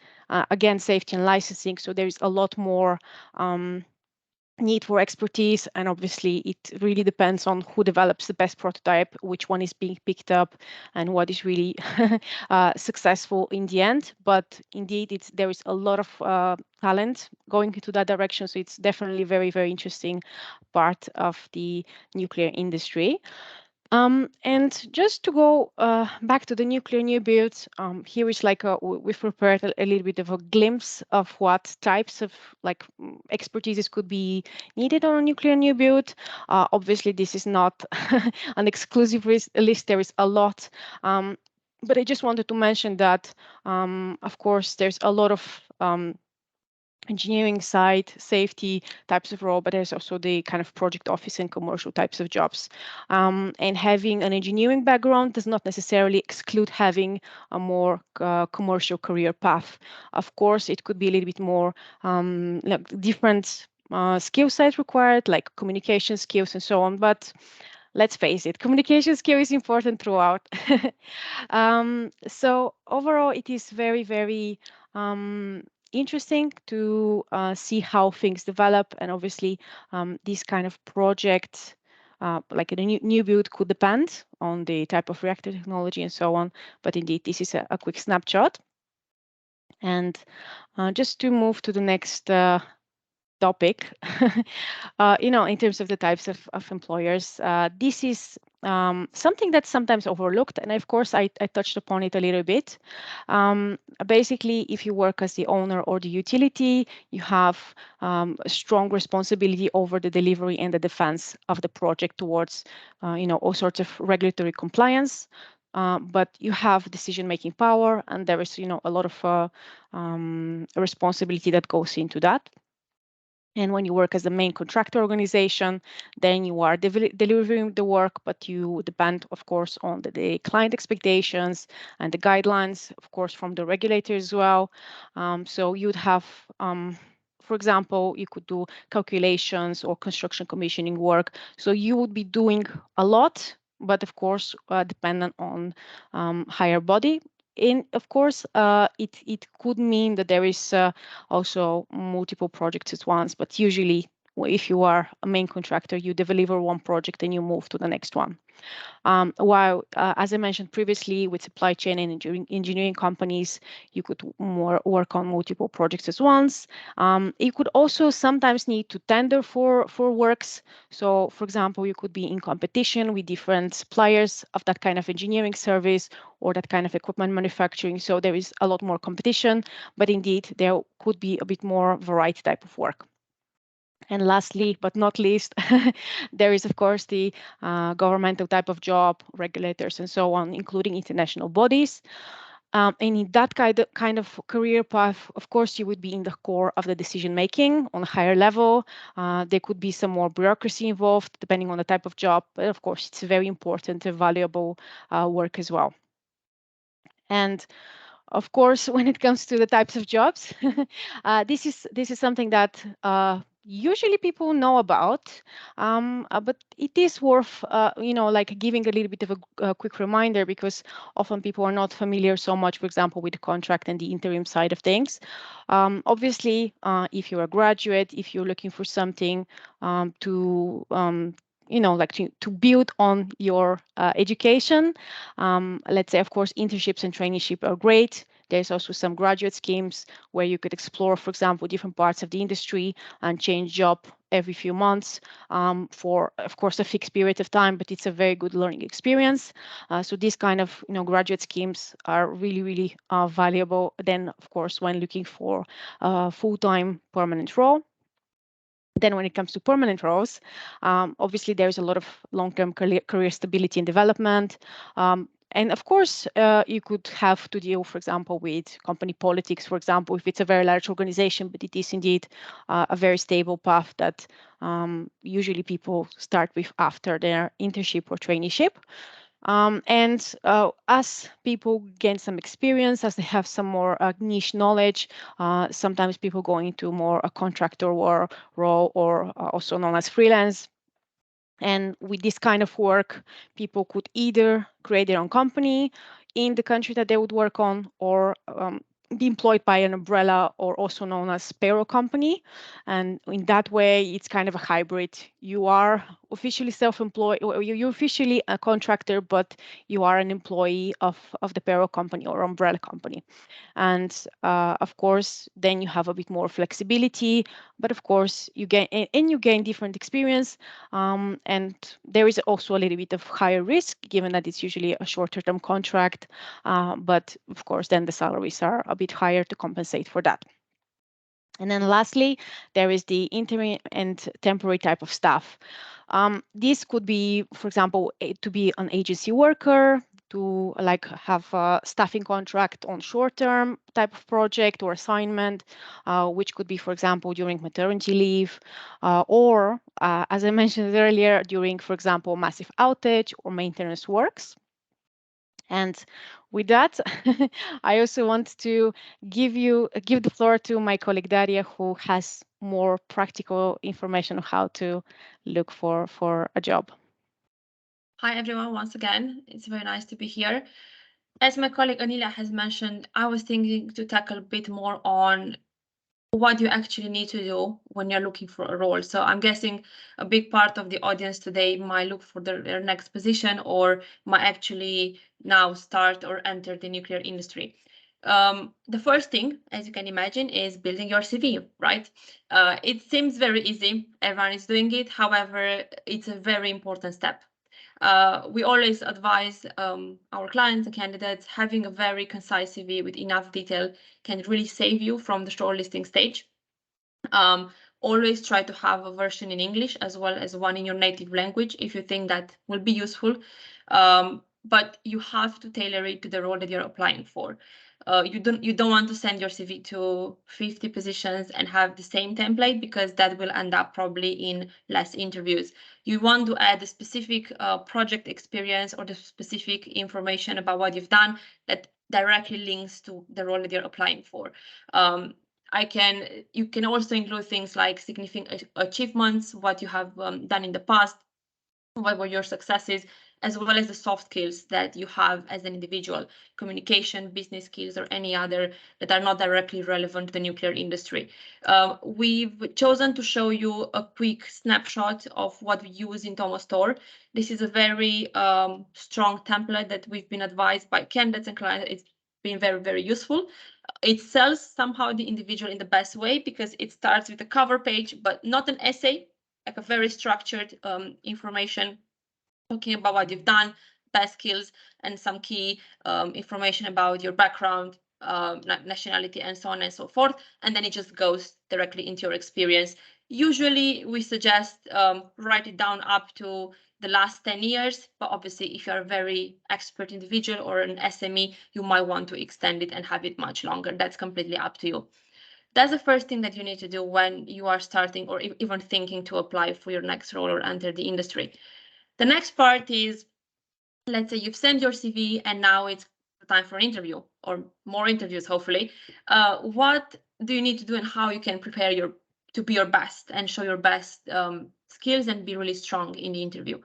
again, safety and licensing. So there is a lot more need for expertise, and obviously it really depends on who develops the best prototype, which one is being picked up, and what is really successful in the end. But indeed, there is a lot of talent going into that direction, so it's definitely a very, very interesting part of the nuclear industry. And just to go back to the nuclear new builds, here is like we've prepared a little bit of a glimpse of what types of expertises could be needed on a nuclear new build. Obviously, this is not an exclusive list. There is a lot. But I just wanted to mention that, of course, there's a lot of engineering side, safety types of role, but there's also the kind of project office and commercial types of jobs. And having an engineering background does not necessarily exclude having a more commercial career path. Of course, it could be a little bit more different skill sets required, like communication skills and so on, but let's face it, communication skill is important throughout. So overall, it is very, very interesting to see how things develop, and obviously this kind of project like a new build could depend on the type of reactor technology and so on, but indeed this is a quick snapshot. And just to move to the next topic, in terms of the types of employers, this is something that's sometimes overlooked, and of course I touched upon it a little bit. Basically, if you work as the owner or the utility, you have a strong responsibility over the delivery and the defense of the project towards all sorts of regulatory compliance. But you have decision-making power, and there is a lot of responsibility that goes into that. And when you work as the main contractor organization, then you are delivering the work, but you depend, of course, on the client expectations and the guidelines, of course, from the regulators as well. So you'd have, for example, you could do calculations or construction commissioning work. So you would be doing a lot, but of course, dependent on higher body. Of course, it could mean that there is also multiple projects at once, but usually if you are a main contractor, you deliver one project and you move to the next one. While, as I mentioned previously, with supply chain and engineering companies, you could work on multiple projects at once. You could also sometimes need to tender for works. So, for example, you could be in competition with different suppliers of that kind of engineering service or that kind of equipment manufacturing. So there is a lot more competition, but indeed there could be a bit more variety type of work. And lastly, but not least, there is, of course, the governmental type of job, regulators, and so on, including international bodies. And in that kind of career path, of course, you would be in the core of the decision making on a higher level. There could be some more bureaucracy involved, depending on the type of job. But of course, it's very important and valuable work as well. And of course, when it comes to the types of jobs, this is something that usually people know about, but it is worth like giving a little bit of a quick reminder, because often people are not familiar so much, for example, with the contract and the interim side of things. Obviously, if you're a graduate, if you're looking for something to build on your education. Let's say, of course, internships and traineeship are great. There's also some graduate schemes where you could explore, for example, different parts of the industry and change job every few months for, of course, a fixed period of time, but it's a very good learning experience. So these kind of graduate schemes are really, really valuable. Then, of course, when looking for a full-time permanent role. Then when it comes to permanent roles, obviously there's a lot of long-term career stability and development. And of course, you could have to deal, for example, with company politics, for example, if it's a very large organization, but it is indeed a very stable path that usually people start with after their internship or traineeship. As people gain some experience, as they have some more niche knowledge, sometimes people go into more a contractor or role, or also known as freelance. And with this kind of work, people could either create their own company in the country that they would work on, or be employed by an umbrella, or also known as payroll company. And in that way, it's kind of a hybrid. You are officially self-employed, or you're officially a contractor, but you are an employee of the payroll company or umbrella company. And of course, then you have a bit more flexibility, but of course you gain different experience. And there is also a little bit of higher risk, given that it's usually a shorter term contract. But of course, then the salaries are a bit higher to compensate for that. And then lastly, there is the interim and temporary type of staff. This could be, for example, to be an agency worker, to like have a staffing contract on short-term type of project or assignment, which could be, for example, during maternity leave, or as I mentioned earlier, during, for example, massive outage or maintenance works. And with that, I also want to give the floor to my colleague Daria, who has more practical information on how to look for a job. Hi, everyone. Once again, it's very nice to be here. As my colleague Anilia has mentioned, I was thinking to tackle a bit more on what you actually need to do when you're looking for a role. So I'm guessing a big part of the audience today might look for their next position, or might actually now start or enter the nuclear industry. The first thing, as you can imagine, is building your CV, right? It seems very easy. Everyone is doing it. However, it's a very important step. We always advise our clients and candidates having a very concise CV with enough detail can really save you from the shortlisting stage. Always try to have a version in English as well as one in your native language if you think that will be useful. But you have to tailor it to the role that you're applying for. You don't want to send your CV to 50 positions and have the same template, because that will end up probably in less interviews. You want to add a specific project experience or the specific information about what you've done that directly links to the role that you're applying for. You can also include things like significant achievements, what you have done in the past, what were your successes, as well as the soft skills that you have as an individual, communication, business skills, or any other that are not directly relevant to the nuclear industry. We've chosen to show you a quick snapshot of what we use in ThomasTOR. This is a very strong template that we've been advised by candidates and clients. It's been very, very useful. It sells somehow the individual in the best way because it starts with a cover page, but not an essay, like a very structured information talking about what you've done, best skills, and some key information about your background, nationality, and so on and so forth. And then it just goes directly into your experience. Usually we suggest write it down up to the last 10 years, but obviously if you're a very expert individual or an SME, you might want to extend it and have it much longer. That's completely up to you. That's the first thing that you need to do when you are starting or even thinking to apply for your next role or enter the industry. The next part is, let's say you've sent your CV and now it's time for an interview or more interviews, hopefully. What do you need to do and how you can prepare to be your best and show your best skills and be really strong in the interview?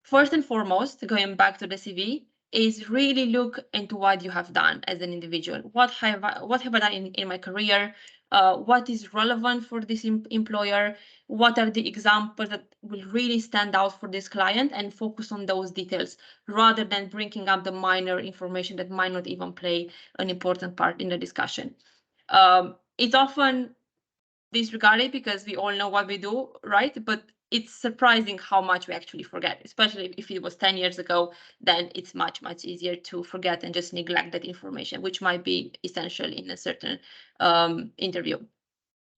First and foremost, going back to the CV, is really look into what you have done as an individual. What have I done in my career? What is relevant for this employer? What are the examples that will really stand out for this client, and focus on those details rather than bringing up the minor information that might not even play an important part in the discussion. It's often disregarded because we all know what we do, right? But it's surprising how much we actually forget, especially if it was 10 years ago, then it's much, much easier to forget and just neglect that information, which might be essential in a certain interview.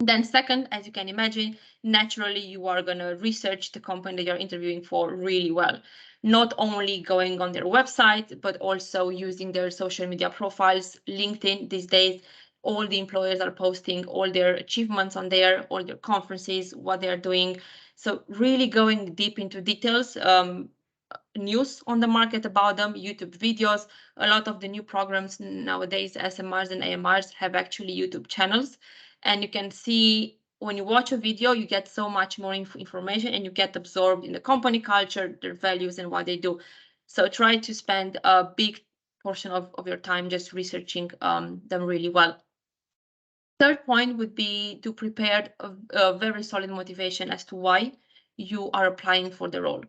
Then second, as you can imagine, naturally, you are going to research the company that you're interviewing for really well. Not only going on their website, but also using their social media profiles. LinkedIn these days, all the employers are posting all their achievements on there, all their conferences, what they're doing. So really going deep into details, news on the market about them, YouTube videos. A lot of the new programs nowadays, SMRs and AMRs, have actually YouTube channels. And you can see when you watch a video, you get so much more information and you get absorbed in the company culture, their values, and what they do. So try to spend a big portion of your time just researching them really well. Third point would be to prepare a very solid motivation as to why you are applying for the role.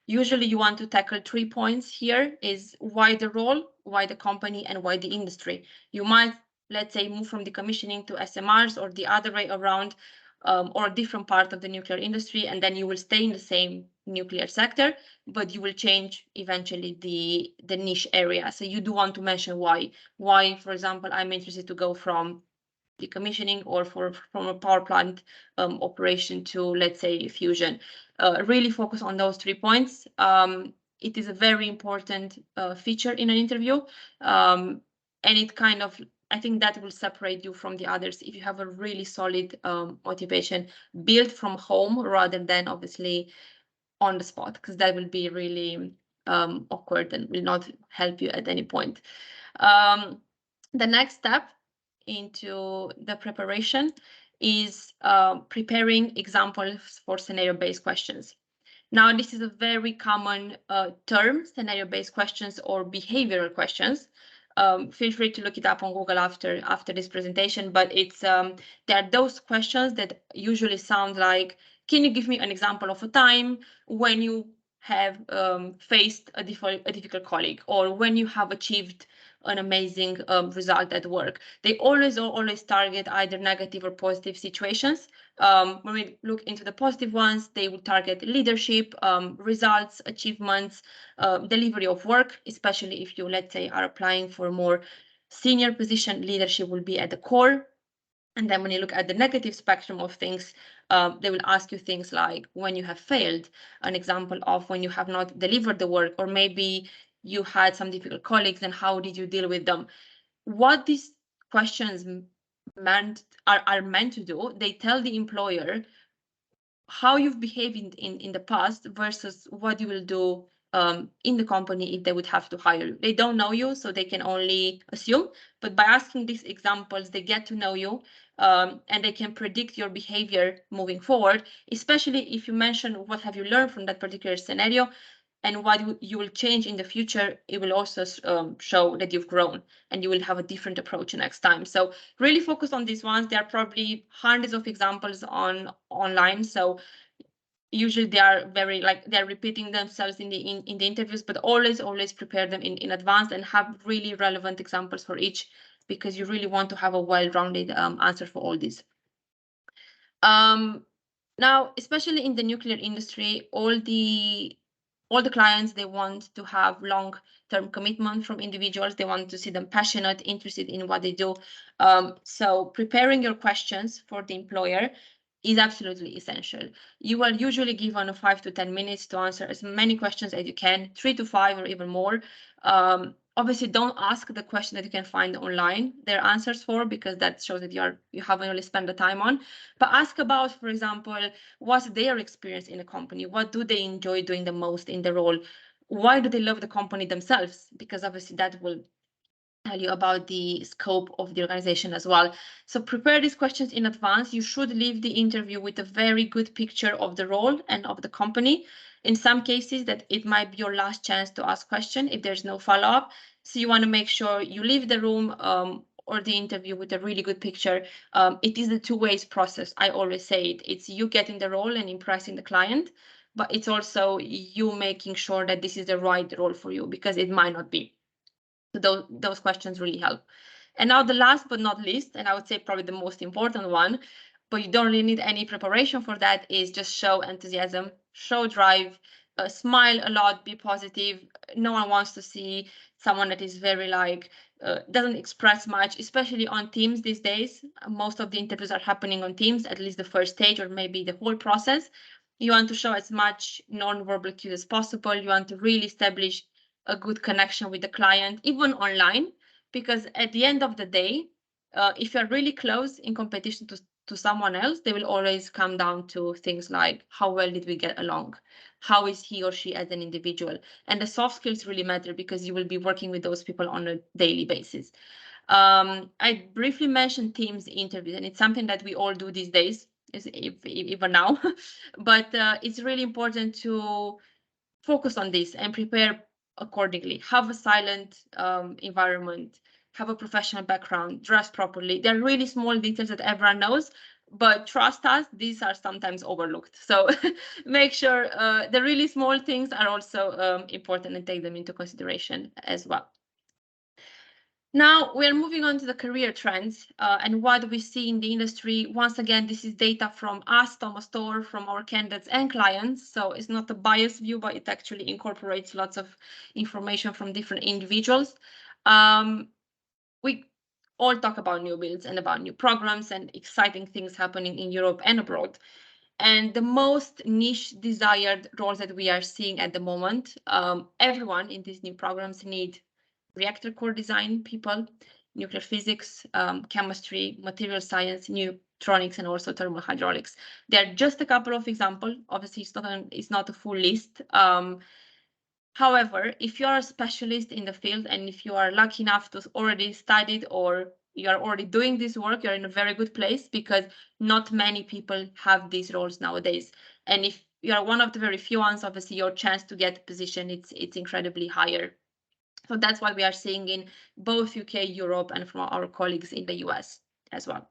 Usually you want to tackle 3 points here: is why the role, why the company, and why the industry. You might, let's say, move from decommissioning to SMRs or the other way around, or a different part of the nuclear industry, and then you will stay in the same nuclear sector, but you will change eventually the niche area. So you do want to mention why. Why, for example, I'm interested to go from decommissioning or from a power plant operation to, let's say, fusion. Really focus on those 3 points. It is a very important feature in an interview, and it kind of, I think that will separate you from the others if you have a really solid motivation built from home rather than obviously on the spot, because that will be really awkward and will not help you at any point. The next step into the preparation is preparing examples for scenario-based questions. Now, this is a very common term, scenario-based questions or behavioral questions. Feel free to look it up on Google after this presentation, but it's there are those questions that usually sound like, can you give me an example of a time when you have faced a difficult colleague, or when you have achieved an amazing result at work? They always target either negative or positive situations. When we look into the positive ones, they will target leadership, results, achievements, delivery of work, especially if you, let's say, are applying for a more senior position, leadership will be at the core. And then when you look at the negative spectrum of things, they will ask you things like when you have failed, an example of when you have not delivered the work, or maybe you had some difficult colleagues and how did you deal with them. What these questions are meant to do, they tell the employer how you've behaved in the past versus what you will do in the company if they would have to hire you. They don't know you, so they can only assume. But by asking these examples, they get to know you, and they can predict your behavior moving forward, especially if you mention what have you learned from that particular scenario. and what you will change in the future, it will also show that you've grown and you will have a different approach next time. So really focus on these ones. There are probably hundreds of examples online. So usually they are very they're repeating themselves in the interviews, but always prepare them in advance and have really relevant examples for each, because you really want to have a well-rounded answer for all these. Now, especially in the nuclear industry, all the clients, they want to have long-term commitment from individuals. They want to see them passionate, interested in what they do. So preparing your questions for the employer is absolutely essential. You are usually given 5 to 10 minutes to answer as many questions as you can, 3 to 5 or even more. Obviously, don't ask the question that you can find online their answers for, because that shows that you haven't really spent the time on. But ask about, for example, what's their experience in a company? What do they enjoy doing the most in the role? Why do they love the company themselves? Because obviously that will tell you about the scope of the organization as well. So prepare these questions in advance. You should leave the interview with a very good picture of the role and of the company. In some cases, that it might be your last chance to ask question if there's no follow-up. So you want to make sure you leave the room or the interview with a really good picture. It is a two-way process. I always say it. It's you getting the role and impressing the client, but it's also you making sure that this is the right role for you, because it might not be. So those questions really help. And now the last but not least, and I would say probably the most important one, but you don't really need any preparation for that, is just show enthusiasm, show drive, smile a lot, be positive. No one wants to see someone that is very doesn't express much, especially on Teams these days. Most of the interviews are happening on Teams, at least the first stage or maybe the whole process. You want to show as much non-verbal cues as possible. You want to really establish a good connection with the client, even online, because at the end of the day, if you're really close in competition to someone else, they will always come down to things like, how well did we get along? How is he or she as an individual? And the soft skills really matter, because you will be working with those people on a daily basis. I briefly mentioned Teams interviews, and it's something that we all do these days, even now, but it's really important to focus on this and prepare accordingly. Have a silent environment, have a professional background, dress properly. They're really small details that everyone knows, but trust us, these are sometimes overlooked. So make sure the really small things are also important, and take them into consideration as well. Now we're moving on to the career trends and what we see in the industry. Once again, this is data from us, Thomas Store, from our candidates and clients. So it's not a biased view, but it actually incorporates lots of information from different individuals. We all talk about new builds and about new programs and exciting things happening in Europe and abroad. And the most niche desired roles that we are seeing at the moment, everyone in these new programs need reactor core design people, nuclear physics, chemistry, material science, neutronics, and also thermal hydraulics. There are just a couple of examples. Obviously, it's not a full list. However, if you are a specialist in the field, and if you are lucky enough to already studied or you are already doing this work, you're in a very good place, because not many people have these roles nowadays. And if you are one of the very few ones, obviously your chance to get a position, it's incredibly higher. So that's what we are seeing in both UK, Europe, and from our colleagues in the US as well.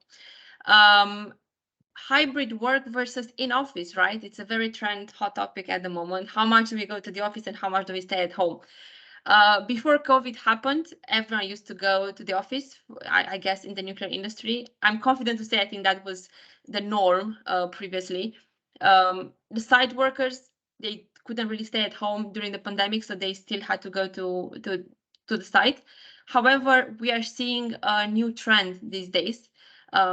Hybrid work versus in office, right? It's a very hot topic at the moment. How much do we go to the office and how much do we stay at home? Before COVID happened, everyone used to go to the office, I guess, in the nuclear industry. I'm confident to say I think that was the norm previously. The site workers, they couldn't really stay at home during the pandemic, so they still had to go to the site. However, we are seeing a new trend these days,